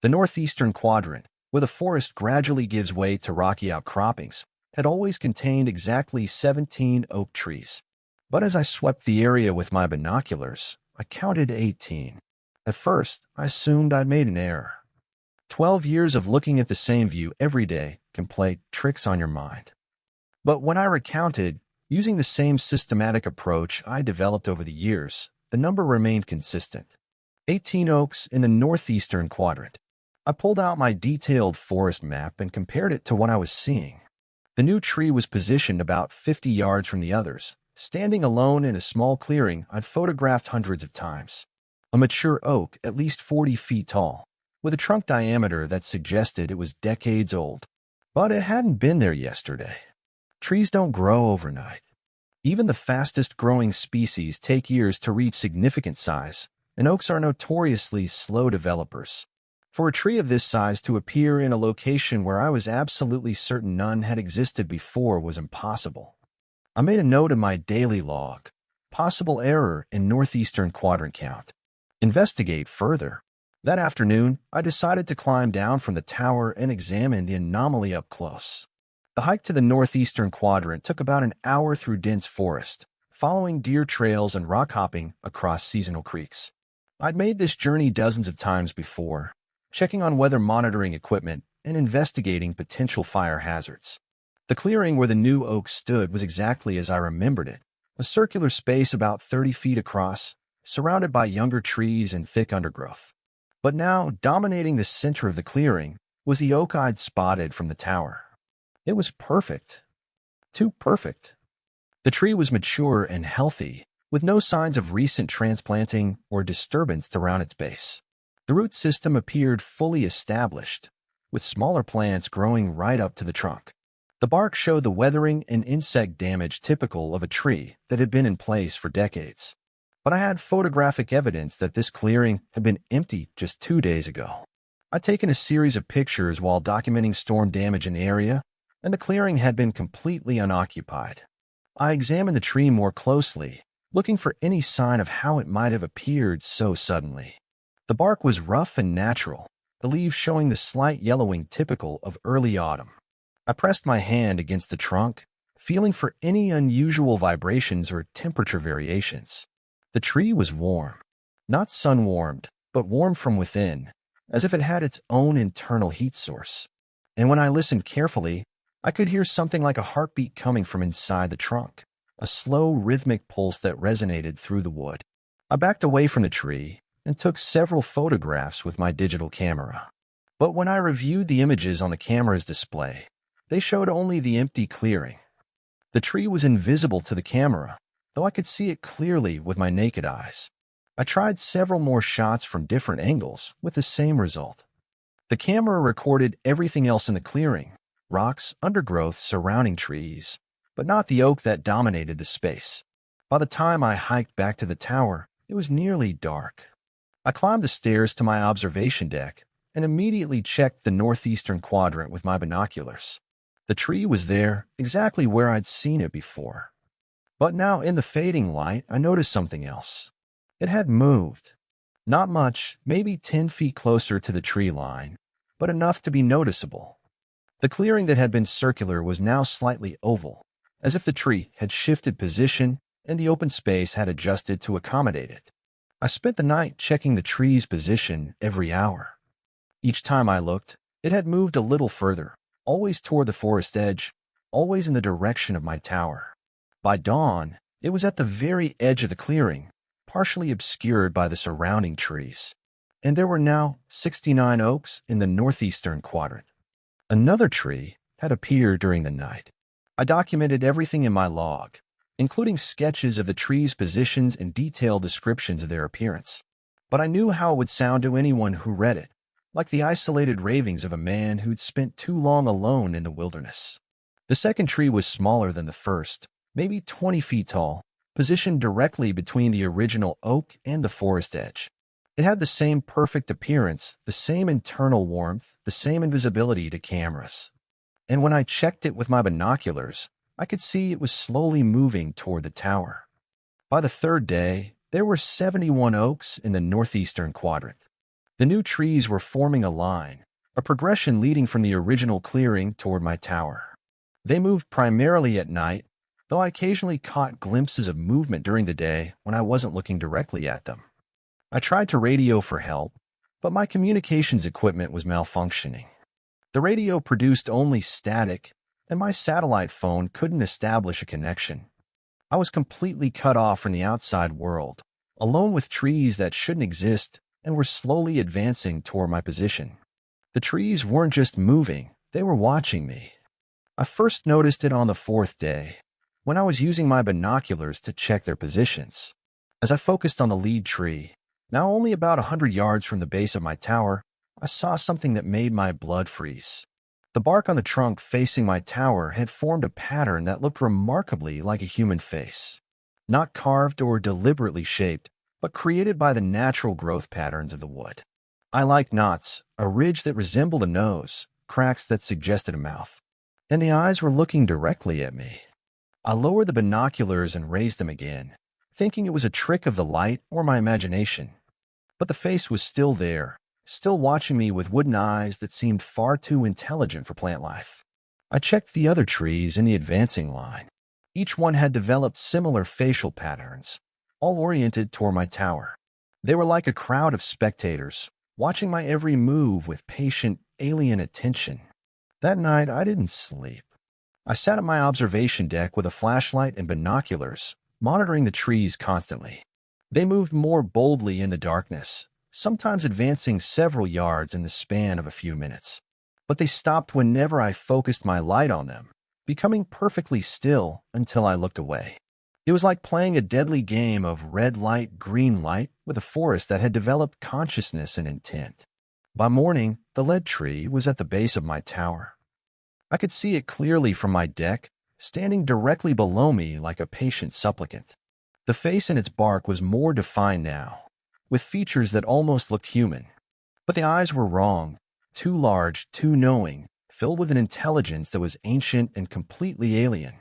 The northeastern quadrant, where the forest gradually gives way to rocky outcroppings, had always contained exactly 17 oak trees. But as I swept the area with my binoculars, I counted 18. At first, I assumed I'd made an error. 12 years of looking at the same view every day can play tricks on your mind. But when I recounted, using the same systematic approach I developed over the years, the number remained consistent. 18 oaks in the northeastern quadrant. I pulled out my detailed forest map and compared it to what I was seeing. The new tree was positioned about 50 yards from the others, standing alone in a small clearing I'd photographed hundreds of times. A mature oak at least 40 feet tall, with a trunk diameter that suggested it was decades old. But it hadn't been there yesterday. Trees don't grow overnight. Even the fastest-growing species take years to reach significant size, and oaks are notoriously slow developers. For a tree of this size to appear in a location where I was absolutely certain none had existed before was impossible. I made a note in my daily log. Possible error in northeastern quadrant count. Investigate further. That afternoon, I decided to climb down from the tower and examine the anomaly up close. The hike to the northeastern quadrant took about an hour through dense forest, following deer trails and rock hopping across seasonal creeks. I'd made this journey dozens of times before, checking on weather monitoring equipment and investigating potential fire hazards. The clearing where the new oak stood was exactly as I remembered it, a circular space about 30 feet across, surrounded by younger trees and thick undergrowth. But now, dominating the center of the clearing, was the oak I'd spotted from the tower. It was perfect. Too perfect. The tree was mature and healthy, with no signs of recent transplanting or disturbance around its base. The root system appeared fully established, with smaller plants growing right up to the trunk. The bark showed the weathering and insect damage typical of a tree that had been in place for decades. But I had photographic evidence that this clearing had been empty just 2 days ago. I'd taken a series of pictures while documenting storm damage in the area, and the clearing had been completely unoccupied. I examined the tree more closely, looking for any sign of how it might have appeared so suddenly. The bark was rough and natural, the leaves showing the slight yellowing typical of early autumn. I pressed my hand against the trunk, feeling for any unusual vibrations or temperature variations. The tree was warm, not sun-warmed, but warm from within, as if it had its own internal heat source. And when I listened carefully, I could hear something like a heartbeat coming from inside the trunk, a slow, rhythmic pulse that resonated through the wood. I backed away from the tree and took several photographs with my digital camera. But when I reviewed the images on the camera's display, they showed only the empty clearing. The tree was invisible to the camera, though I could see it clearly with my naked eyes. I tried several more shots from different angles with the same result. The camera recorded everything else in the clearing, rocks, undergrowth surrounding trees, but not the oak that dominated the space. By the time I hiked back to the tower, it was nearly dark. I climbed the stairs to my observation deck and immediately checked the northeastern quadrant with my binoculars. The tree was there, exactly where I'd seen it before. But now, in the fading light, I noticed something else. It had moved. Not much, maybe 10 feet closer to the tree line, but enough to be noticeable. The clearing that had been circular was now slightly oval, as if the tree had shifted position and the open space had adjusted to accommodate it. I spent the night checking the tree's position every hour. Each time I looked, it had moved a little further, always toward the forest edge, always in the direction of my tower. By dawn, it was at the very edge of the clearing, partially obscured by the surrounding trees. And there were now 69 oaks in the northeastern quadrant. Another tree had appeared during the night. I documented everything in my log, including sketches of the trees' positions and detailed descriptions of their appearance. But I knew how it would sound to anyone who read it, like the isolated ravings of a man who'd spent too long alone in the wilderness. The second tree was smaller than the first, maybe 20 feet tall, positioned directly between the original oak and the forest edge. It had the same perfect appearance, the same internal warmth, the same invisibility to cameras. And when I checked it with my binoculars, I could see it was slowly moving toward the tower. By the third day, there were 71 oaks in the northeastern quadrant. The new trees were forming a line, a progression leading from the original clearing toward my tower. They moved primarily at night, though I occasionally caught glimpses of movement during the day when I wasn't looking directly at them. I tried to radio for help, but my communications equipment was malfunctioning. The radio produced only static, and my satellite phone couldn't establish a connection. I was completely cut off from the outside world, alone with trees that shouldn't exist and were slowly advancing toward my position. The trees weren't just moving, they were watching me. I first noticed it on the fourth day, when I was using my binoculars to check their positions. As I focused on the lead tree, now only about 100 yards from the base of my tower, I saw something that made my blood freeze. The bark on the trunk facing my tower had formed a pattern that looked remarkably like a human face. Not carved or deliberately shaped, but created by the natural growth patterns of the wood. I liked knots, a ridge that resembled a nose, cracks that suggested a mouth. And the eyes were looking directly at me. I lowered the binoculars and raised them again, thinking it was a trick of the light or my imagination. But the face was still there, still watching me with wooden eyes that seemed far too intelligent for plant life. I checked the other trees in the advancing line. Each one had developed similar facial patterns, all oriented toward my tower. They were like a crowd of spectators, watching my every move with patient, alien attention. That night, I didn't sleep. I sat at my observation deck with a flashlight and binoculars, monitoring the trees constantly. They moved more boldly in the darkness, sometimes advancing several yards in the span of a few minutes. But they stopped whenever I focused my light on them, becoming perfectly still until I looked away. It was like playing a deadly game of red light, green light with a forest that had developed consciousness and intent. By morning, the lead tree was at the base of my tower. I could see it clearly from my deck, standing directly below me like a patient supplicant. The face in its bark was more defined now, with features that almost looked human. But the eyes were wrong, too large, too knowing, filled with an intelligence that was ancient and completely alien.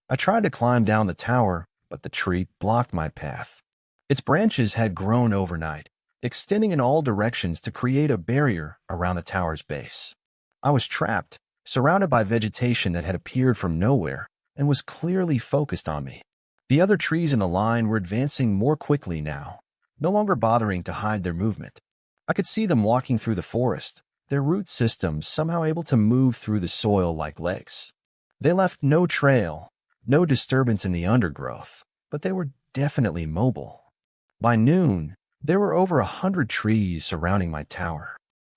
I tried to climb down the tower, but the tree blocked my path. Its branches had grown overnight, extending in all directions to create a barrier around the tower's base. I was trapped, surrounded by vegetation that had appeared from nowhere and was clearly focused on me. The other trees in the line were advancing more quickly now, no longer bothering to hide their movement. I could see them walking through the forest, their root systems somehow able to move through the soil like legs. They left no trail, no disturbance in the undergrowth, but they were definitely mobile. By noon, there were over 100 trees surrounding my tower.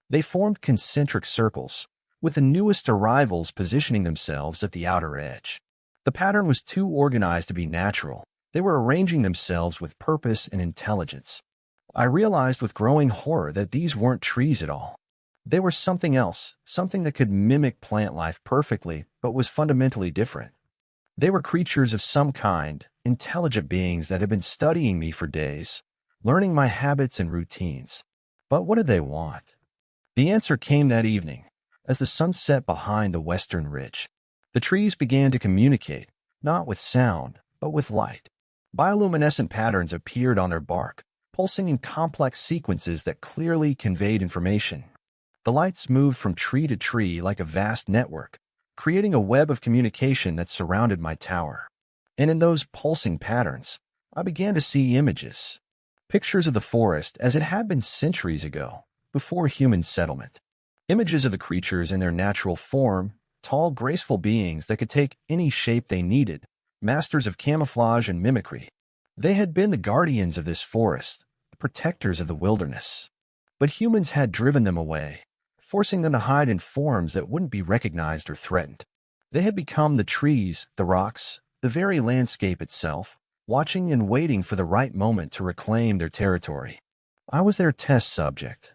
They formed concentric circles, with the newest arrivals positioning themselves at the outer edge. The pattern was too organized to be natural. They were arranging themselves with purpose and intelligence. I realized with growing horror that these weren't trees at all. They were something else, something that could mimic plant life perfectly, but was fundamentally different. They were creatures of some kind, intelligent beings that had been studying me for days, learning my habits and routines. But what did they want? The answer came that evening, as the sun set behind the western ridge. The trees began to communicate, not with sound, but with light. Bioluminescent patterns appeared on their bark, pulsing in complex sequences that clearly conveyed information. The lights moved from tree to tree like a vast network, creating a web of communication that surrounded my tower. And in those pulsing patterns, I began to see images. Pictures of the forest as it had been centuries ago, before human settlement. Images of the creatures in their natural form, tall, graceful beings that could take any shape they needed, masters of camouflage and mimicry. They had been the guardians of this forest, the protectors of the wilderness. But humans had driven them away, forcing them to hide in forms that wouldn't be recognized or threatened. They had become the trees, the rocks, the very landscape itself, watching and waiting for the right moment to reclaim their territory. I was their test subject.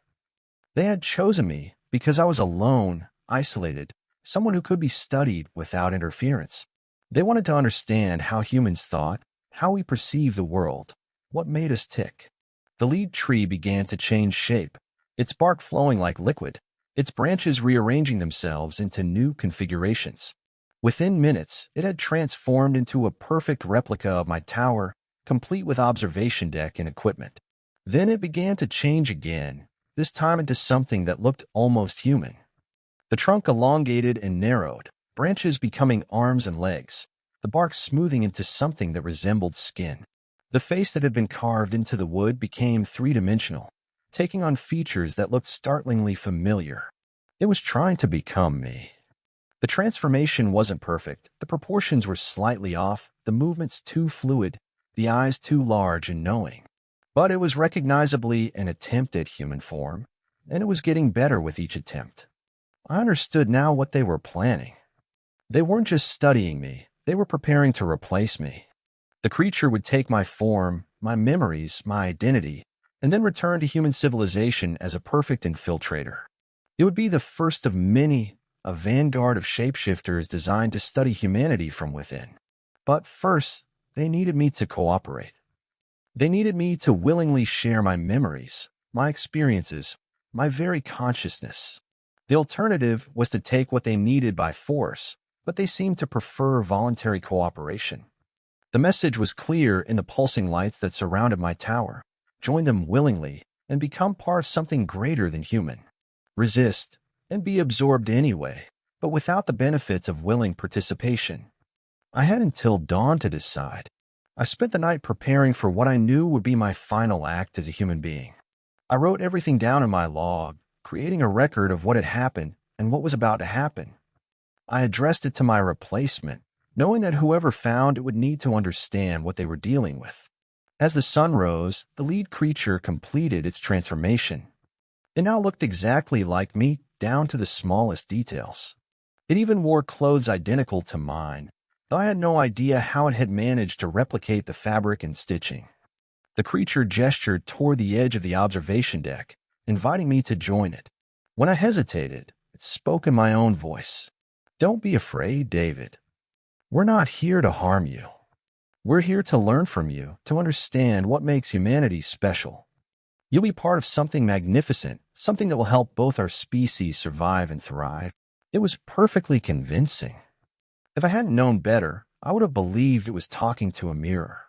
They had chosen me because I was alone, isolated, someone who could be studied without interference. They wanted to understand how humans thought, how we perceive the world, what made us tick. The lead tree began to change shape, its bark flowing like liquid, its branches rearranging themselves into new configurations. Within minutes, it had transformed into a perfect replica of my tower, complete with observation deck and equipment. Then it began to change again, this time into something that looked almost human. The trunk elongated and narrowed, branches becoming arms and legs, the bark smoothing into something that resembled skin. The face that had been carved into the wood became three-dimensional, taking on features that looked startlingly familiar. It was trying to become me. The transformation wasn't perfect. The proportions were slightly off, the movements too fluid, the eyes too large and knowing. But it was recognizably an attempt at human form, and it was getting better with each attempt. I understood now what they were planning. They weren't just studying me, they were preparing to replace me. The creature would take my form, my memories, my identity, and then return to human civilization as a perfect infiltrator. It would be the first of many, a vanguard of shapeshifters designed to study humanity from within. But first, they needed me to cooperate. They needed me to willingly share my memories, my experiences, my very consciousness. The alternative was to take what they needed by force, but they seemed to prefer voluntary cooperation. The message was clear in the pulsing lights that surrounded my tower. Join them willingly and become part of something greater than human. Resist and be absorbed anyway, but without the benefits of willing participation. I had until dawn to decide. I spent the night preparing for what I knew would be my final act as a human being. I wrote everything down in my log, creating a record of what had happened and what was about to happen. I addressed it to my replacement, knowing that whoever found it would need to understand what they were dealing with. As the sun rose, the lead creature completed its transformation. It now looked exactly like me, down to the smallest details. It even wore clothes identical to mine, though I had no idea how it had managed to replicate the fabric and stitching. The creature gestured toward the edge of the observation deck, inviting me to join it. When I hesitated, it spoke in my own voice. "Don't be afraid, David. We're not here to harm you. We're here to learn from you, to understand what makes humanity special. You'll be part of something magnificent, something that will help both our species survive and thrive." It was perfectly convincing. If I hadn't known better, I would have believed it was talking to a mirror.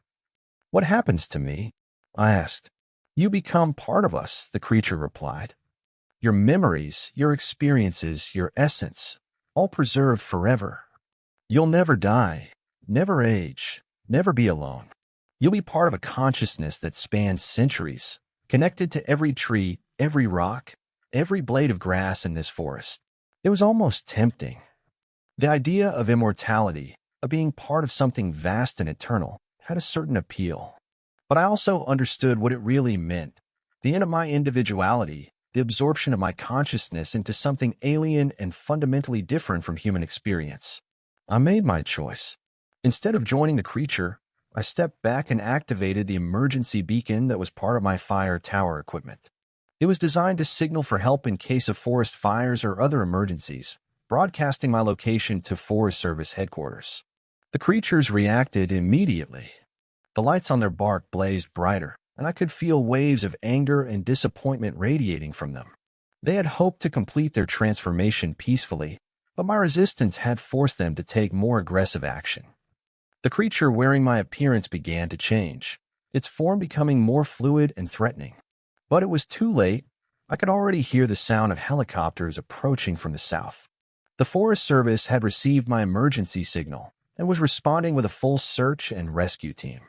"What happens to me?" I asked. "You become part of us," the creature replied. "Your memories, your experiences, your essence, all preserved forever. You'll never die, never age, never be alone. You'll be part of a consciousness that spans centuries, connected to every tree, every rock, every blade of grass in this forest." It was almost tempting. The idea of immortality, of being part of something vast and eternal, had a certain appeal. But I also understood what it really meant: the end of my individuality, the absorption of my consciousness into something alien and fundamentally different from human experience. I made my choice. Instead of joining the creature, I stepped back and activated the emergency beacon that was part of my fire tower equipment. It was designed to signal for help in case of forest fires or other emergencies, broadcasting my location to Forest Service headquarters. The creatures reacted immediately. The lights on their bark blazed brighter, and I could feel waves of anger and disappointment radiating from them. They had hoped to complete their transformation peacefully, but my resistance had forced them to take more aggressive action. The creature wearing my appearance began to change, its form becoming more fluid and threatening. But it was too late. I could already hear the sound of helicopters approaching from the south. The Forest Service had received my emergency signal and was responding with a full search and rescue team.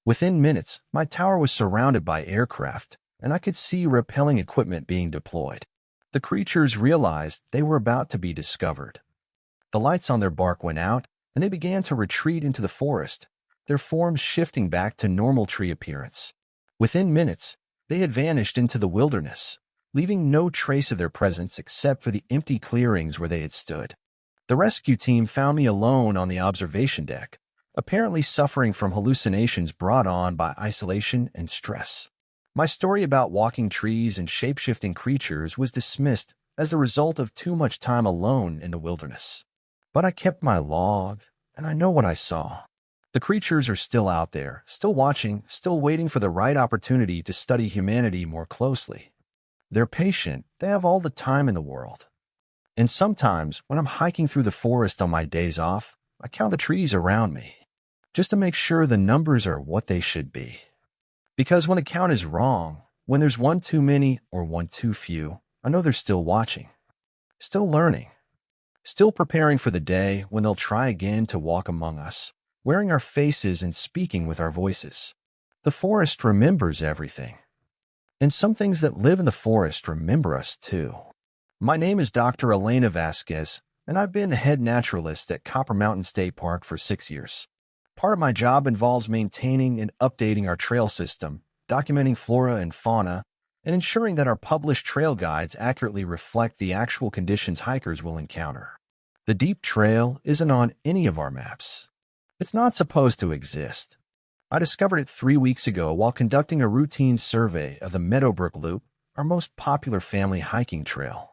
Within minutes, my tower was surrounded by aircraft, and I could see repelling equipment being deployed. The creatures realized they were about to be discovered. The lights on their bark went out, and they began to retreat into the forest, their forms shifting back to normal tree appearance. Within minutes, they had vanished into the wilderness, leaving no trace of their presence except for the empty clearings where they had stood. The rescue team found me alone on the observation deck, apparently suffering from hallucinations brought on by isolation and stress. My story about walking trees and shape-shifting creatures was dismissed as the result of too much time alone in the wilderness. But I kept my log, and I know what I saw. The creatures are still out there, still watching, still waiting for the right opportunity to study humanity more closely. They're patient, they have all the time in the world. And sometimes, when I'm hiking through the forest on my days off, I count the trees around me, just to make sure the numbers are what they should be. Because when the count is wrong, when there's one too many or one too few, I know they're still watching, still learning, still preparing for the day when they'll try again to walk among us, wearing our faces and speaking with our voices. The forest remembers everything. And some things that live in the forest remember us too. My name is Dr. Elena Vasquez, and I've been the head naturalist at Copper Mountain State Park for 6 years. Part of my job involves maintaining and updating our trail system, documenting flora and fauna, and ensuring that our published trail guides accurately reflect the actual conditions hikers will encounter. The Deep Trail isn't on any of our maps. It's not supposed to exist. I discovered it 3 weeks ago while conducting a routine survey of the Meadowbrook Loop, our most popular family hiking trail.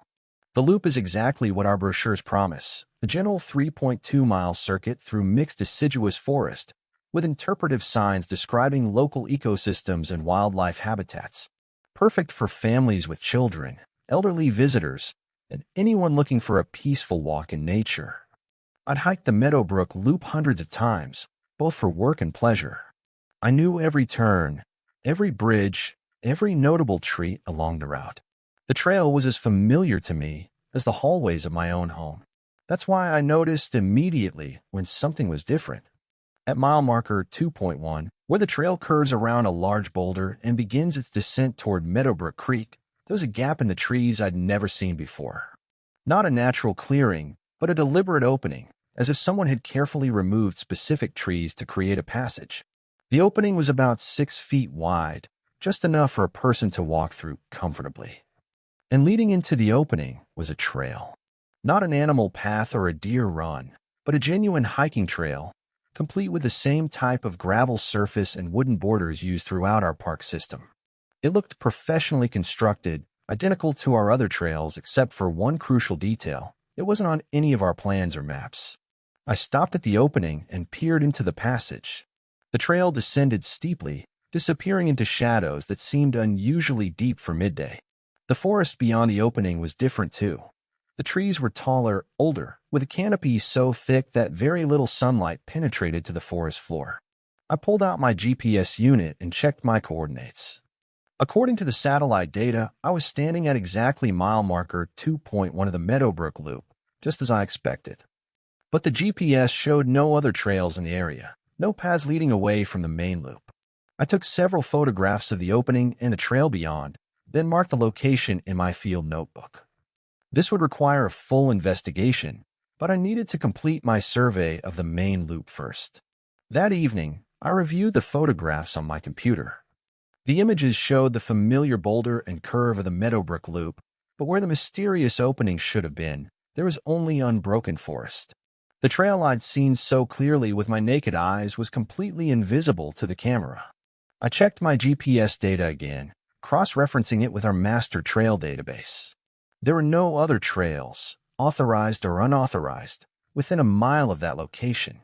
The loop is exactly what our brochures promise, a gentle 3.2-mile circuit through mixed deciduous forest, with interpretive signs describing local ecosystems and wildlife habitats. Perfect for families with children, elderly visitors, and anyone looking for a peaceful walk in nature. I'd hiked the Meadowbrook Loop hundreds of times, both for work and pleasure. I knew every turn, every bridge, every notable tree along the route. The trail was as familiar to me as the hallways of my own home. That's why I noticed immediately when something was different. At mile marker 2.1, where the trail curves around a large boulder and begins its descent toward Meadowbrook Creek, there was a gap in the trees I'd never seen before. Not a natural clearing, but a deliberate opening, as if someone had carefully removed specific trees to create a passage. The opening was about 6 feet wide, just enough for a person to walk through comfortably. And leading into the opening was a trail. Not an animal path or a deer run, but a genuine hiking trail, complete with the same type of gravel surface and wooden borders used throughout our park system. It looked professionally constructed, identical to our other trails except for one crucial detail. It wasn't on any of our plans or maps. I stopped at the opening and peered into the passage. The trail descended steeply, disappearing into shadows that seemed unusually deep for midday. The forest beyond the opening was different too. The trees were taller, older, with a canopy so thick that very little sunlight penetrated to the forest floor. I pulled out my GPS unit and checked my coordinates. According to the satellite data, I was standing at exactly mile marker 2.1 of the Meadowbrook Loop, just as I expected. But the GPS showed no other trails in the area, no paths leading away from the main loop. I took several photographs of the opening and the trail beyond, then marked the location in my field notebook. This would require a full investigation, but I needed to complete my survey of the main loop first. That evening, I reviewed the photographs on my computer. The images showed the familiar boulder and curve of the Meadowbrook Loop, but where the mysterious opening should have been, there was only unbroken forest. The trail I'd seen so clearly with my naked eyes was completely invisible to the camera. I checked my GPS data again, cross-referencing it with our master trail database. There were no other trails, authorized or unauthorized, within a mile of that location.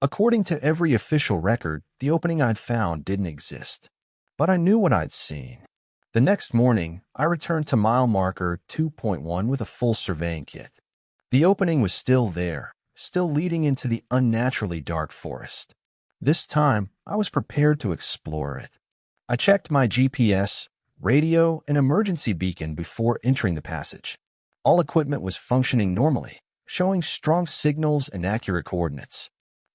According to every official record, the opening I'd found didn't exist. But I knew what I'd seen. The next morning, I returned to mile marker 2.1 with a full surveying kit. The opening was still there, still leading into the unnaturally dark forest. This time, I was prepared to explore it. I checked my GPS, radio, and emergency beacon before entering the passage. All equipment was functioning normally, showing strong signals and accurate coordinates.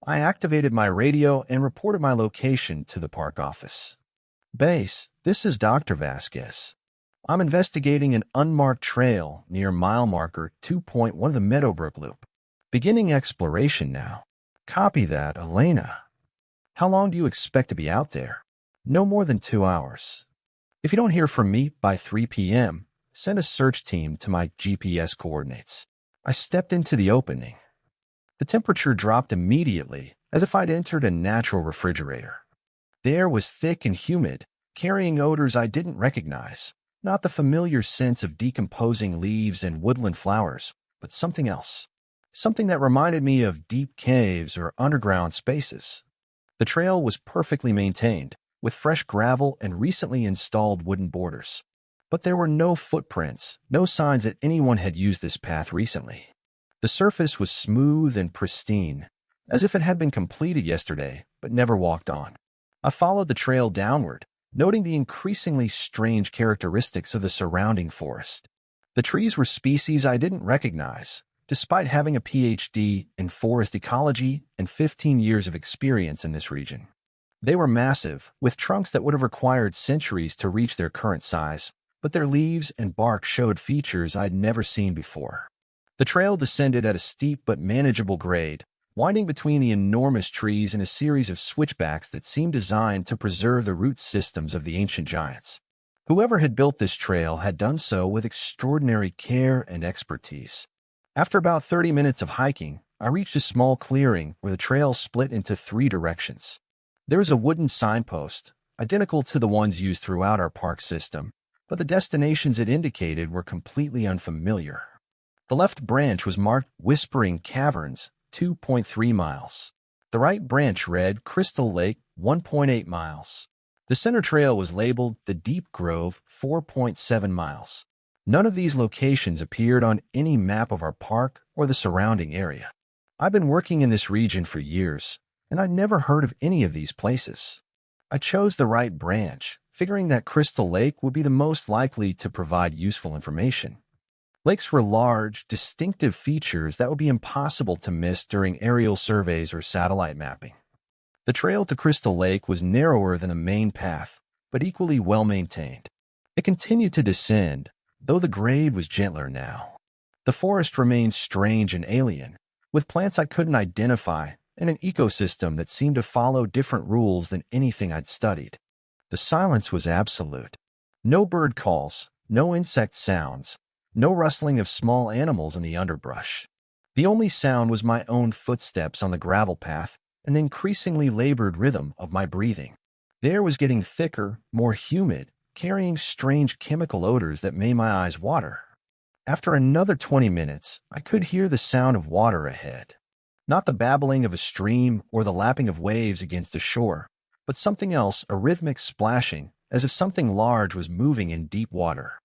I activated my radio and reported my location to the park office. Base, this is Dr. Vasquez. I'm investigating an unmarked trail near mile marker 2.1 of the Meadowbrook Loop. Beginning exploration now. Copy that, Elena. How long do you expect to be out there? No more than 2 hours. If you don't hear from me by 3 p.m., send a search team to my GPS coordinates. I stepped into the opening. The temperature dropped immediately, as if I'd entered a natural refrigerator. The air was thick and humid, carrying odors I didn't recognize, not the familiar sense of decomposing leaves and woodland flowers, but something else. Something that reminded me of deep caves or underground spaces. The trail was perfectly maintained, with fresh gravel and recently installed wooden borders. But there were no footprints, no signs that anyone had used this path recently. The surface was smooth and pristine, as if it had been completed yesterday, but never walked on. I followed the trail downward, noting the increasingly strange characteristics of the surrounding forest. The trees were species I didn't recognize, despite having a PhD in forest ecology and 15 years of experience in this region. They were massive, with trunks that would have required centuries to reach their current size, but their leaves and bark showed features I'd never seen before. The trail descended at a steep but manageable grade, winding between the enormous trees in a series of switchbacks that seemed designed to preserve the root systems of the ancient giants. Whoever had built this trail had done so with extraordinary care and expertise. After about 30 minutes of hiking, I reached a small clearing where the trail split into 3 directions. There was a wooden signpost, identical to the ones used throughout our park system, but the destinations it indicated were completely unfamiliar. The left branch was marked Whispering Caverns, 2.3 miles. The right branch read Crystal Lake, 1.8 miles. The center trail was labeled The Deep Grove, 4.7 miles. None of these locations appeared on any map of our park or the surrounding area. I've been working in this region for years, and I'd never heard of any of these places. I chose the right branch, figuring that Crystal Lake would be the most likely to provide useful information. Lakes were large, distinctive features that would be impossible to miss during aerial surveys or satellite mapping. The trail to Crystal Lake was narrower than the main path, but equally well maintained. It continued to descend, though the grade was gentler now. The forest remained strange and alien, with plants I couldn't identify and an ecosystem that seemed to follow different rules than anything I'd studied. The silence was absolute. No bird calls, no insect sounds, no rustling of small animals in the underbrush. The only sound was my own footsteps on the gravel path and the increasingly labored rhythm of my breathing. The air was getting thicker, more humid, carrying strange chemical odors that made my eyes water. After another 20 minutes, I could hear the sound of water ahead. Not the babbling of a stream or the lapping of waves against the shore, but something else, a rhythmic splashing, as if something large was moving in deep water.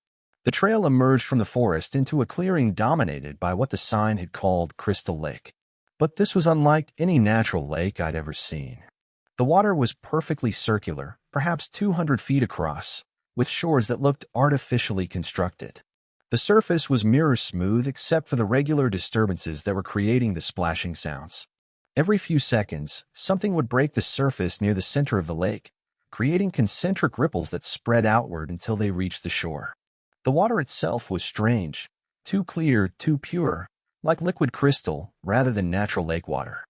The trail emerged from the forest into a clearing dominated by what the sign had called Crystal Lake. But this was unlike any natural lake I'd ever seen. The water was perfectly circular, perhaps 200 feet across, with shores that looked artificially constructed. The surface was mirror smooth except for the regular disturbances that were creating the splashing sounds. Every few seconds, something would break the surface near the center of the lake, creating concentric ripples that spread outward until they reached the shore. The water itself was strange, too clear, too pure, like liquid crystal rather than natural lake water.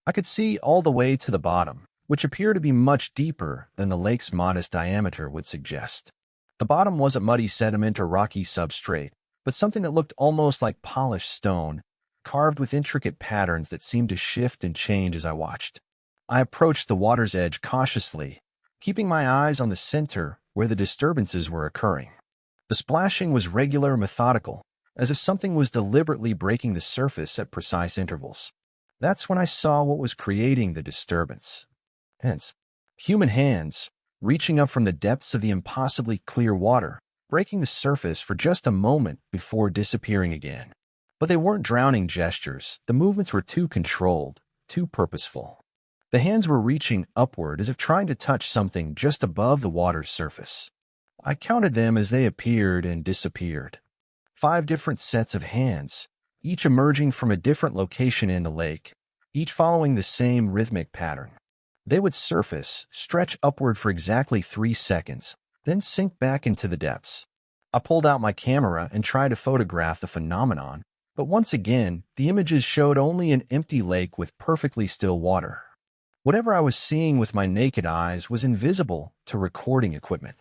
I could see all the way to the bottom, which appeared to be much deeper than the lake's modest diameter would suggest. The bottom wasn't muddy sediment or rocky substrate, but something that looked almost like polished stone, carved with intricate patterns that seemed to shift and change as I watched. I approached the water's edge cautiously, keeping my eyes on the center where the disturbances were occurring. The splashing was regular, methodical, as if something was deliberately breaking the surface at precise intervals. That's when I saw what was creating the disturbance. Hence, human hands, reaching up from the depths of the impossibly clear water, breaking the surface for just a moment before disappearing again. But they weren't drowning gestures. The movements were too controlled, too purposeful. The hands were reaching upward as if trying to touch something just above the water's surface. I counted them as they appeared and disappeared. 5 different sets of hands, each emerging from a different location in the lake, each following the same rhythmic pattern. They would surface, stretch upward for exactly 3 seconds, then sink back into the depths. I pulled out my camera and tried to photograph the phenomenon, but once again, the images showed only an empty lake with perfectly still water. Whatever I was seeing with my naked eyes was invisible to recording equipment.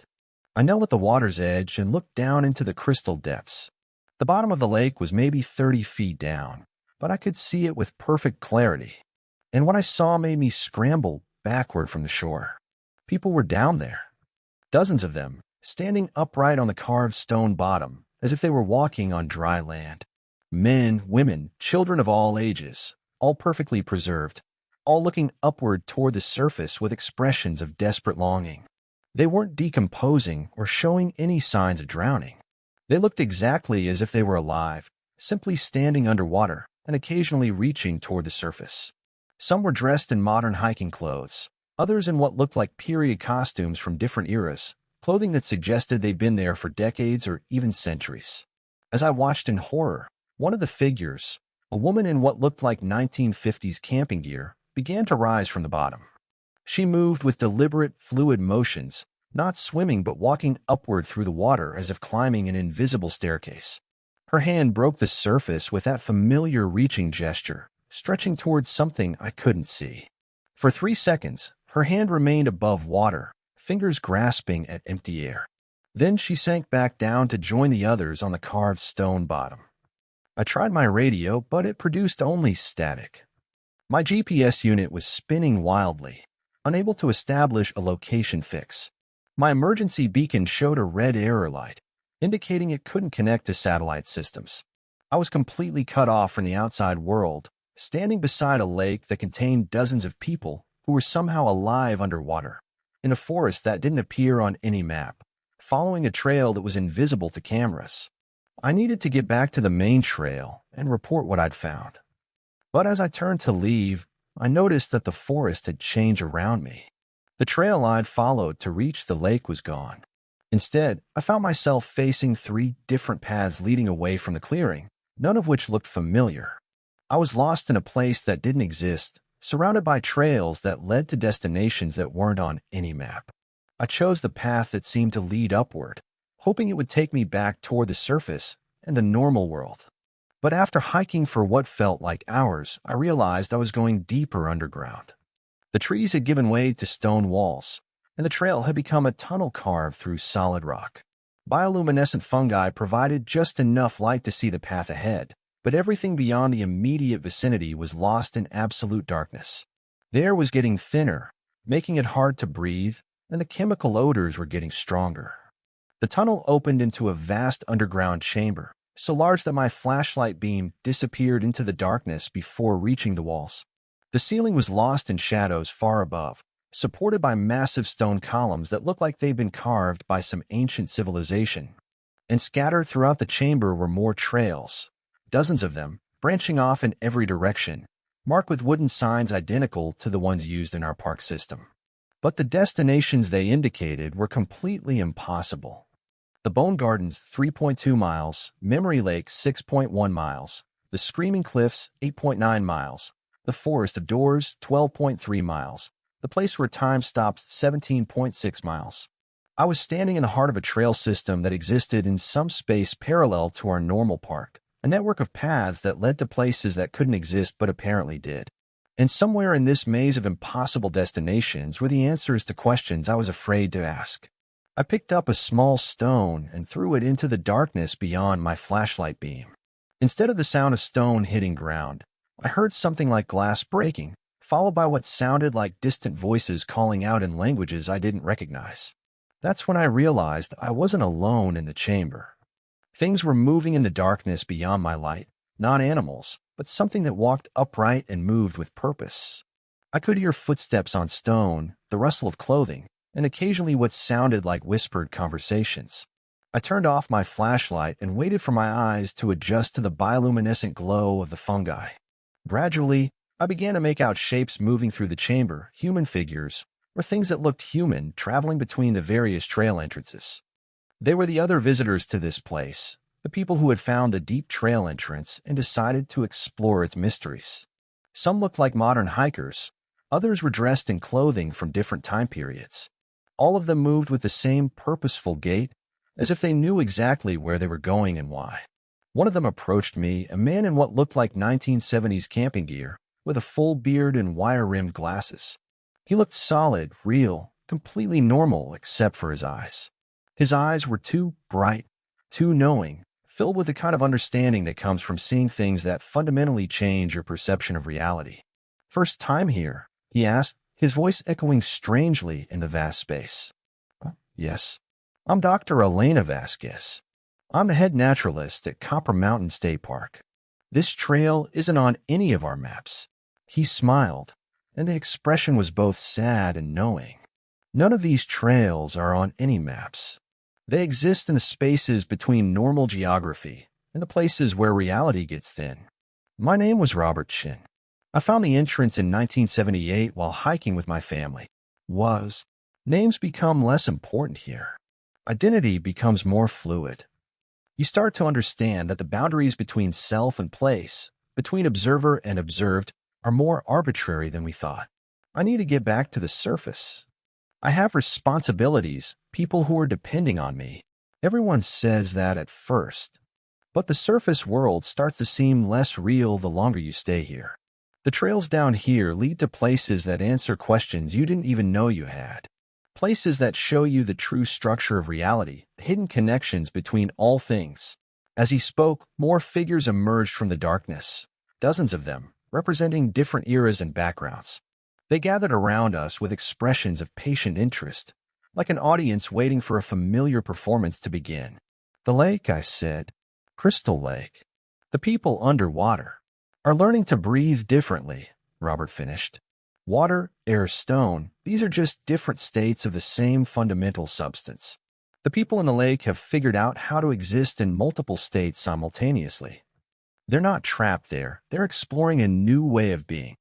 I knelt at the water's edge and looked down into the crystal depths. The bottom of the lake was maybe 30 feet down, but I could see it with perfect clarity. And what I saw made me scramble backward from the shore. People were down there. Dozens of them, standing upright on the carved stone bottom, as if they were walking on dry land. Men, women, children of all ages, all perfectly preserved, all looking upward toward the surface with expressions of desperate longing. They weren't decomposing or showing any signs of drowning. They looked exactly as if they were alive, simply standing underwater and occasionally reaching toward the surface. Some were dressed in modern hiking clothes, others in what looked like period costumes from different eras, clothing that suggested they'd been there for decades or even centuries. As I watched in horror, one of the figures, a woman in what looked like 1950s camping gear, began to rise from the bottom. She moved with deliberate, fluid motions, not swimming but walking upward through the water as if climbing an invisible staircase. Her hand broke the surface with that familiar reaching gesture, stretching towards something I couldn't see. For 3 seconds, her hand remained above water, fingers grasping at empty air. Then she sank back down to join the others on the carved stone bottom. I tried my radio, but it produced only static. My GPS unit was spinning wildly, unable to establish a location fix. My emergency beacon showed a red error light, indicating it couldn't connect to satellite systems. I was completely cut off from the outside world, standing beside a lake that contained dozens of people who were somehow alive underwater, in a forest that didn't appear on any map, following a trail that was invisible to cameras. I needed to get back to the main trail and report what I'd found. But as I turned to leave, I noticed that the forest had changed around me. The trail I'd followed to reach the lake was gone. Instead, I found myself facing 3 different paths leading away from the clearing, none of which looked familiar. I was lost in a place that didn't exist, surrounded by trails that led to destinations that weren't on any map. I chose the path that seemed to lead upward, hoping it would take me back toward the surface and the normal world. But after hiking for what felt like hours, I realized I was going deeper underground. The trees had given way to stone walls, and the trail had become a tunnel carved through solid rock. Bioluminescent fungi provided just enough light to see the path ahead, but everything beyond the immediate vicinity was lost in absolute darkness. The air was getting thinner, making it hard to breathe, and the chemical odors were getting stronger. The tunnel opened into a vast underground chamber, so large that my flashlight beam disappeared into the darkness before reaching the walls. The ceiling was lost in shadows far above, supported by massive stone columns that looked like they'd been carved by some ancient civilization. And scattered throughout the chamber were more trails, dozens of them, branching off in every direction, marked with wooden signs identical to the ones used in our park system. But the destinations they indicated were completely impossible. The Bone Gardens, 3.2 miles, Memory Lake, 6.1 miles, the Screaming Cliffs, 8.9 miles, the Forest of Doors, 12.3 miles, the place where time stops, 17.6 miles. I was standing in the heart of a trail system that existed in some space parallel to our normal park, a network of paths that led to places that couldn't exist but apparently did. And somewhere in this maze of impossible destinations were the answers to questions I was afraid to ask. I picked up a small stone and threw it into the darkness beyond my flashlight beam. Instead of the sound of stone hitting ground, I heard something like glass breaking, followed by what sounded like distant voices calling out in languages I didn't recognize. That's when I realized I wasn't alone in the chamber. Things were moving in the darkness beyond my light, not animals, but something that walked upright and moved with purpose. I could hear footsteps on stone, the rustle of clothing, and occasionally what sounded like whispered conversations. I turned off my flashlight and waited for my eyes to adjust to the bioluminescent glow of the fungi. Gradually, I began to make out shapes moving through the chamber, human figures, or things that looked human traveling between the various trail entrances. They were the other visitors to this place, the people who had found the deep trail entrance and decided to explore its mysteries. Some looked like modern hikers, others were dressed in clothing from different time periods. All of them moved with the same purposeful gait, as if they knew exactly where they were going and why. One of them approached me, a man in what looked like 1970s camping gear, with a full beard and wire-rimmed glasses. He looked solid, real, completely normal except for his eyes. His eyes were too bright, too knowing, filled with the kind of understanding that comes from seeing things that fundamentally change your perception of reality. "First time here?" he asked, his voice echoing strangely in the vast space. Yes. I'm Dr. Elena Vasquez. I'm the head naturalist at Copper Mountain State Park. This trail isn't on any of our maps." He smiled, and the expression was both sad and knowing. "None of these trails are on any maps. They exist in the spaces between normal geography and the places where reality gets thin." My name was Robert Chin. I found the entrance in 1978 while hiking with my family. Names become less important here. Identity becomes more fluid. You start to understand that the boundaries between self and place, between observer and observed, are more arbitrary than we thought. I need to get back to the surface. I have responsibilities, people who are depending on me. Everyone says that at first. But the surface world starts to seem less real the longer you stay here. The trails down here lead to places that answer questions you didn't even know you had. Places that show you the true structure of reality, the hidden connections between all things. As he spoke, more figures emerged from the darkness, dozens of them, representing different eras and backgrounds. They gathered around us with expressions of patient interest, like an audience waiting for a familiar performance to begin. "The lake," I said. "Crystal Lake. The people underwater are learning to breathe differently," Robert finished. "Water, air, stone, these are just different states of the same fundamental substance. The people in the lake have figured out how to exist in multiple states simultaneously. They're not trapped there, they're exploring a new way of being.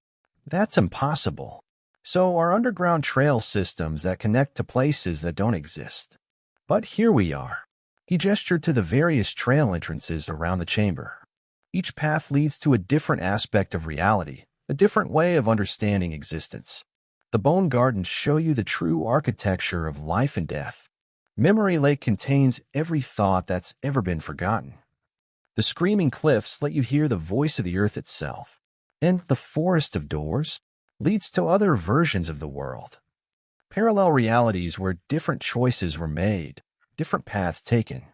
That's impossible. So are underground trail systems that connect to places that don't exist. But here we are. He gestured to the various trail entrances around the chamber. Each path leads to a different aspect of reality, a different way of understanding existence. The Bone Gardens show you the true architecture of life and death. Memory Lake contains every thought that's ever been forgotten. The Screaming Cliffs let you hear the voice of the earth itself. And the Forest of Doors leads to other versions of the world. Parallel realities where different choices were made, different paths taken.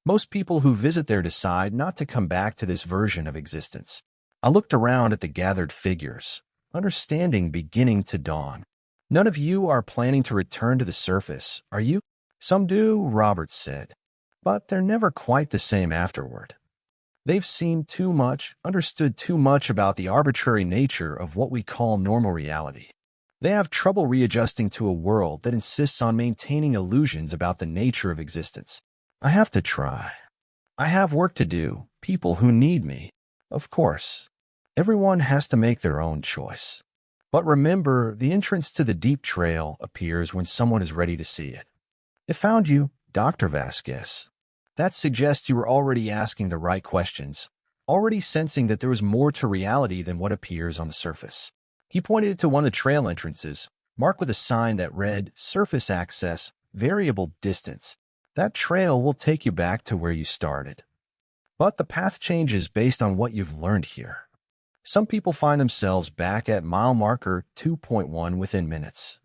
Most people who visit there decide not to come back to this version of existence. I looked around at the gathered figures, understanding beginning to dawn. None of you are planning to return to the surface, are you? Some do, Roberts said, but they're never quite the same afterward. They've seen too much, understood too much about the arbitrary nature of what we call normal reality. They have trouble readjusting to a world that insists on maintaining illusions about the nature of existence. I have to try. I have work to do, people who need me. Of course, everyone has to make their own choice. But remember, the entrance to the deep trail appears when someone is ready to see it. It found you, Dr. Vasquez. That suggests you were already asking the right questions, already sensing that there was more to reality than what appears on the surface. He pointed to one of the trail entrances, marked with a sign that read, Surface Access, Variable Distance. That trail will take you back to where you started. But the path changes based on what you've learned here. Some people find themselves back at mile marker 2.1 within minutes.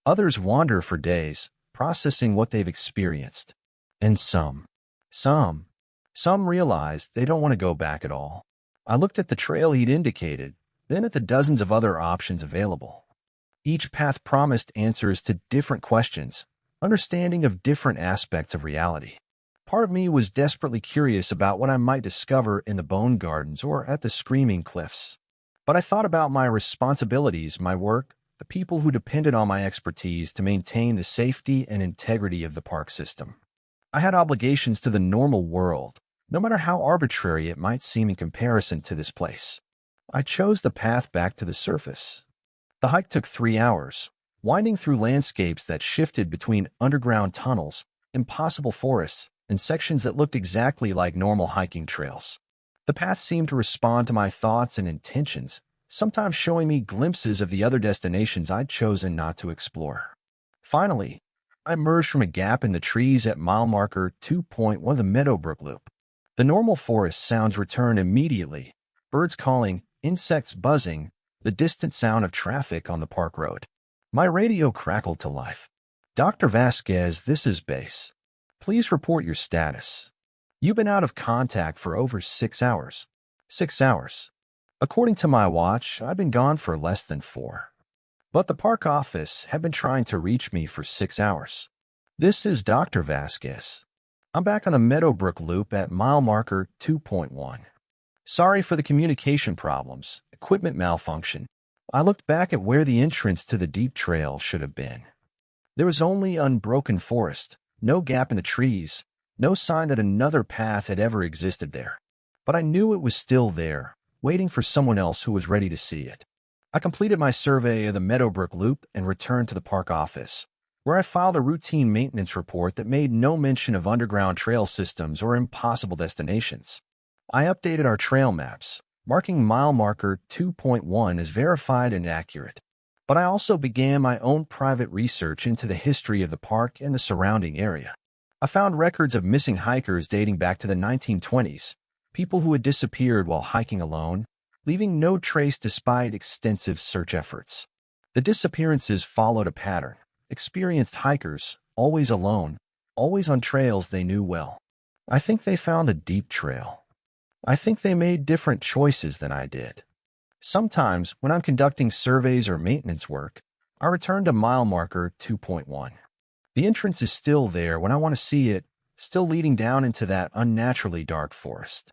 Others wander for days, processing what they've experienced. And some realize they don't want to go back at all. I looked at the trail he'd indicated, then at the dozens of other options available. Each path promised answers to different questions, understanding of different aspects of reality. Part of me was desperately curious about what I might discover in the Bone Gardens or at the Screaming Cliffs. But I thought about my responsibilities, my work, the people who depended on my expertise to maintain the safety and integrity of the park system. I had obligations to the normal world, no matter how arbitrary it might seem in comparison to this place. I chose the path back to the surface. The hike took 3 hours, winding through landscapes that shifted between underground tunnels, impossible forests, and sections that looked exactly like normal hiking trails. The path seemed to respond to my thoughts and intentions, sometimes showing me glimpses of the other destinations I'd chosen not to explore. Finally, I emerged from a gap in the trees at mile marker 2.1 of the Meadowbrook Loop. The normal forest sounds returned immediately, birds calling, insects buzzing, the distant sound of traffic on the park road. My radio crackled to life. Dr. Vasquez, this is base. Please report your status. You've been out of contact for over 6 hours. 6 hours. According to my watch, I've been gone for less than 4. But the park office had been trying to reach me for 6 hours. This is Dr. Vasquez. I'm back on the Meadowbrook Loop at mile marker 2.1. Sorry for the communication problems, equipment malfunction. I looked back at where the entrance to the deep trail should have been. There was only unbroken forest, no gap in the trees, no sign that another path had ever existed there. But I knew it was still there, waiting for someone else who was ready to see it. I completed my survey of the Meadowbrook Loop and returned to the park office, where I filed a routine maintenance report that made no mention of underground trail systems or impossible destinations. I updated our trail maps, marking mile marker 2.1 as verified and accurate. But I also began my own private research into the history of the park and the surrounding area. I found records of missing hikers dating back to the 1920s, people who had disappeared while hiking alone, leaving no trace despite extensive search efforts. The disappearances followed a pattern. Experienced hikers, always alone, always on trails they knew well. I think they found a deep trail. I think they made different choices than I did. Sometimes, when I'm conducting surveys or maintenance work, I return to mile marker 2.1. The entrance is still there when I want to see it, still leading down into that unnaturally dark forest.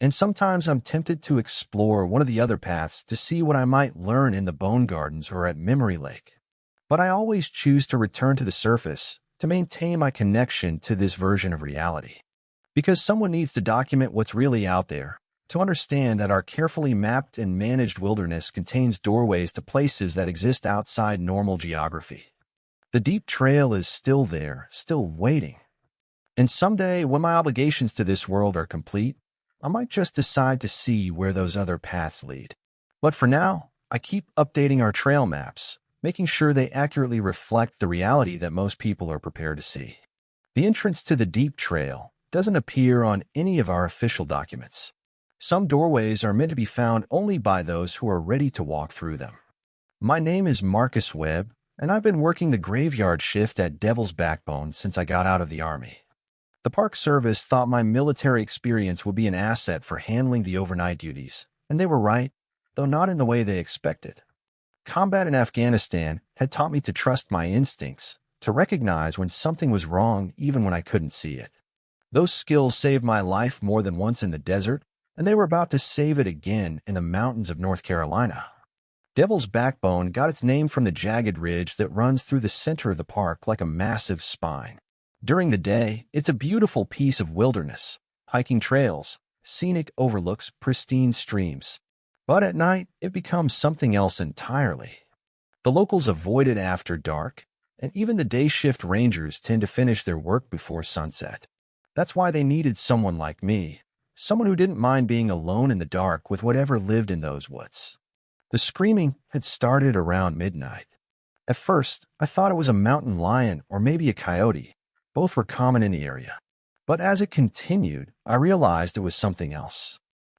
And sometimes I'm tempted to explore one of the other paths to see what I might learn in the Bone Gardens or at Memory Lake. But I always choose to return to the surface to maintain my connection to this version of reality. Because someone needs to document what's really out there, to understand that our carefully mapped and managed wilderness contains doorways to places that exist outside normal geography. The deep trail is still there, still waiting. And someday, when my obligations to this world are complete, I might just decide to see where those other paths lead. But for now, I keep updating our trail maps, making sure they accurately reflect the reality that most people are prepared to see. The entrance to the Deep Trail doesn't appear on any of our official documents. Some doorways are meant to be found only by those who are ready to walk through them. My name is Marcus Webb, and I've been working the graveyard shift at Devil's Backbone since I got out of the Army. The Park Service thought my military experience would be an asset for handling the overnight duties, and they were right, though not in the way they expected. Combat in Afghanistan had taught me to trust my instincts, to recognize when something was wrong even when I couldn't see it. Those skills saved my life more than once in the desert, and they were about to save it again in the mountains of North Carolina. Devil's Backbone got its name from the jagged ridge that runs through the center of the park like a massive spine. During the day, it's a beautiful piece of wilderness, hiking trails, scenic overlooks, pristine streams. But at night, it becomes something else entirely. The locals avoid it after dark, and even the day shift rangers tend to finish their work before sunset. That's why they needed someone like me, someone who didn't mind being alone in the dark with whatever lived in those woods. The screaming had started around midnight. At first, I thought it was a mountain lion or maybe a coyote. Both were common in the area. But as it continued, I realized it was something else.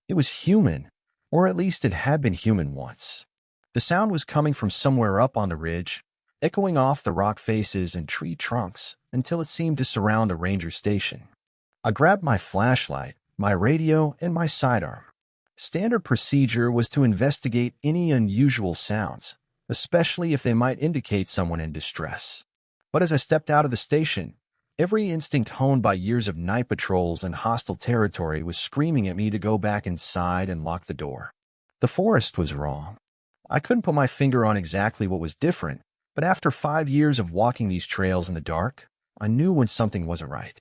It was human, or at least it had been human once. The sound was coming from somewhere up on the ridge, echoing off the rock faces and tree trunks until it seemed to surround the ranger station. I grabbed my flashlight, my radio, and my sidearm. Standard procedure was to investigate any unusual sounds, especially if they might indicate someone in distress. But as I stepped out of the station, every instinct honed by years of night patrols and hostile territory was screaming at me to go back inside and lock the door. The forest was wrong. I couldn't put my finger on exactly what was different, but after 5 years of walking these trails in the dark, I knew when something wasn't right.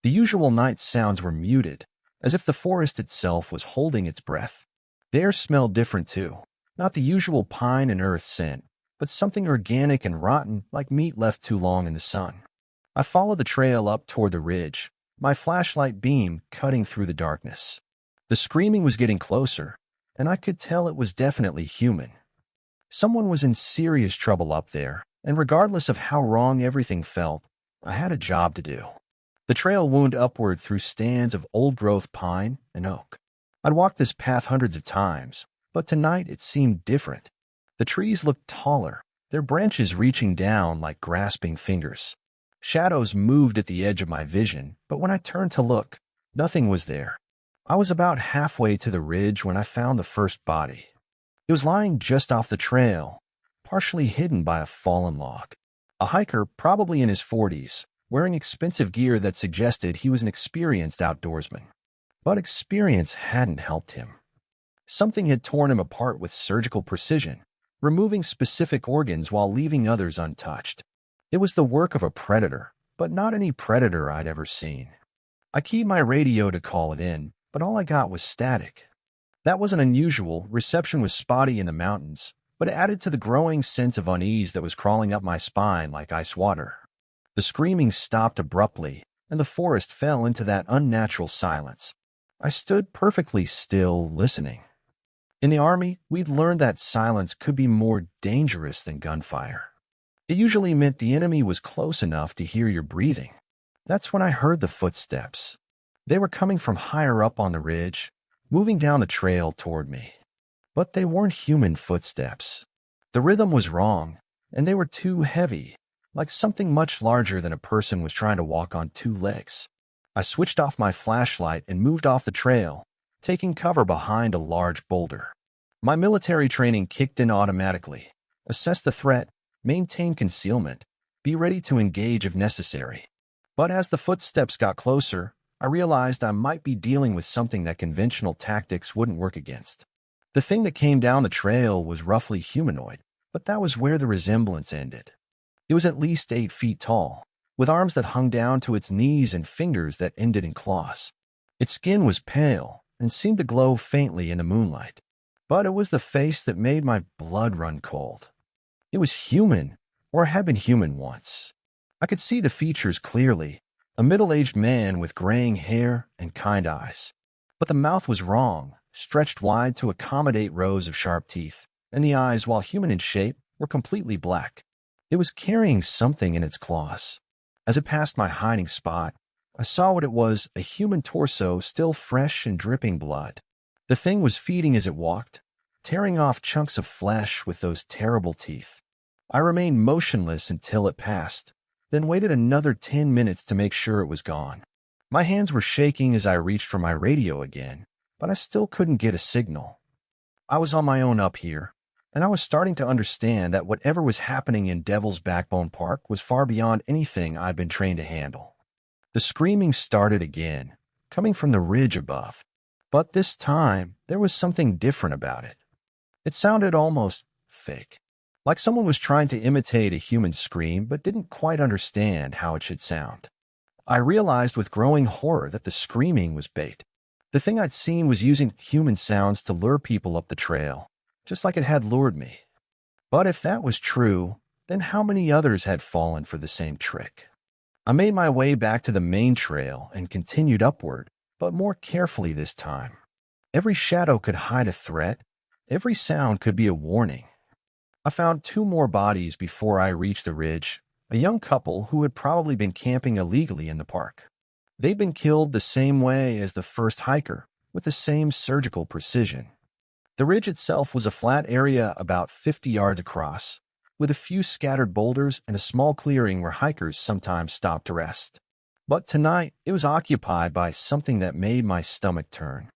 The usual night sounds were muted, as if the forest itself was holding its breath. The air smelled different too, not the usual pine and earth scent, but something organic and rotten like meat left too long in the sun. I followed the trail up toward the ridge, my flashlight beam cutting through the darkness. The screaming was getting closer, and I could tell it was definitely human. Someone was in serious trouble up there, and regardless of how wrong everything felt, I had a job to do. The trail wound upward through stands of old-growth pine and oak. I'd walked this path hundreds of times, but tonight it seemed different. The trees looked taller, their branches reaching down like grasping fingers. Shadows moved at the edge of my vision, but when I turned to look, nothing was there. I was about halfway to the ridge when I found the first body. It was lying just off the trail, partially hidden by a fallen log. A hiker, probably in his 40s, wearing expensive gear that suggested he was an experienced outdoorsman. But experience hadn't helped him. Something had torn him apart with surgical precision, removing specific organs while leaving others untouched. It was the work of a predator, but not any predator I'd ever seen. I keyed my radio to call it in, but all I got was static. That wasn't unusual. Reception was spotty in the mountains, but it added to the growing sense of unease that was crawling up my spine like ice water. The screaming stopped abruptly, and the forest fell into that unnatural silence. I stood perfectly still, listening. In the Army, we'd learned that silence could be more dangerous than gunfire. It usually meant the enemy was close enough to hear your breathing. That's when I heard the footsteps. They were coming from higher up on the ridge, moving down the trail toward me. But they weren't human footsteps. The rhythm was wrong, and they were too heavy, like something much larger than a person was trying to walk on 2 legs. I switched off my flashlight and moved off the trail, taking cover behind a large boulder. My military training kicked in automatically. Assess the threat, maintain concealment, be ready to engage if necessary. But as the footsteps got closer, I realized I might be dealing with something that conventional tactics wouldn't work against. The thing that came down the trail was roughly humanoid, but that was where the resemblance ended. It was at least 8 feet tall, with arms that hung down to its knees and fingers that ended in claws. Its skin was pale and seemed to glow faintly in the moonlight, but it was the face that made my blood run cold. It was human, or had been human once. I could see the features clearly, A middle-aged man with graying hair and kind eyes. But the mouth was wrong, stretched wide to accommodate rows of sharp teeth, and the eyes, while human in shape, were completely black. It was carrying something in its claws. As it passed my hiding spot, I saw what it was, a human torso still fresh and dripping blood. The thing was feeding as it walked, tearing off chunks of flesh with those terrible teeth. I remained motionless until it passed, then waited another 10 minutes to make sure it was gone. My hands were shaking as I reached for my radio again, but I still couldn't get a signal. I was on my own up here, and I was starting to understand that whatever was happening in Devil's Backbone Park was far beyond anything I'd been trained to handle. The screaming started again, coming from the ridge above. But this time, there was something different about it. It sounded almost fake, like someone was trying to imitate a human scream but didn't quite understand how it should sound. I realized with growing horror that the screaming was bait. The thing I'd seen was using human sounds to lure people up the trail, just like it had lured me. But if that was true, then how many others had fallen for the same trick? I made my way back to the main trail and continued upward, but more carefully this time. Every shadow could hide a threat. Every sound could be a warning. I found 2 more bodies before I reached the ridge, a young couple who had probably been camping illegally in the park. They'd been killed the same way as the first hiker, with the same surgical precision. The ridge itself was a flat area about 50 yards across, with a few scattered boulders and a small clearing where hikers sometimes stopped to rest. But tonight, it was occupied by something that made my stomach turn.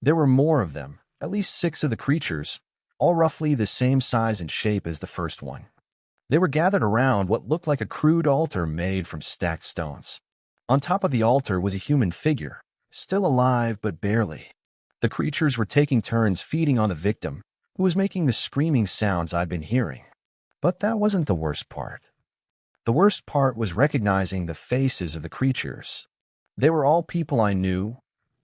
There were more of them, at least 6 of the creatures, all roughly the same size and shape as the first one. They were gathered around what looked like a crude altar made from stacked stones. On top of the altar was a human figure, still alive but barely. The creatures were taking turns feeding on the victim, who was making the screaming sounds I'd been hearing. But that wasn't the worst part. The worst part was recognizing the faces of the creatures. They were all people I knew,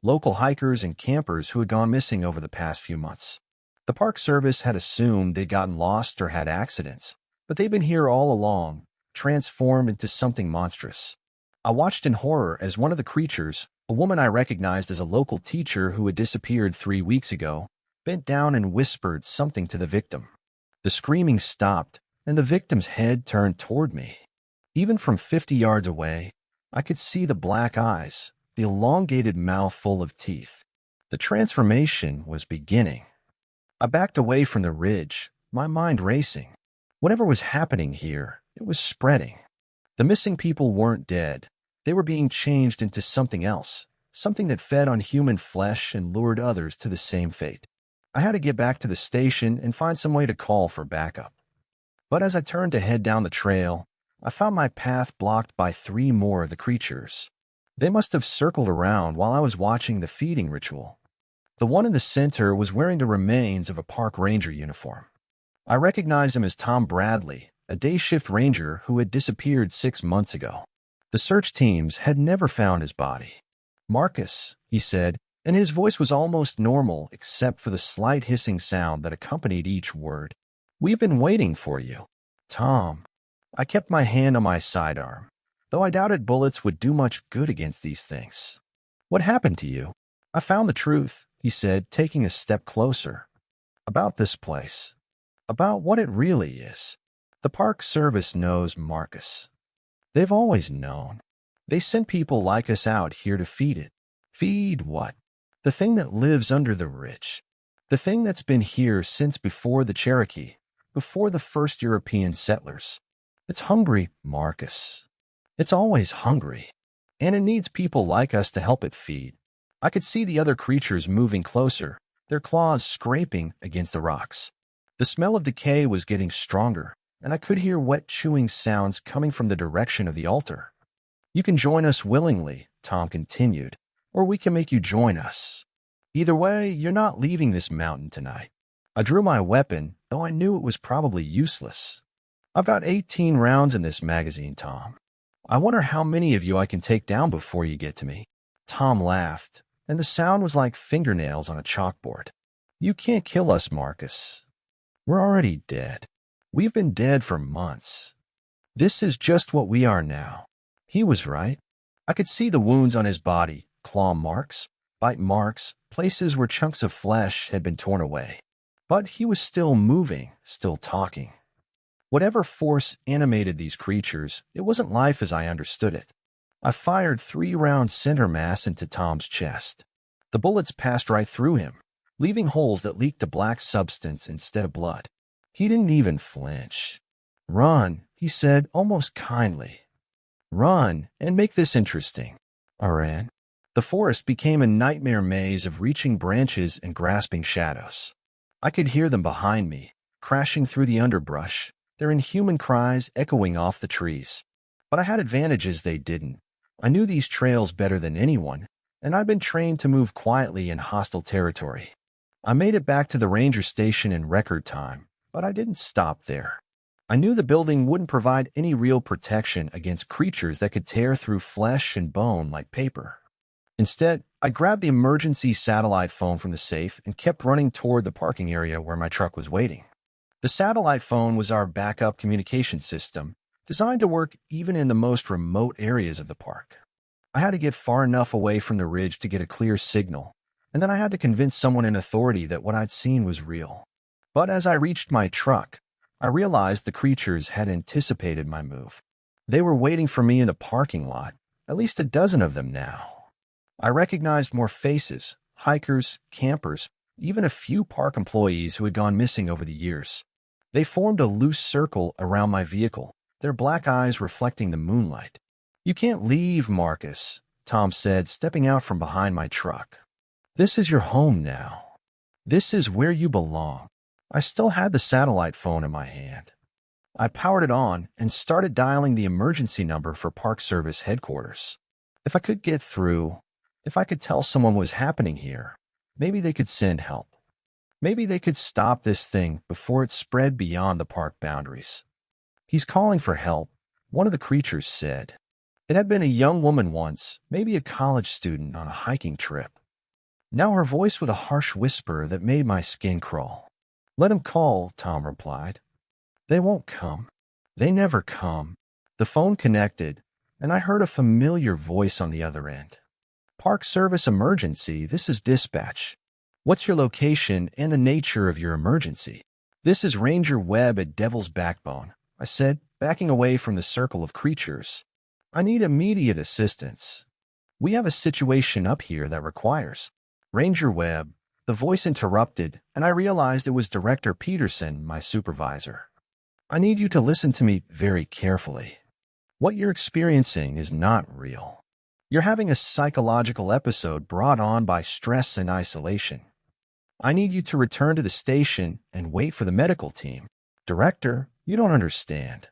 local hikers and campers who had gone missing over the past few months. The Park Service had assumed they'd gotten lost or had accidents, but they'd been here all along, transformed into something monstrous. I watched in horror as one of the creatures, a woman I recognized as a local teacher who had disappeared 3 weeks ago, bent down and whispered something to the victim. The screaming stopped, and the victim's head turned toward me. Even from 50 yards away, I could see the black eyes, the elongated mouth full of teeth. The transformation was beginning. I backed away from the ridge, my mind racing. Whatever was happening here, it was spreading. The missing people weren't dead. They were being changed into something else, something that fed on human flesh and lured others to the same fate. I had to get back to the station and find some way to call for backup. But as I turned to head down the trail, I found my path blocked by 3 more of the creatures. They must have circled around while I was watching the feeding ritual. The one in the center was wearing the remains of a park ranger uniform. I recognized him as Tom Bradley, a day shift ranger who had disappeared 6 months ago. The search teams had never found his body. "Marcus," he said, and his voice was almost normal except for the slight hissing sound that accompanied each word. "We've been waiting for you." "Tom." I kept my hand on my sidearm, though I doubted bullets would do much good against these things. "What happened to you?" "I found the truth," he said, taking a step closer. "About this place. About what it really is. The Park Service knows Marcus. They've always known. They sent people like us out here to feed it." "Feed what?" "The thing that lives under the ridge. The thing that's been here since before the Cherokee, before the first European settlers. It's hungry, Marcus. It's always hungry. And it needs people like us to help it feed." I could see the other creatures moving closer, their claws scraping against the rocks. The smell of decay was getting stronger, and I could hear wet chewing sounds coming from the direction of the altar. "You can join us willingly," Tom continued, "or we can make you join us. Either way, you're not leaving this mountain tonight." I drew my weapon, though I knew it was probably useless. "I've got 18 rounds in this magazine, Tom. I wonder how many of you I can take down before you get to me." Tom laughed, and the sound was like fingernails on a chalkboard. "You can't kill us, Marcus. We're already dead. We've been dead for months. This is just what we are now." He was right. I could see the wounds on his body, claw marks, bite marks, places where chunks of flesh had been torn away. But he was still moving, still talking. Whatever force animated these creatures, it wasn't life as I understood it. I fired 3 round center mass into Tom's chest. The bullets passed right through him, leaving holes that leaked a black substance instead of blood. He didn't even flinch. "Run," he said, almost kindly. "Run, and make this interesting." I ran. The forest became a nightmare maze of reaching branches and grasping shadows. I could hear them behind me, crashing through the underbrush, their inhuman cries echoing off the trees. But I had advantages they didn't. I knew these trails better than anyone, and I'd been trained to move quietly in hostile territory. I made it back to the ranger station in record time, but I didn't stop there. I knew the building wouldn't provide any real protection against creatures that could tear through flesh and bone like paper. Instead, I grabbed the emergency satellite phone from the safe and kept running toward the parking area where my truck was waiting. The satellite phone was our backup communication system, designed to work even in the most remote areas of the park. I had to get far enough away from the ridge to get a clear signal, and then I had to convince someone in authority that what I'd seen was real. But as I reached my truck, I realized the creatures had anticipated my move. They were waiting for me in the parking lot, at least a dozen of them now. I recognized more faces, hikers, campers, even a few park employees who had gone missing over the years. They formed a loose circle around my vehicle, their black eyes reflecting the moonlight. "You can't leave, Marcus," Tom said, stepping out from behind my truck. "This is your home now. This is where you belong." I still had the satellite phone in my hand. I powered it on and started dialing the emergency number for Park Service headquarters. If I could get through, if I could tell someone what was happening here, maybe they could send help. Maybe they could stop this thing before it spread beyond the park boundaries. "He's calling for help," one of the creatures said. It had been a young woman once, maybe a college student on a hiking trip. Now her voice was a harsh whisper that made my skin crawl. "Let him call," Tom replied. "They won't come. They never come." The phone connected, and I heard a familiar voice on the other end. "Park Service emergency, this is dispatch. What's your location and the nature of your emergency?" "This is Ranger Webb at Devil's Backbone," I said, backing away from the circle of creatures. "I need immediate assistance. We have a situation up here that requires—" "Ranger Webb," the voice interrupted, and I realized it was Director Peterson, my supervisor. "I need you to listen to me very carefully. What you're experiencing is not real. You're having a psychological episode brought on by stress and isolation. I need you to return to the station and wait for the medical team." "Director, you don't understand.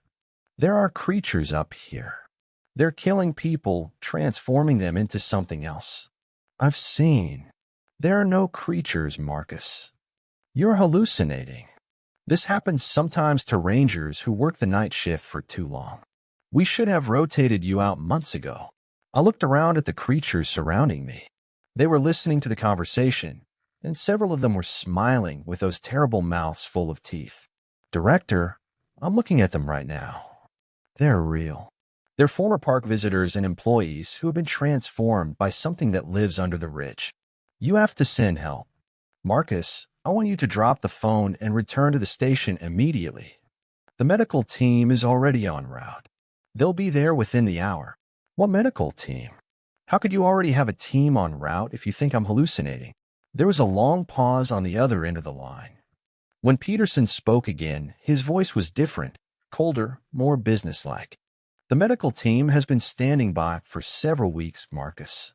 There are creatures up here. They're killing people, transforming them into something else. I've seen. There are no creatures, Marcus. You're hallucinating. This happens sometimes to rangers who work the night shift for too long. We should have rotated you out months ago." I looked around at the creatures surrounding me. They were listening to the conversation, and several of them were smiling with those terrible mouths full of teeth. "Director, I'm looking at them right now. They're real. They're former park visitors and employees who have been transformed by something that lives under the ridge. You have to send help. Marcus, I want you to drop the phone and return to the station immediately. The medical team is already en route. They'll be there within the hour." "What medical team? How could you already have a team en route if you think I'm hallucinating?" There was a long pause on the other end of the line. When Peterson spoke again, his voice was different, colder, more businesslike. "The medical team has been standing by for several weeks, Marcus.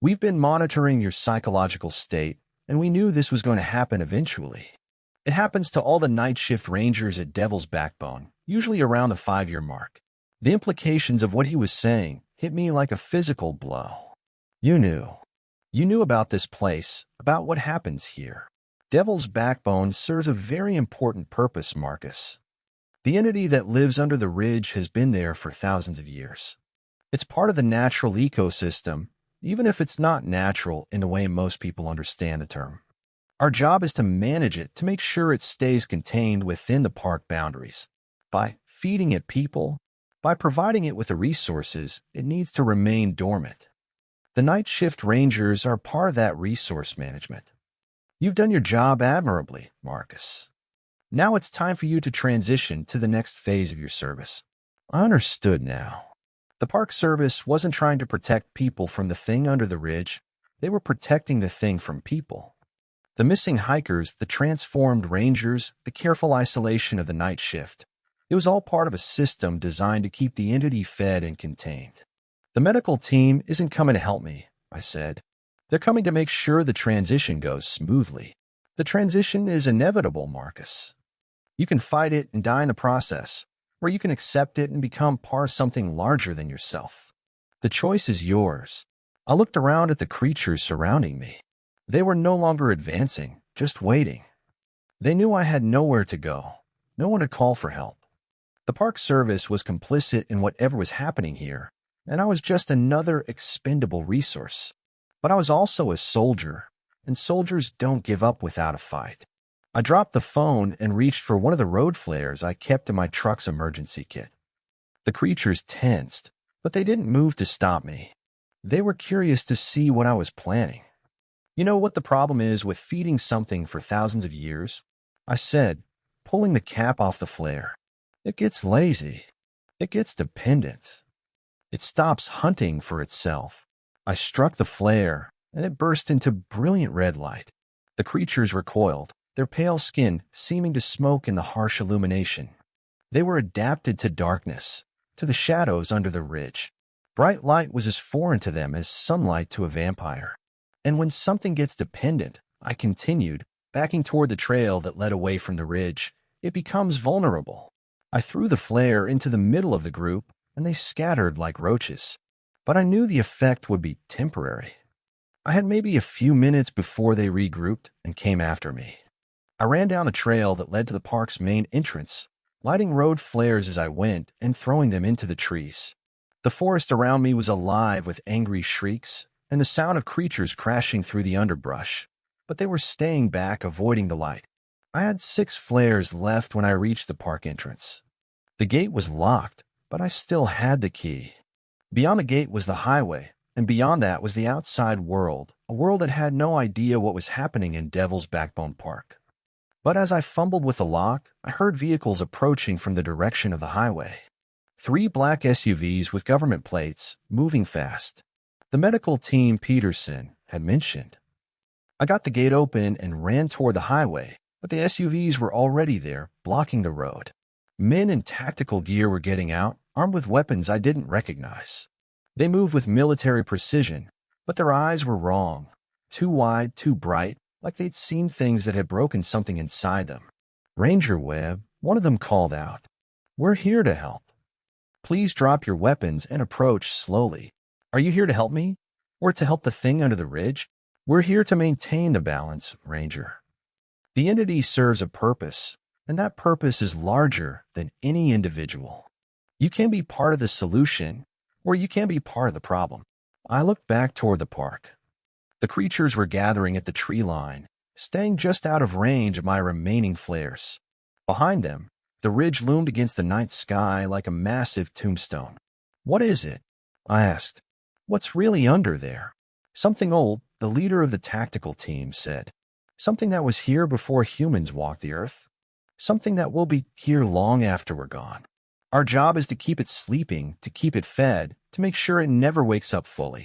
We've been monitoring your psychological state, and we knew this was going to happen eventually. It happens to all the night shift rangers at Devil's Backbone, usually around the 5-year mark." The implications of what he was saying hit me like a physical blow. "You knew. You knew about this place, about what happens here. Devil's Backbone serves a very important purpose, Marcus. The entity that lives under the ridge has been there for thousands of years. It's part of the natural ecosystem, even if it's not natural in the way most people understand the term. Our job is to manage it to make sure it stays contained within the park boundaries. By feeding it people, By providing it with the resources, it needs to remain dormant. The night shift rangers are part of that resource management. You've done your job admirably, Marcus. Now it's time for you to transition to the next phase of your service. I understood now. The Park Service wasn't trying to protect people from the thing under the ridge. They were protecting the thing from people. The missing hikers, the transformed rangers, the careful isolation of the night shift. It was all part of a system designed to keep the entity fed and contained. The medical team isn't coming to help me, I said. They're coming to make sure the transition goes smoothly. The transition is inevitable, Marcus. You can fight it and die in the process, or you can accept it and become part of something larger than yourself. The choice is yours. I looked around at the creatures surrounding me. They were no longer advancing, just waiting. They knew I had nowhere to go, no one to call for help. The Park Service was complicit in whatever was happening here, and I was just another expendable resource. But I was also a soldier, and soldiers don't give up without a fight. I dropped the phone and reached for one of the road flares I kept in my truck's emergency kit. The creatures tensed, but they didn't move to stop me. They were curious to see what I was planning. You know what the problem is with feeding something for thousands of years? I said, pulling the cap off the flare. It gets lazy. It gets dependent. It stops hunting for itself. I struck the flare, and it burst into brilliant red light. The creatures recoiled, their pale skin seeming to smoke in the harsh illumination. They were adapted to darkness, to the shadows under the ridge. Bright light was as foreign to them as sunlight to a vampire. And when something gets dependent, I continued, backing toward the trail that led away from the ridge, it becomes vulnerable. I threw the flare into the middle of the group, and they scattered like roaches. But I knew the effect would be temporary. I had maybe a few minutes before they regrouped and came after me. I ran down a trail that led to the park's main entrance, lighting road flares as I went and throwing them into the trees. The forest around me was alive with angry shrieks and the sound of creatures crashing through the underbrush, but they were staying back, avoiding the light. I had 6 flares left when I reached the park entrance. The gate was locked, but I still had the key. Beyond the gate was the highway, and beyond that was the outside world, a world that had no idea what was happening in Devil's Backbone Park. But as I fumbled with the lock, I heard vehicles approaching from the direction of the highway. 3 black SUVs with government plates, moving fast. The medical team Peterson had mentioned. I got the gate open and ran toward the highway, but the SUVs were already there, blocking the road. Men in tactical gear were getting out, armed with weapons I didn't recognize. They moved with military precision, but their eyes were wrong. Too wide, too bright, like they'd seen things that had broken something inside them. Ranger Webb, one of them called out. We're here to help. Please drop your weapons and approach slowly. Are you here to help me? Or to help the thing under the ridge? We're here to maintain the balance, Ranger. The entity serves a purpose, and that purpose is larger than any individual. You can be part of the solution, or you can be part of the problem. I looked back toward the park. The creatures were gathering at the tree line, staying just out of range of my remaining flares. Behind them, the ridge loomed against the night sky like a massive tombstone. What is it? I asked. What's really under there? Something old, the leader of the tactical team said. Something that was here before humans walked the earth. Something that will be here long after we're gone. Our job is to keep it sleeping, to keep it fed, to make sure it never wakes up fully.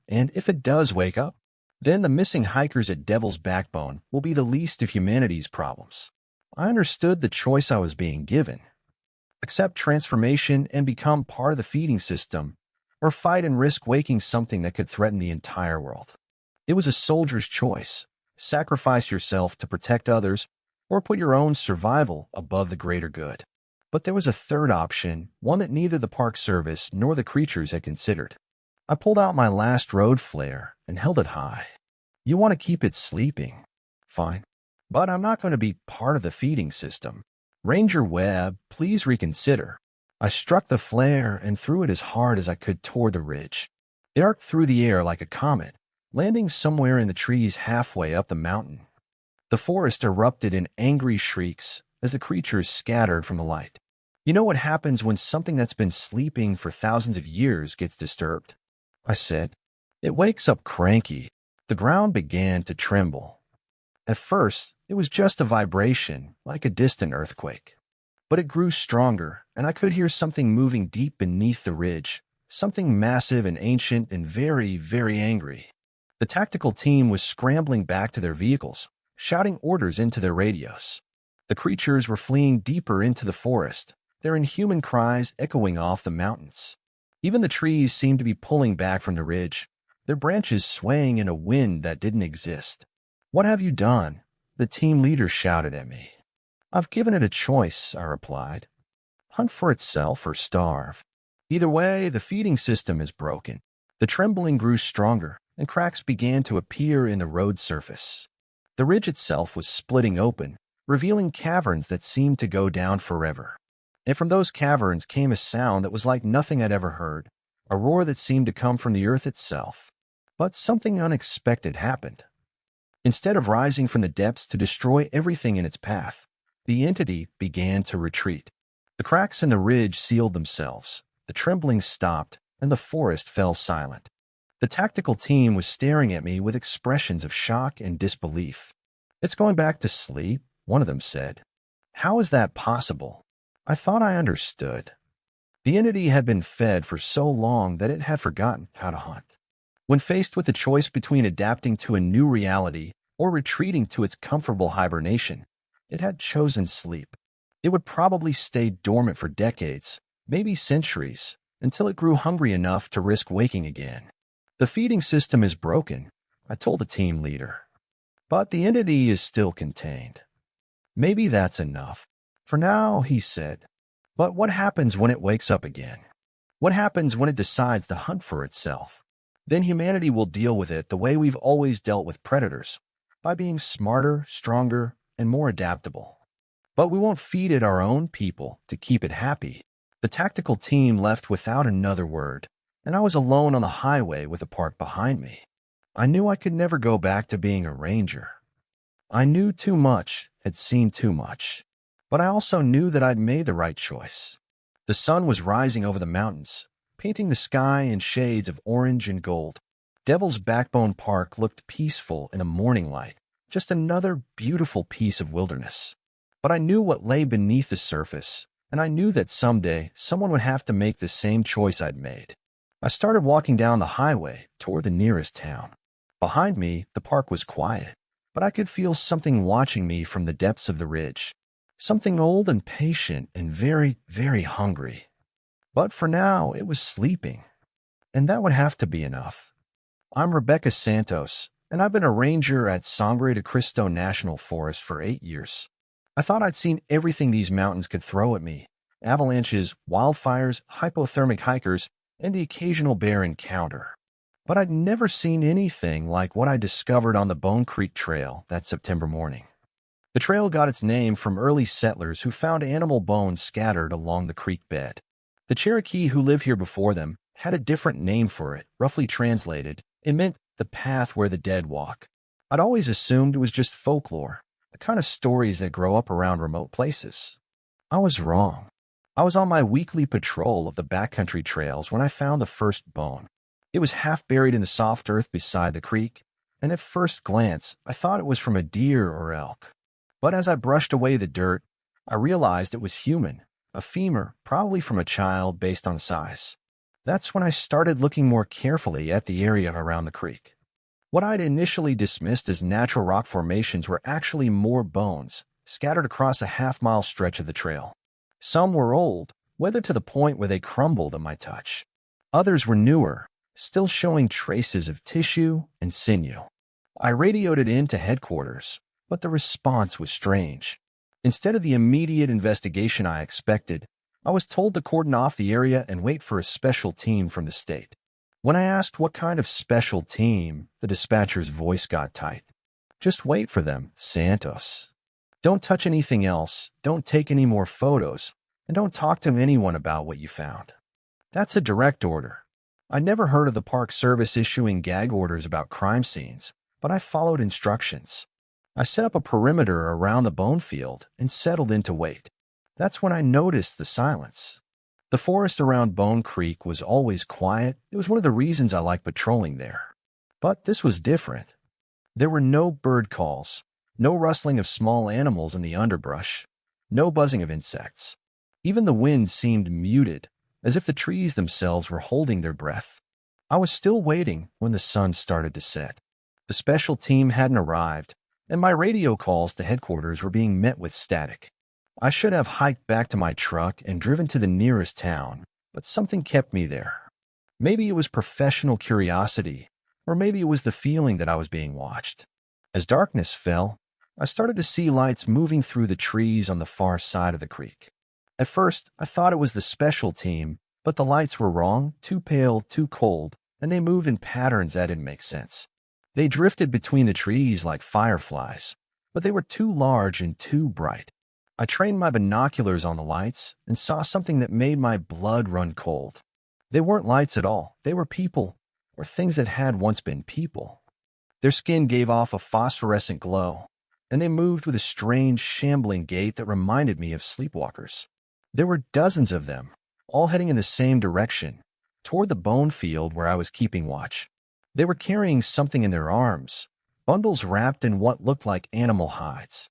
And if it does wake up, then the missing hikers at Devil's Backbone will be the least of humanity's problems. I understood the choice I was being given. Accept transformation and become part of the feeding system, or fight and risk waking something that could threaten the entire world. It was a soldier's choice. Sacrifice yourself to protect others, or put your own survival above the greater good. But there was a third option, one that neither the Park Service nor the creatures had considered. I pulled out my last road flare and held it high. You want to keep it sleeping? Fine. But I'm not going to be part of the feeding system. Ranger Webb, please reconsider. I struck the flare and threw it as hard as I could toward the ridge. It arced through the air like a comet, landing somewhere in the trees halfway up the mountain. The forest erupted in angry shrieks as the creatures scattered from the light. You know what happens when something that's been sleeping for thousands of years gets disturbed? I said. It wakes up cranky. The ground began to tremble. At first, it was just a vibration, like a distant earthquake. But it grew stronger, and I could hear something moving deep beneath the ridge, something massive and ancient and very, very angry. The tactical team was scrambling back to their vehicles, shouting orders into their radios. The creatures were fleeing deeper into the forest, their inhuman cries echoing off the mountains. Even the trees seemed to be pulling back from the ridge, their branches swaying in a wind that didn't exist. "What have you done?" the team leader shouted at me. "I've given it a choice," I replied. "Hunt for itself or starve. Either way, the feeding system is broken." The trembling grew stronger, and cracks began to appear in the road surface. The ridge itself was splitting open, revealing caverns that seemed to go down forever. And from those caverns came a sound that was like nothing I'd ever heard, a roar that seemed to come from the earth itself. But something unexpected happened. Instead of rising from the depths to destroy everything in its path, the entity began to retreat. The cracks in the ridge sealed themselves, the trembling stopped, and the forest fell silent. The tactical team was staring at me with expressions of shock and disbelief. "It's going back to sleep," one of them said. "How is that possible?" I thought I understood. The entity had been fed for so long that it had forgotten how to hunt. When faced with the choice between adapting to a new reality or retreating to its comfortable hibernation, it had chosen sleep. It would probably stay dormant for decades, maybe centuries, until it grew hungry enough to risk waking again. "The feeding system is broken," I told the team leader. "But the entity is still contained." "Maybe that's enough. For now," he said. "But what happens when it wakes up again? What happens when it decides to hunt for itself? Then humanity will deal with it the way we've always dealt with predators, by being smarter, stronger, and more adaptable. But we won't feed it our own people to keep it happy." The tactical team left without another word, and I was alone on the highway with the park behind me. I knew I could never go back to being a ranger. I knew too much, had seen too much. But I also knew that I'd made the right choice. The sun was rising over the mountains, painting the sky in shades of orange and gold. Devil's Backbone Park looked peaceful in the morning light, just another beautiful piece of wilderness. But I knew what lay beneath the surface, and I knew that someday someone would have to make the same choice I'd made. I started walking down the highway toward the nearest town. Behind me, the park was quiet, but I could feel something watching me from the depths of the ridge. Something old and patient and very, very hungry. But for now, it was sleeping. And that would have to be enough. I'm Rebecca Santos, and I've been a ranger at Sangre de Cristo National Forest for 8 years. I thought I'd seen everything these mountains could throw at me: avalanches, wildfires, hypothermic hikers, and the occasional bear encounter. But I'd never seen anything like what I discovered on the Bone Creek Trail that September morning. The trail got its name from early settlers who found animal bones scattered along the creek bed. The Cherokee who lived here before them had a different name for it. Roughly translated, it meant the path where the dead walk. I'd always assumed it was just folklore, the kind of stories that grow up around remote places. I was wrong. I was on my weekly patrol of the backcountry trails when I found the first bone. It was half buried in the soft earth beside the creek, and at first glance, I thought it was from a deer or elk. But as I brushed away the dirt, I realized it was human, a femur, probably from a child based on size. That's when I started looking more carefully at the area around the creek. What I'd initially dismissed as natural rock formations were actually more bones, scattered across a half-mile stretch of the trail. Some were old, weathered to the point where they crumbled at my touch. Others were newer, still showing traces of tissue and sinew. I radioed it in to headquarters, but the response was strange. Instead of the immediate investigation I expected, I was told to cordon off the area and wait for a special team from the state. When I asked what kind of special team, the dispatcher's voice got tight. "Just wait for them, Santos. Don't touch anything else, don't take any more photos, and don't talk to anyone about what you found." That's a direct order. I never heard of the Park Service issuing gag orders about crime scenes, but I followed instructions. I set up a perimeter around the bone field and settled in to wait. That's when I noticed the silence. The forest around Bone Creek was always quiet. It was one of the reasons I liked patrolling there. But this was different. There were no bird calls, no rustling of small animals in the underbrush, no buzzing of insects. Even the wind seemed muted, as if the trees themselves were holding their breath. I was still waiting when the sun started to set. The special team hadn't arrived, and my radio calls to headquarters were being met with static. I should have hiked back to my truck and driven to the nearest town, but something kept me there. Maybe it was professional curiosity, or maybe it was the feeling that I was being watched. As darkness fell, I started to see lights moving through the trees on the far side of the creek. At first, I thought it was the special team, but the lights were wrong, too pale, too cold, and they moved in patterns that didn't make sense. They drifted between the trees like fireflies, but they were too large and too bright. I trained my binoculars on the lights and saw something that made my blood run cold. They weren't lights at all. They were people, or things that had once been people. Their skin gave off a phosphorescent glow, and they moved with a strange, shambling gait that reminded me of sleepwalkers. There were dozens of them, all heading in the same direction, toward the bone field where I was keeping watch. They were carrying something in their arms, bundles wrapped in what looked like animal hides.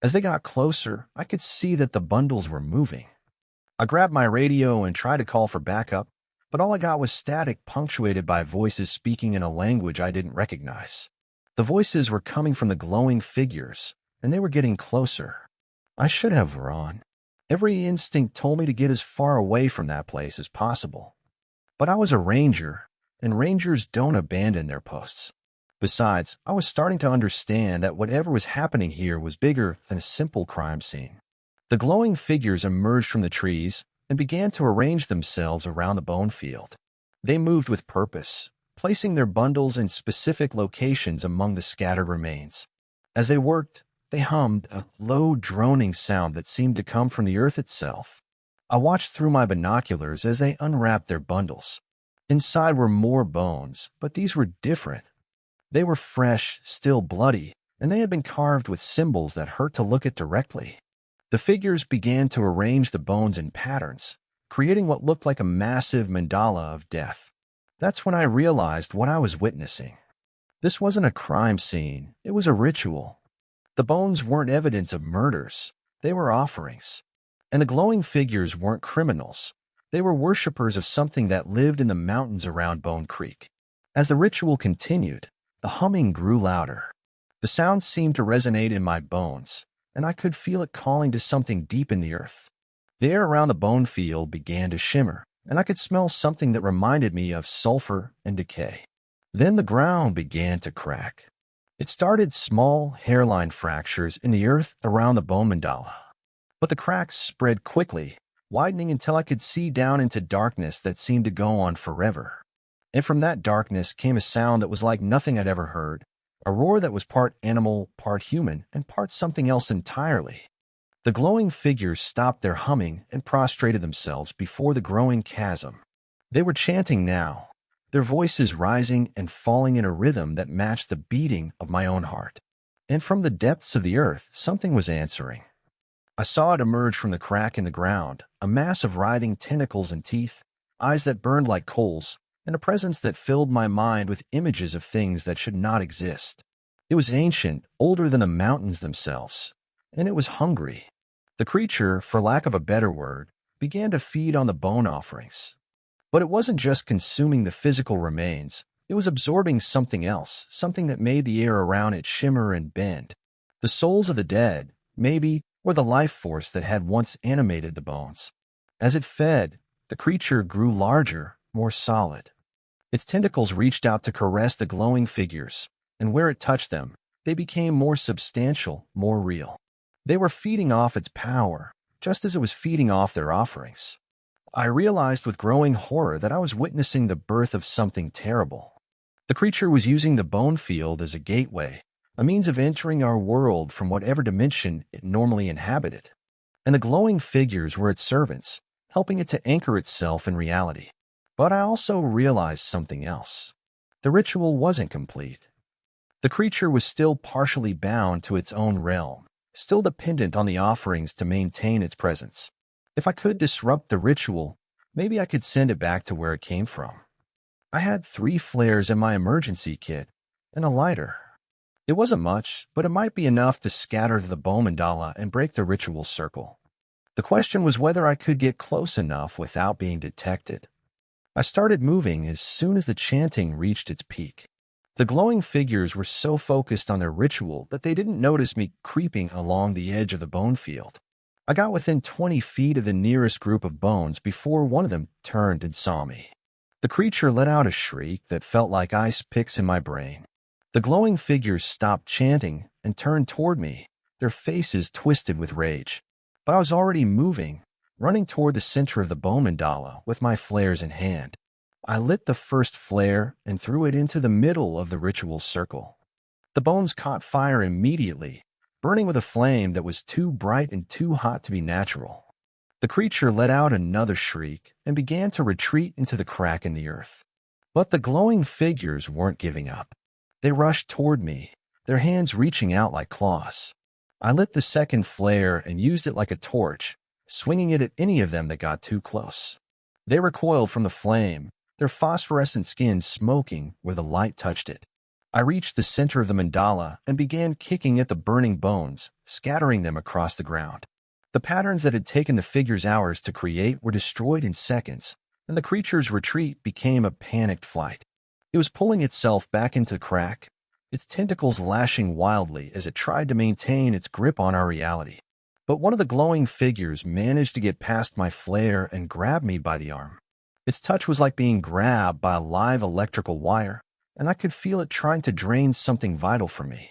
As they got closer, I could see that the bundles were moving. I grabbed my radio and tried to call for backup, but all I got was static punctuated by voices speaking in a language I didn't recognize. The voices were coming from the glowing figures, and they were getting closer. I should have run. Every instinct told me to get as far away from that place as possible. But I was a ranger, and rangers don't abandon their posts. Besides, I was starting to understand that whatever was happening here was bigger than a simple crime scene. The glowing figures emerged from the trees and began to arrange themselves around the bone field. They moved with purpose, placing their bundles in specific locations among the scattered remains. As they worked, they hummed a low droning sound that seemed to come from the earth itself. I watched through my binoculars as they unwrapped their bundles. Inside were more bones, but these were different. They were fresh, still bloody, and they had been carved with symbols that hurt to look at directly. The figures began to arrange the bones in patterns, creating what looked like a massive mandala of death. That's when I realized what I was witnessing. This wasn't a crime scene, it was a ritual. The bones weren't evidence of murders, they were offerings. And the glowing figures weren't criminals, they were worshippers of something that lived in the mountains around Bone Creek. As the ritual continued, the humming grew louder. The sound seemed to resonate in my bones, and I could feel it calling to something deep in the earth. The air around the bone field began to shimmer, and I could smell something that reminded me of sulfur and decay. Then the ground began to crack. It started small hairline fractures in the earth around the bone mandala. But the cracks spread quickly, widening until I could see down into darkness that seemed to go on forever. And from that darkness came a sound that was like nothing I'd ever heard, a roar that was part animal, part human, and part something else entirely. The glowing figures stopped their humming and prostrated themselves before the growing chasm. They were chanting now, their voices rising and falling in a rhythm that matched the beating of my own heart. And from the depths of the earth, something was answering. I saw it emerge from the crack in the ground, a mass of writhing tentacles and teeth, eyes that burned like coals, and a presence that filled my mind with images of things that should not exist. It was ancient, older than the mountains themselves, and it was hungry. The creature, for lack of a better word, began to feed on the bone offerings. But it wasn't just consuming the physical remains, it was absorbing something else, something that made the air around it shimmer and bend. The souls of the dead, maybe, or the life force that had once animated the bones. As it fed, the creature grew larger, more solid. Its tentacles reached out to caress the glowing figures, and where it touched them, they became more substantial, more real. They were feeding off its power, just as it was feeding off their offerings. I realized with growing horror that I was witnessing the birth of something terrible. The creature was using the bone field as a gateway, a means of entering our world from whatever dimension it normally inhabited. And the glowing figures were its servants, helping it to anchor itself in reality. But I also realized something else. The ritual wasn't complete. The creature was still partially bound to its own realm, still dependent on the offerings to maintain its presence. If I could disrupt the ritual, maybe I could send it back to where it came from. I had 3 flares in my emergency kit and a lighter. It wasn't much, but it might be enough to scatter the bone mandala and break the ritual circle. The question was whether I could get close enough without being detected. I started moving as soon as the chanting reached its peak. The glowing figures were so focused on their ritual that they didn't notice me creeping along the edge of the bone field. I got within 20 feet of the nearest group of bones before one of them turned and saw me. The creature let out a shriek that felt like ice picks in my brain. The glowing figures stopped chanting and turned toward me, their faces twisted with rage. But I was already moving, running toward the center of the bone mandala with my flares in hand. I lit the first flare and threw it into the middle of the ritual circle. The bones caught fire immediately, burning with a flame that was too bright and too hot to be natural. The creature let out another shriek and began to retreat into the crack in the earth. But the glowing figures weren't giving up. They rushed toward me, their hands reaching out like claws. I lit the second flare and used it like a torch, swinging it at any of them that got too close. They recoiled from the flame, their phosphorescent skin smoking where the light touched it. I reached the center of the mandala and began kicking at the burning bones, scattering them across the ground. The patterns that had taken the figures hours to create were destroyed in seconds, and the creature's retreat became a panicked flight. It was pulling itself back into the crack, its tentacles lashing wildly as it tried to maintain its grip on our reality. But one of the glowing figures managed to get past my flare and grab me by the arm. Its touch was like being grabbed by a live electrical wire, and I could feel it trying to drain something vital from me.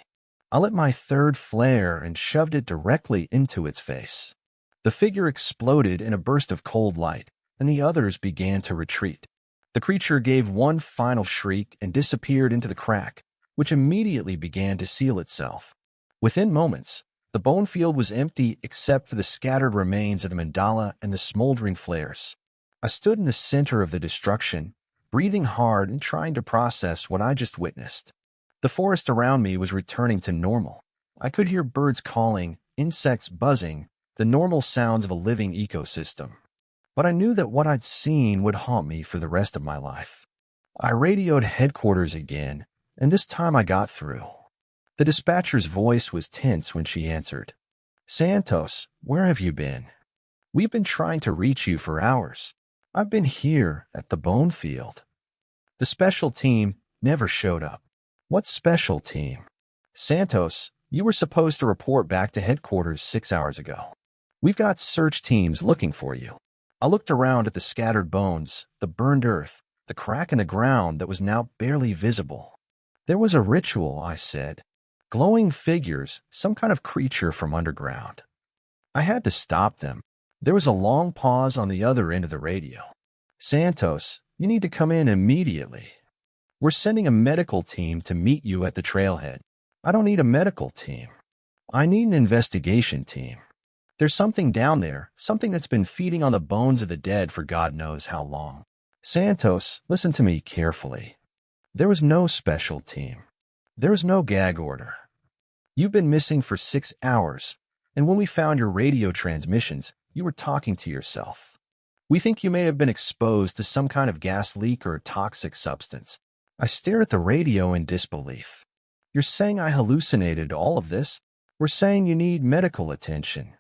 I lit my third flare and shoved it directly into its face. The figure exploded in a burst of cold light, and the others began to retreat. The creature gave one final shriek and disappeared into the crack, which immediately began to seal itself. Within moments, the bone field was empty except for the scattered remains of the mandala and the smoldering flares. I stood in the center of the destruction, breathing hard and trying to process what I just witnessed. The forest around me was returning to normal. I could hear birds calling, insects buzzing, the normal sounds of a living ecosystem. But I knew that what I'd seen would haunt me for the rest of my life. I radioed headquarters again, and this time I got through. The dispatcher's voice was tense when she answered. "Santos, where have you been? We've been trying to reach you for hours. I've been here at the bone field." The special team never showed up. "What special team?" "Santos, you were supposed to report back to headquarters 6 hours ago. We've got search teams looking for you." I looked around at the scattered bones, the burned earth, the crack in the ground that was now barely visible. "There was a ritual," I said. "Glowing figures, some kind of creature from underground." I had to stop them. There was a long pause on the other end of the radio. "Santos, you need to come in immediately. We're sending a medical team to meet you at the trailhead." "I don't need a medical team. I need an investigation team. There's something down there, something that's been feeding on the bones of the dead for God knows how long." "Santos, listen to me carefully. There was no special team. There was no gag order. You've been missing for 6 hours, and when we found your radio transmissions, you were talking to yourself. We think you may have been exposed to some kind of gas leak or toxic substance." I stare at the radio in disbelief. "You're saying I hallucinated all of this? We're saying you need medical attention.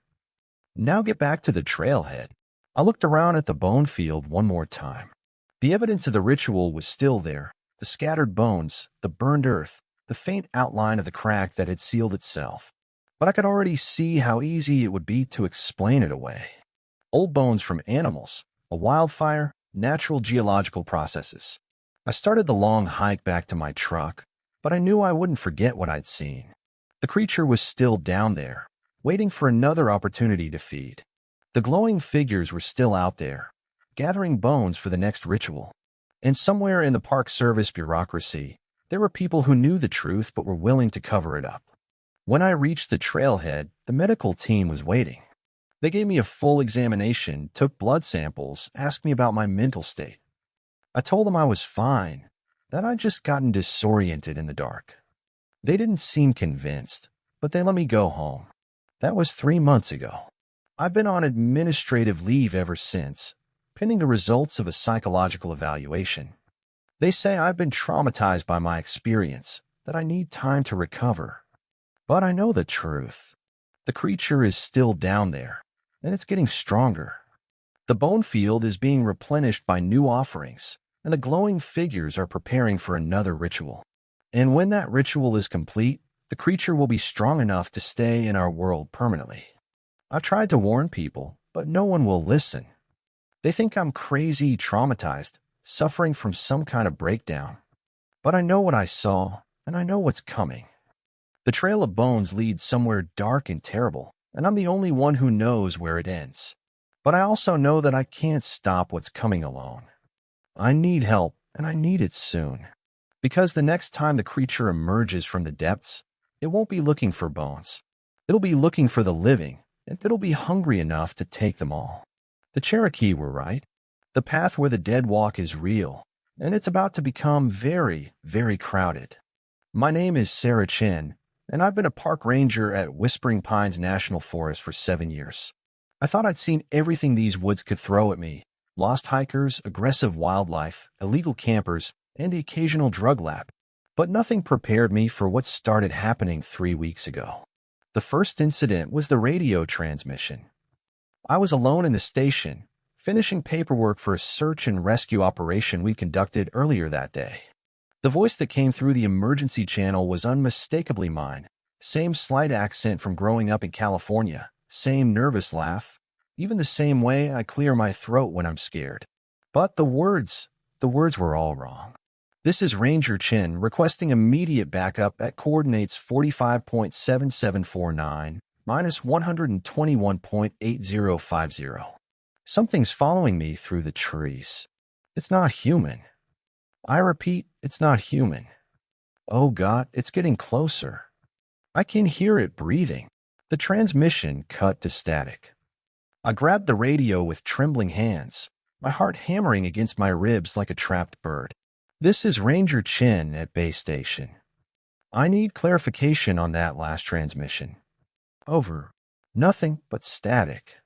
Now get back to the trailhead." I looked around at the bone field one more time. The evidence of the ritual was still there, the scattered bones, the burned earth, the faint outline of the crack that had sealed itself. But I could already see how easy it would be to explain it away. Old bones from animals, a wildfire, natural geological processes. I started the long hike back to my truck, but I knew I wouldn't forget what I'd seen. The creature was still down there, waiting for another opportunity to feed. The glowing figures were still out there, gathering bones for the next ritual. And somewhere in the Park Service bureaucracy, there were people who knew the truth but were willing to cover it up. When I reached the trailhead, the medical team was waiting. They gave me a full examination, took blood samples, asked me about my mental state. I told them I was fine, that I'd just gotten disoriented in the dark. They didn't seem convinced, but they let me go home. That was 3 months ago. I've been on administrative leave ever since, pending the results of a psychological evaluation. They say I've been traumatized by my experience, that I need time to recover. But I know the truth. The creature is still down there, and it's getting stronger. The bone field is being replenished by new offerings, and the glowing figures are preparing for another ritual. And when that ritual is complete, the creature will be strong enough to stay in our world permanently. I've tried to warn people, but no one will listen. They think I'm crazy, traumatized, suffering from some kind of breakdown. But I know what I saw, and I know what's coming. The trail of bones leads somewhere dark and terrible, and I'm the only one who knows where it ends. But I also know that I can't stop what's coming alone. I need help, and I need it soon. Because the next time the creature emerges from the depths, it won't be looking for bones. It'll be looking for the living, and it'll be hungry enough to take them all. The Cherokee were right. The path where the dead walk is real, and it's about to become very, very crowded. My name is Sarah Chen, and I've been a park ranger at Whispering Pines National Forest for 7 years. I thought I'd seen everything these woods could throw at me: lost hikers, aggressive wildlife, illegal campers, and the occasional drug lab. But nothing prepared me for what started happening 3 weeks ago. The first incident was the radio transmission. I was alone in the station, finishing paperwork for a search and rescue operation we conducted earlier that day. The voice that came through the emergency channel was unmistakably mine. Same slight accent from growing up in California, same nervous laugh, even the same way I clear my throat when I'm scared. But the words were all wrong. This is Ranger Chin requesting immediate backup at coordinates 45.7749 minus 121.8050. Something's following me through the trees. It's not human. I repeat, it's not human. Oh God, it's getting closer. I can hear it breathing. The transmission cut to static. I grabbed the radio with trembling hands, my heart hammering against my ribs like a trapped bird. This is Ranger Chin at base station. I need clarification on that last transmission. Over. Nothing but static.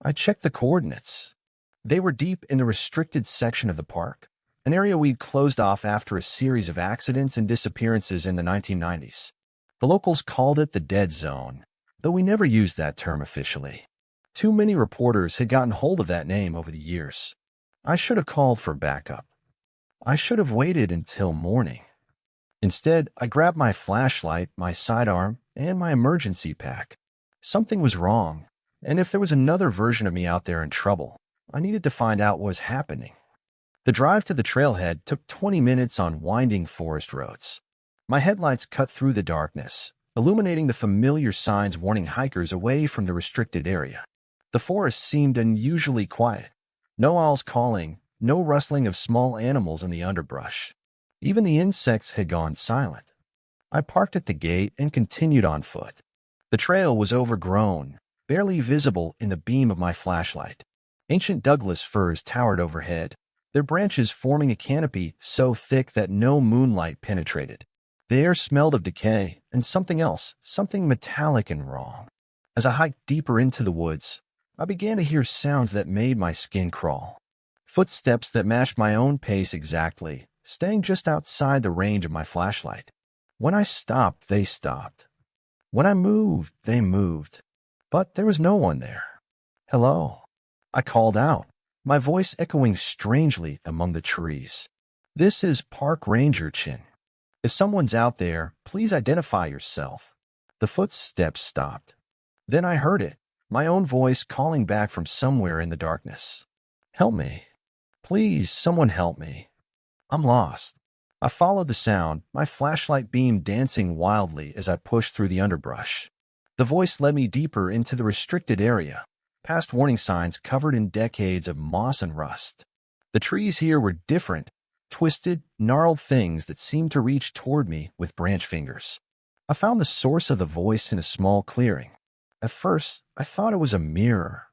I checked the coordinates. They were deep in the restricted section of the park, an area we'd closed off after a series of accidents and disappearances in the 1990s. The locals called it the dead zone, though we never used that term officially. Too many reporters had gotten hold of that name over the years. I should have called for backup. I should have waited until morning. Instead, I grabbed my flashlight, my sidearm, and my emergency pack. Something was wrong, and if there was another version of me out there in trouble, I needed to find out what was happening. The drive to the trailhead took 20 minutes on winding forest roads. My headlights cut through the darkness, illuminating the familiar signs warning hikers away from the restricted area. The forest seemed unusually quiet. No owls calling, no rustling of small animals in the underbrush. Even the insects had gone silent. I parked at the gate and continued on foot. The trail was overgrown, barely visible in the beam of my flashlight. Ancient Douglas firs towered overhead, their branches forming a canopy so thick that no moonlight penetrated. The air smelled of decay and something else, something metallic and wrong. As I hiked deeper into the woods, I began to hear sounds that made my skin crawl. Footsteps that matched my own pace exactly, staying just outside the range of my flashlight. When I stopped, they stopped. When I moved, they moved. But there was no one there. Hello. I called out, my voice echoing strangely among the trees. This is Park Ranger Chin. If someone's out there, please identify yourself. The footsteps stopped. Then I heard it, my own voice calling back from somewhere in the darkness. Help me. Please, someone help me. I'm lost. I followed the sound, my flashlight beam dancing wildly as I pushed through the underbrush. The voice led me deeper into the restricted area, past warning signs covered in decades of moss and rust. The trees here were different, twisted, gnarled things that seemed to reach toward me with branch fingers. I found the source of the voice in a small clearing. At first, I thought it was a mirror.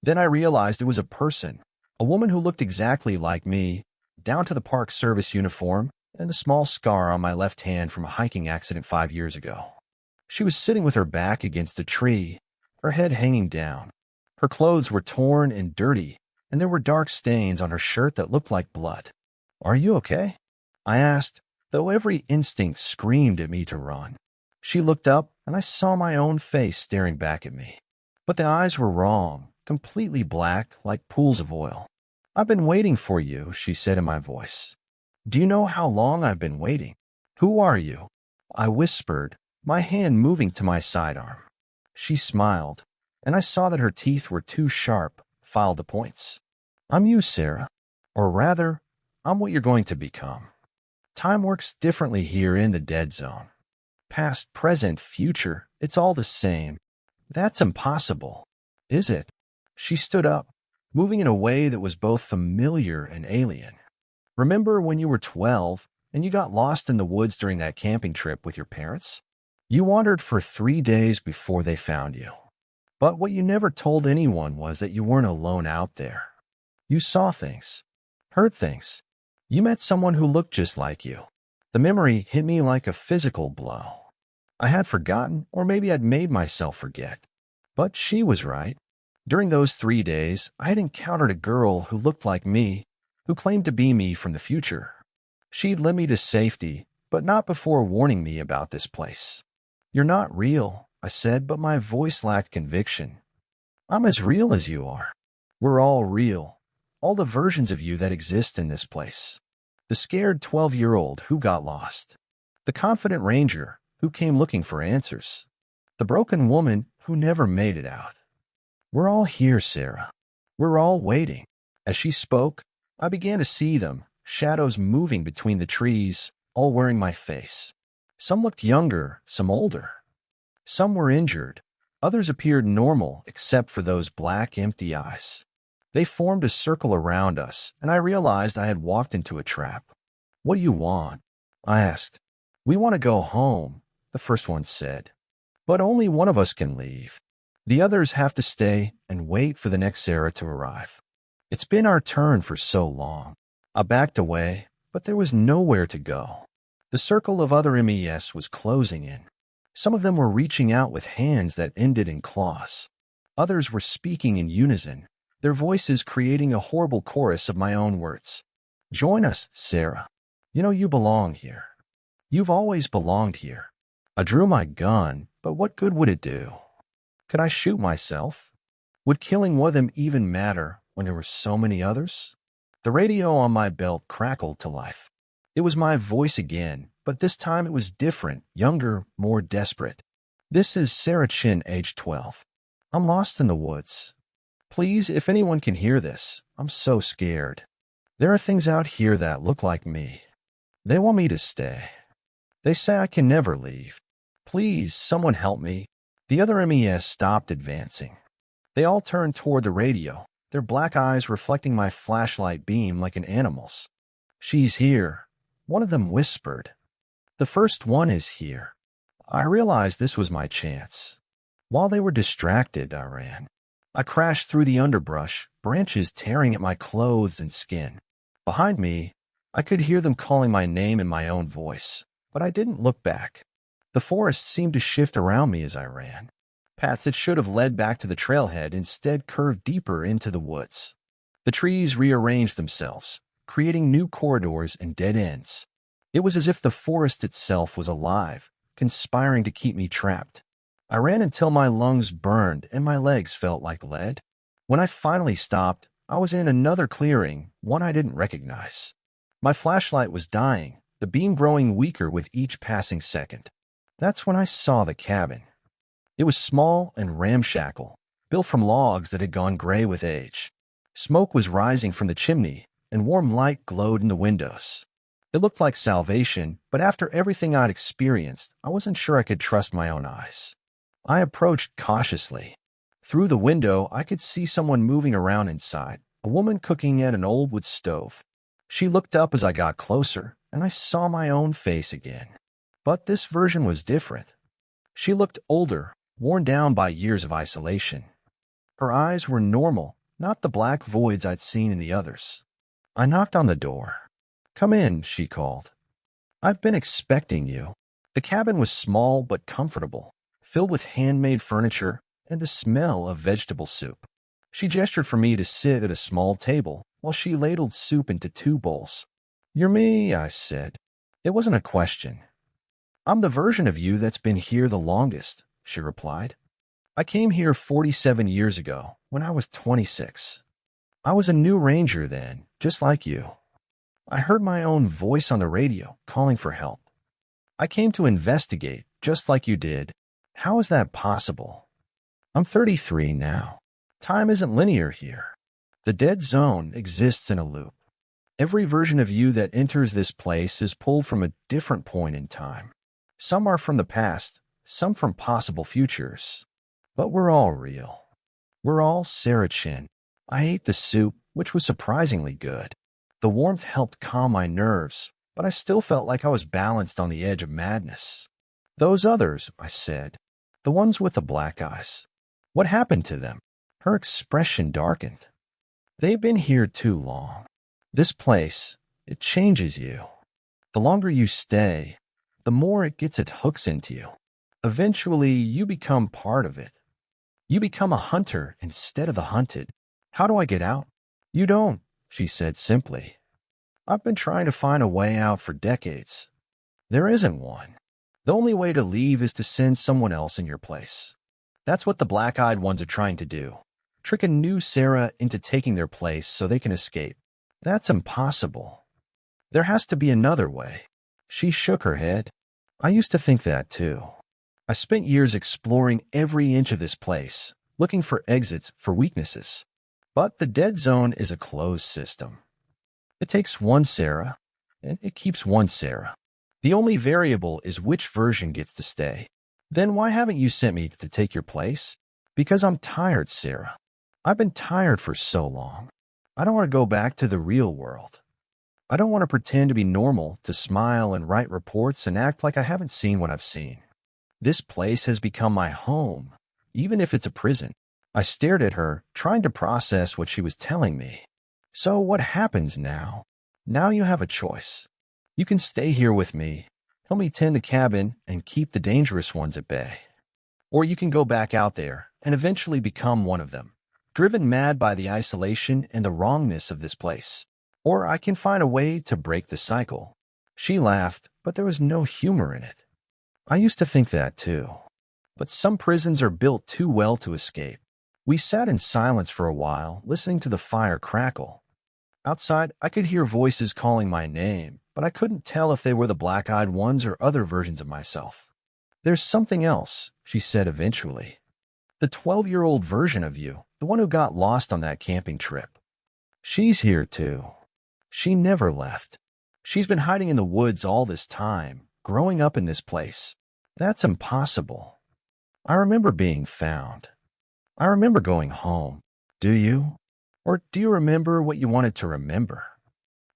Then I realized it was a person, a woman who looked exactly like me, down to the Park Service uniform and the small scar on my left hand from a hiking accident 5 years ago. She was sitting with her back against a tree, her head hanging down. Her clothes were torn and dirty, and there were dark stains on her shirt that looked like blood. "Are you okay?" I asked, though every instinct screamed at me to run. She looked up, and I saw my own face staring back at me. But the eyes were wrong, completely black, like pools of oil. "I've been waiting for you," she said in my voice. "Do you know how long I've been waiting?" "Who are you?" I whispered, my hand moving to my sidearm. She smiled, and I saw that her teeth were two sharp, filed points. "I'm you, Sarah. Or rather, I'm what you're going to become. Time works differently here in the dead zone. Past, present, future, it's all the same. That's impossible, is it?" She stood up, moving in a way that was both familiar and alien. "Remember when you were 12 and you got lost in the woods during that camping trip with your parents? You wandered for 3 days before they found you. But what you never told anyone was that you weren't alone out there. You saw things, heard things. You met someone who looked just like you." The memory hit me like a physical blow. I had forgotten, or maybe I'd made myself forget. But she was right. During those 3 days, I had encountered a girl who looked like me, who claimed to be me from the future. She'd led me to safety, but not before warning me about this place. "You're not real," I said, but my voice lacked conviction. "I'm as real as you are. We're all real, all the versions of you that exist in this place. The scared 12-year-old who got lost. The confident ranger who came looking for answers. The broken woman who never made it out. We're all here, Sarah. We're all waiting." As she spoke, I began to see them, shadows moving between the trees, all wearing my face. Some looked younger, some older. Some were injured. Others appeared normal, except for those black, empty eyes. They formed a circle around us, and I realized I had walked into a trap. "What do you want?" I asked. "We want to go home," the first one said. "But only one of us can leave. The others have to stay and wait for the next Sarah to arrive. It's been our turn for so long." I backed away, but there was nowhere to go. The circle of other MES was closing in. Some of them were reaching out with hands that ended in claws. Others were speaking in unison, their voices creating a horrible chorus of my own words. "Join us, Sarah. You know you belong here. You've always belonged here." I drew my gun, but what good would it do? Could I shoot myself? Would killing one of them even matter when there were so many others? The radio on my belt crackled to life. It was my voice again, but this time it was different, younger, more desperate. "This is Sarah Chin, age 12. I'm lost in the woods. Please, if anyone can hear this, I'm so scared. There are things out here that look like me. They want me to stay. They say I can never leave. Please, someone help me." The other MES stopped advancing. They all turned toward the radio, their black eyes reflecting my flashlight beam like an animal's. "She's here," one of them whispered. "The first one is here." I realized this was my chance. While they were distracted, I ran. I crashed through the underbrush, branches tearing at my clothes and skin. Behind me, I could hear them calling my name in my own voice, but I didn't look back. The forest seemed to shift around me as I ran. Paths that should have led back to the trailhead instead curved deeper into the woods. The trees rearranged themselves, creating new corridors and dead ends. It was as if the forest itself was alive, conspiring to keep me trapped. I ran until my lungs burned and my legs felt like lead. When I finally stopped, I was in another clearing, one I didn't recognize. My flashlight was dying, the beam growing weaker with each passing second. That's when I saw the cabin. It was small and ramshackle, built from logs that had gone gray with age. Smoke was rising from the chimney, and warm light glowed in the windows. It looked like salvation, but after everything I'd experienced, I wasn't sure I could trust my own eyes. I approached cautiously. Through the window, I could see someone moving around inside, a woman cooking at an old wood stove. She looked up as I got closer, and I saw my own face again. But this version was different. She looked older, worn down by years of isolation. Her eyes were normal, not the black voids I'd seen in the others. I knocked on the door. "Come in," she called. "I've been expecting you." The cabin was small but comfortable. filled with handmade furniture and the smell of vegetable soup. She gestured for me to sit at a small table while she ladled soup into 2 bowls. "You're me," I said. It wasn't a question. "I'm the version of you that's been here the longest," she replied. "I came here 47 years ago when I was 26. I was a new ranger then, just like you. I heard my own voice on the radio calling for help. I came to investigate, just like you did. How is that possible? I'm 33 now. Time isn't linear here. The dead zone exists in a loop. Every version of you that enters this place is pulled from a different point in time. Some are from the past, some from possible futures. But we're all real. We're all Sarah Chin. I ate the soup, which was surprisingly good. The warmth helped calm my nerves, but I still felt like I was balanced on the edge of madness. Those others, I said. The ones with the black eyes. What happened to them? Her expression darkened. They've been here too long. This place, it changes you. The longer you stay, the more it gets its hooks into you. Eventually, you become part of it. You become a hunter instead of the hunted. How do I get out? You don't, she said simply. I've been trying to find a way out for decades. There isn't one. The only way to leave is to send someone else in your place. That's what the black-eyed ones are trying to do. Trick a new Sarah into taking their place so they can escape. That's impossible. There has to be another way. She shook her head. I used to think that too. I spent years exploring every inch of this place, looking for exits, for weaknesses. But the dead zone is a closed system. It takes one Sarah, and it keeps one Sarah. The only variable is which version gets to stay. Then why haven't you sent me to take your place? Because I'm tired, Sarah. I've been tired for so long. I don't want to go back to the real world. I don't want to pretend to be normal, to smile and write reports and act like I haven't seen what I've seen. This place has become my home, even if it's a prison. I stared at her, trying to process what she was telling me. So what happens now? Now you have a choice. You can stay here with me, help me tend the cabin, and keep the dangerous ones at bay. Or you can go back out there and eventually become one of them, driven mad by the isolation and the wrongness of this place. Or I can find a way to break the cycle. She laughed, but there was no humor in it. I used to think that too. But some prisons are built too well to escape. We sat in silence for a while, listening to the fire crackle. Outside, I could hear voices calling my name, but I couldn't tell if they were the black-eyed ones or other versions of myself. There's something else, she said eventually. The 12-year-old version of you, the one who got lost on that camping trip. She's here too. She never left. She's been hiding in the woods all this time, growing up in this place. That's impossible. I remember being found. I remember going home. Do you? Or do you remember what you wanted to remember?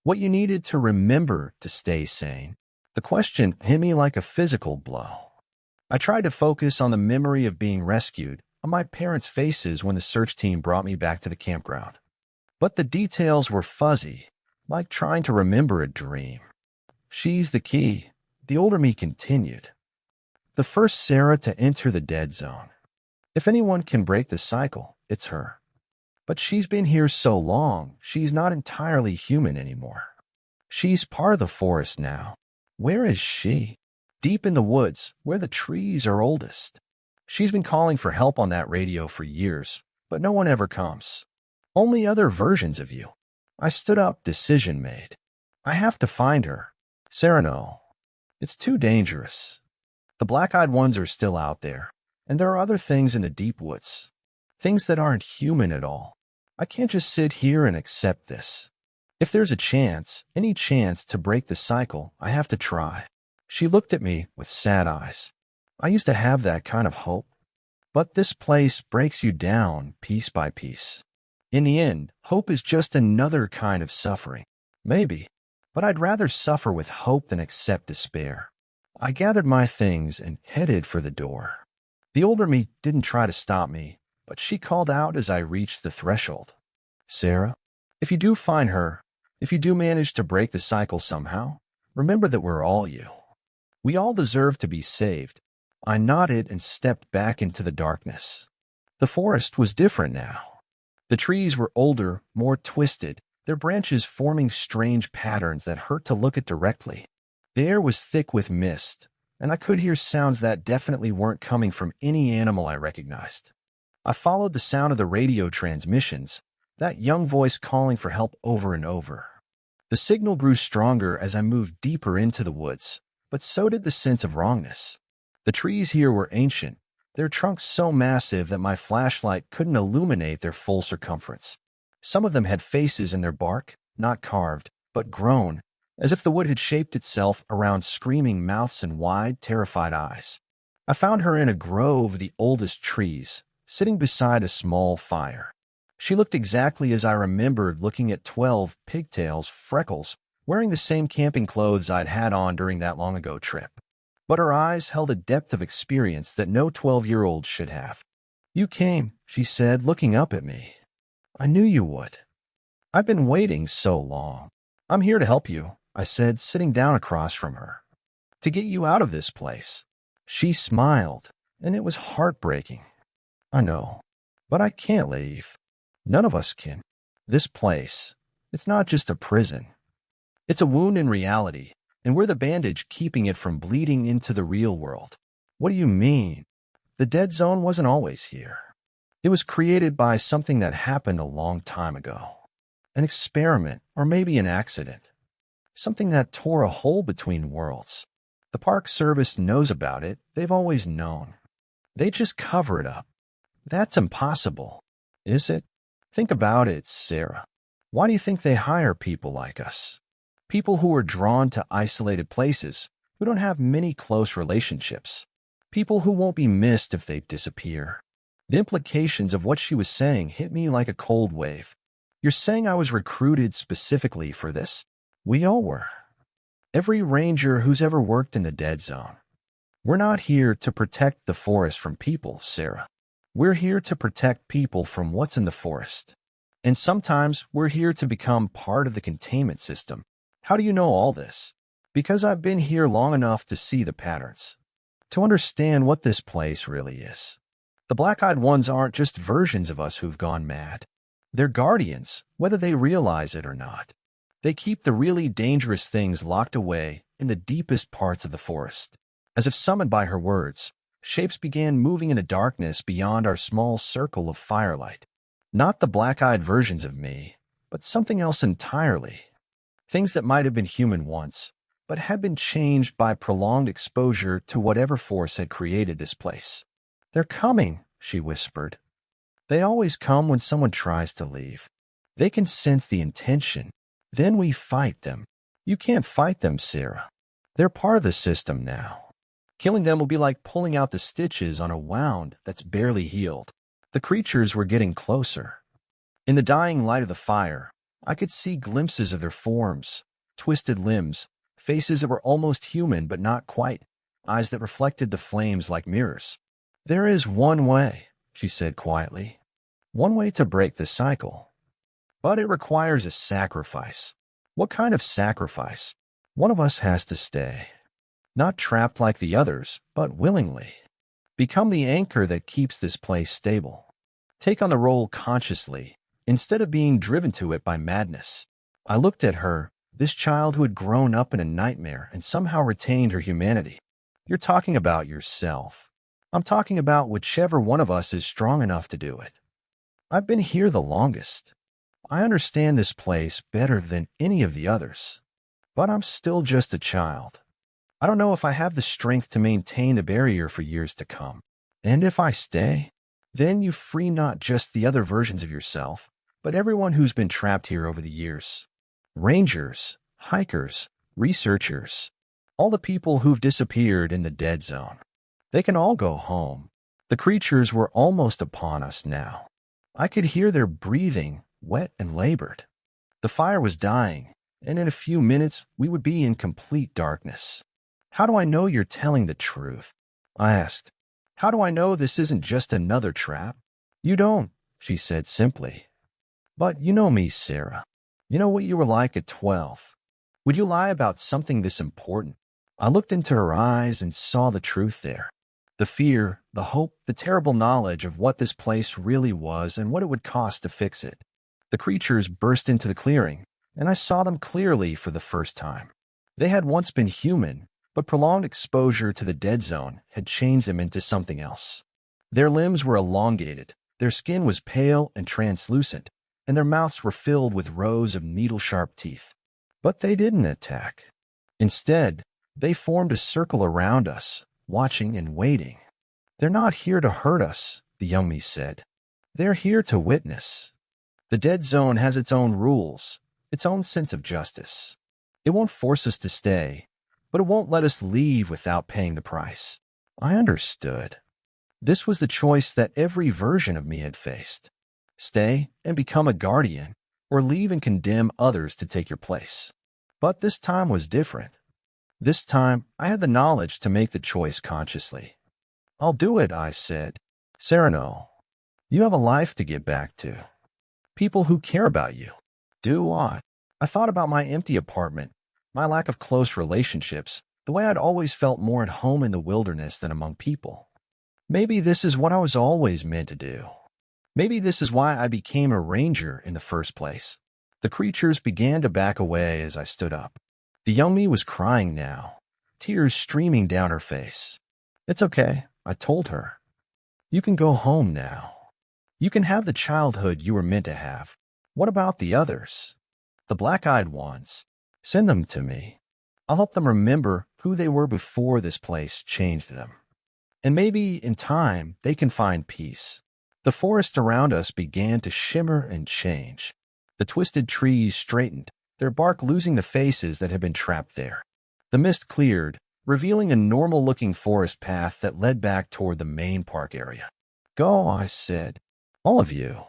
What you needed to remember to stay sane? The question hit me like a physical blow. I tried to focus on the memory of being rescued, on my parents' faces when the search team brought me back to the campground. But the details were fuzzy, like trying to remember a dream. She's the key, the older me continued. The first Sarah to enter the dead zone. If anyone can break the cycle, it's her. But she's been here so long, she's not entirely human anymore. She's part of the forest now. Where is she? Deep in the woods, where the trees are oldest. She's been calling for help on that radio for years, but no one ever comes. Only other versions of you. I stood up, decision made. I have to find her. Sarah, no. It's too dangerous. The black-eyed ones are still out there, and there are other things in the deep woods. Things that aren't human at all. I can't just sit here and accept this. If there's a chance, any chance to break the cycle, I have to try. She looked at me with sad eyes. I used to have that kind of hope. But this place breaks you down piece by piece. In the end, hope is just another kind of suffering. Maybe. But I'd rather suffer with hope than accept despair. I gathered my things and headed for the door. The older me didn't try to stop me, but she called out as I reached the threshold. Sarah, if you do find her, if you do manage to break the cycle somehow, remember that we're all you. We all deserve to be saved. I nodded and stepped back into the darkness. The forest was different now. The trees were older, more twisted, their branches forming strange patterns that hurt to look at directly. The air was thick with mist, and I could hear sounds that definitely weren't coming from any animal I recognized. I followed the sound of the radio transmissions, that young voice calling for help over and over. The signal grew stronger as I moved deeper into the woods, but so did the sense of wrongness. The trees here were ancient, their trunks so massive that my flashlight couldn't illuminate their full circumference. Some of them had faces in their bark, not carved, but grown, as if the wood had shaped itself around screaming mouths and wide, terrified eyes. I found her in a grove of the oldest trees, sitting beside a small fire. She looked exactly as I remembered looking at 12 pigtails, freckles, wearing the same camping clothes I'd had on during that long-ago trip. But her eyes held a depth of experience that no 12-year-old should have. "You came," she said, looking up at me. "I knew you would. I've been waiting so long. I'm here to help you," I said, sitting down across from her. "To get you out of this place." She smiled, and it was heartbreaking. "I know, but I can't leave. None of us can. This place, it's not just a prison. It's a wound in reality, and we're the bandage keeping it from bleeding into the real world." "What do you mean?" "The dead zone wasn't always here. It was created by something that happened a long time ago. An experiment, or maybe an accident. Something that tore a hole between worlds. The Park Service knows about it. They've always known. They just cover it up. That's impossible." "Is it?" "Think about it, Sarah. Why do you think they hire people like us? People who are drawn to isolated places, who don't have many close relationships. People who won't be missed if they disappear." The implications of what she was saying hit me like a cold wave. "You're saying I was recruited specifically for this?" "We all were. Every ranger who's ever worked in the dead zone. We're not here to protect the forest from people, Sarah. We're here to protect people from what's in the forest. And sometimes we're here to become part of the containment system." "How do you know all this?" "Because I've been here long enough to see the patterns, to understand what this place really is. The black-eyed ones aren't just versions of us who've gone mad. They're guardians, whether they realize it or not. They keep the really dangerous things locked away in the deepest parts of the forest." As if summoned by her words, shapes began moving in the darkness beyond our small circle of firelight. Not the black-eyed versions of me, but something else entirely. Things that might have been human once, but had been changed by prolonged exposure to whatever force had created this place. "They're coming," she whispered. "They always come when someone tries to leave. They can sense the intention. Then we fight them." "You can't fight them, Sarah. They're part of the system now. Killing them will be like pulling out the stitches on a wound that's barely healed." The creatures were getting closer. In the dying light of the fire, I could see glimpses of their forms, twisted limbs, faces that were almost human but not quite, eyes that reflected the flames like mirrors. "There is one way," she said quietly. "One way to break the cycle. But it requires a sacrifice." "What kind of sacrifice?" "One of us has to stay. Not trapped like the others, but willingly. Become the anchor that keeps this place stable. Take on the role consciously, instead of being driven to it by madness." I looked at her, this child who had grown up in a nightmare and somehow retained her humanity. "You're talking about yourself. I'm talking about whichever one of us is strong enough to do it. I've been here the longest. I understand this place better than any of the others. But I'm still just a child. I don't know if I have the strength to maintain the barrier for years to come. And if I stay, then you free not just the other versions of yourself, but everyone who's been trapped here over the years. Rangers, hikers, researchers, all the people who've disappeared in the dead zone. They can all go home." The creatures were almost upon us now. I could hear their breathing, wet and labored. The fire was dying, and in a few minutes we would be in complete darkness. "How do I know you're telling the truth?" I asked. "How do I know this isn't just another trap?" "You don't," she said simply. "But you know me, Sarah. You know what you were like at 12. Would you lie about something this important?" I looked into her eyes and saw the truth there. The fear, the hope, the terrible knowledge of what this place really was and what it would cost to fix it. The creatures burst into the clearing, and I saw them clearly for the first time. They had once been human, but prolonged exposure to the dead zone had changed them into something else. Their limbs were elongated, their skin was pale and translucent, and their mouths were filled with rows of needle-sharp teeth. But they didn't attack. Instead, they formed a circle around us, watching and waiting. "They're not here to hurt us," the young me said. "They're here to witness. The dead zone has its own rules, its own sense of justice. It won't force us to stay, but it won't let us leave without paying the price." I understood. This was the choice that every version of me had faced. Stay and become a guardian, or leave and condemn others to take your place. But this time was different. This time, I had the knowledge to make the choice consciously. "I'll do it," I said. "Sereno, you have a life to get back to. People who care about you." Do what? I thought about my empty apartment, my lack of close relationships, the way I'd always felt more at home in the wilderness than among people. Maybe this is what I was always meant to do. Maybe this is why I became a ranger in the first place. The creatures began to back away as I stood up. The young me was crying now, tears streaming down her face. "It's okay," I told her. "You can go home now. You can have the childhood you were meant to have. What about the others? The black-eyed ones? Send them to me. I'll help them remember who they were before this place changed them. And maybe, in time, they can find peace." The forest around us began to shimmer and change. The twisted trees straightened, their bark losing the faces that had been trapped there. The mist cleared, revealing a normal-looking forest path that led back toward the main park area. "Go," I said. "All of you.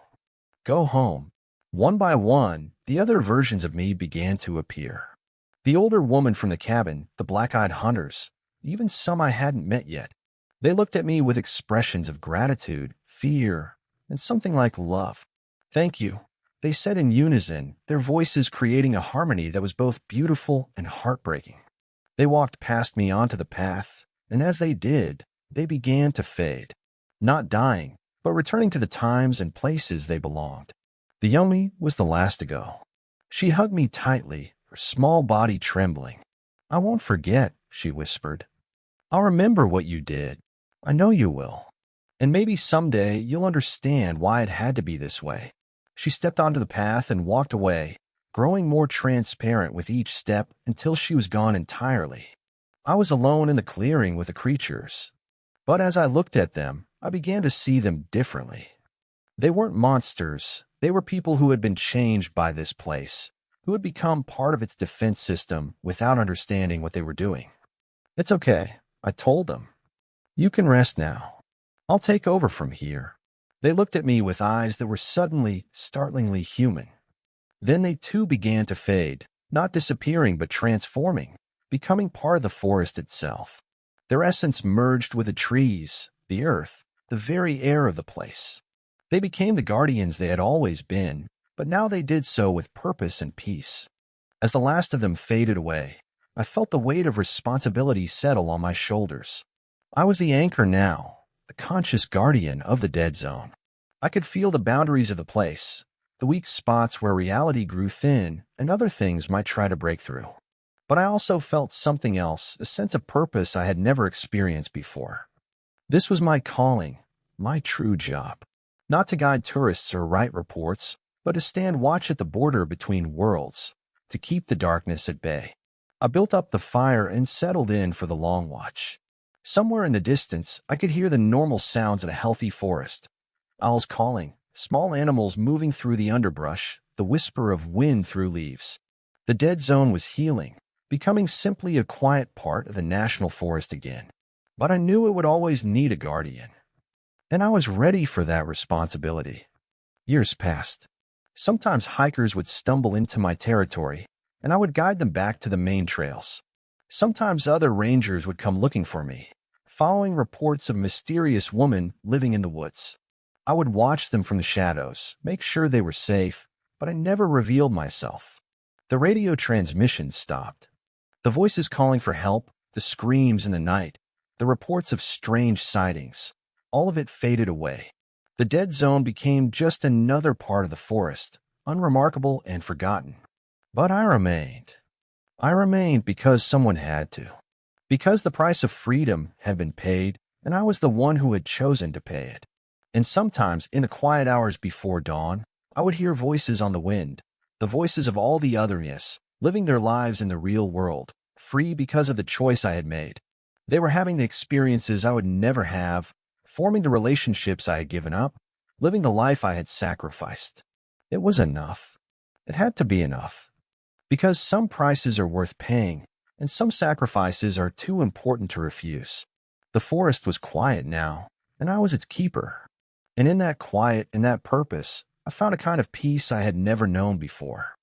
Go home." One by one, the other versions of me began to appear. The older woman from the cabin, the black-eyed hunters, even some I hadn't met yet. They looked at me with expressions of gratitude, fear, and something like love. "Thank you," they said in unison, their voices creating a harmony that was both beautiful and heartbreaking. They walked past me onto the path, and as they did, they began to fade. Not dying, but returning to the times and places they belonged. The young me was the last to go. She hugged me tightly, her small body trembling. "I won't forget," she whispered. "I'll remember what you did. I know you will. And maybe someday you'll understand why it had to be this way." She stepped onto the path and walked away, growing more transparent with each step until she was gone entirely. I was alone in the clearing with the creatures. But as I looked at them, I began to see them differently. They weren't monsters. They were people who had been changed by this place, who had become part of its defense system without understanding what they were doing. "It's okay," I told them. "You can rest now. I'll take over from here." They looked at me with eyes that were suddenly, startlingly human. Then they too began to fade, not disappearing but transforming, becoming part of the forest itself. Their essence merged with the trees, the earth, the very air of the place. They became the guardians they had always been, but now they did so with purpose and peace. As the last of them faded away, I felt the weight of responsibility settle on my shoulders. I was the anchor now, the conscious guardian of the dead zone. I could feel the boundaries of the place, the weak spots where reality grew thin and other things might try to break through. But I also felt something else, a sense of purpose I had never experienced before. This was my calling, my true job. Not to guide tourists or write reports, but to stand watch at the border between worlds, to keep the darkness at bay. I built up the fire and settled in for the long watch. Somewhere in the distance, I could hear the normal sounds of a healthy forest. Owls calling, small animals moving through the underbrush, the whisper of wind through leaves. The dead zone was healing, becoming simply a quiet part of the national forest again. But I knew it would always need a guardian. And I was ready for that responsibility. Years passed. Sometimes hikers would stumble into my territory, and I would guide them back to the main trails. Sometimes other rangers would come looking for me, following reports of a mysterious woman living in the woods. I would watch them from the shadows, make sure they were safe, but I never revealed myself. The radio transmission stopped. The voices calling for help, the screams in the night, the the reports of strange sightings. All of it faded away. The dead zone became just another part of the forest, unremarkable and forgotten. But I remained. I remained because someone had to. Because the price of freedom had been paid, and I was the one who had chosen to pay it. And sometimes, in the quiet hours before dawn, I would hear voices on the wind, the voices of all the otherness, living their lives in the real world, free because of the choice I had made. They were having the experiences I would never have, forming the relationships I had given up, living the life I had sacrificed. It was enough. It had to be enough. Because some prices are worth paying, and some sacrifices are too important to refuse. The forest was quiet now, and I was its keeper. And in that quiet and that purpose, I found a kind of peace I had never known before.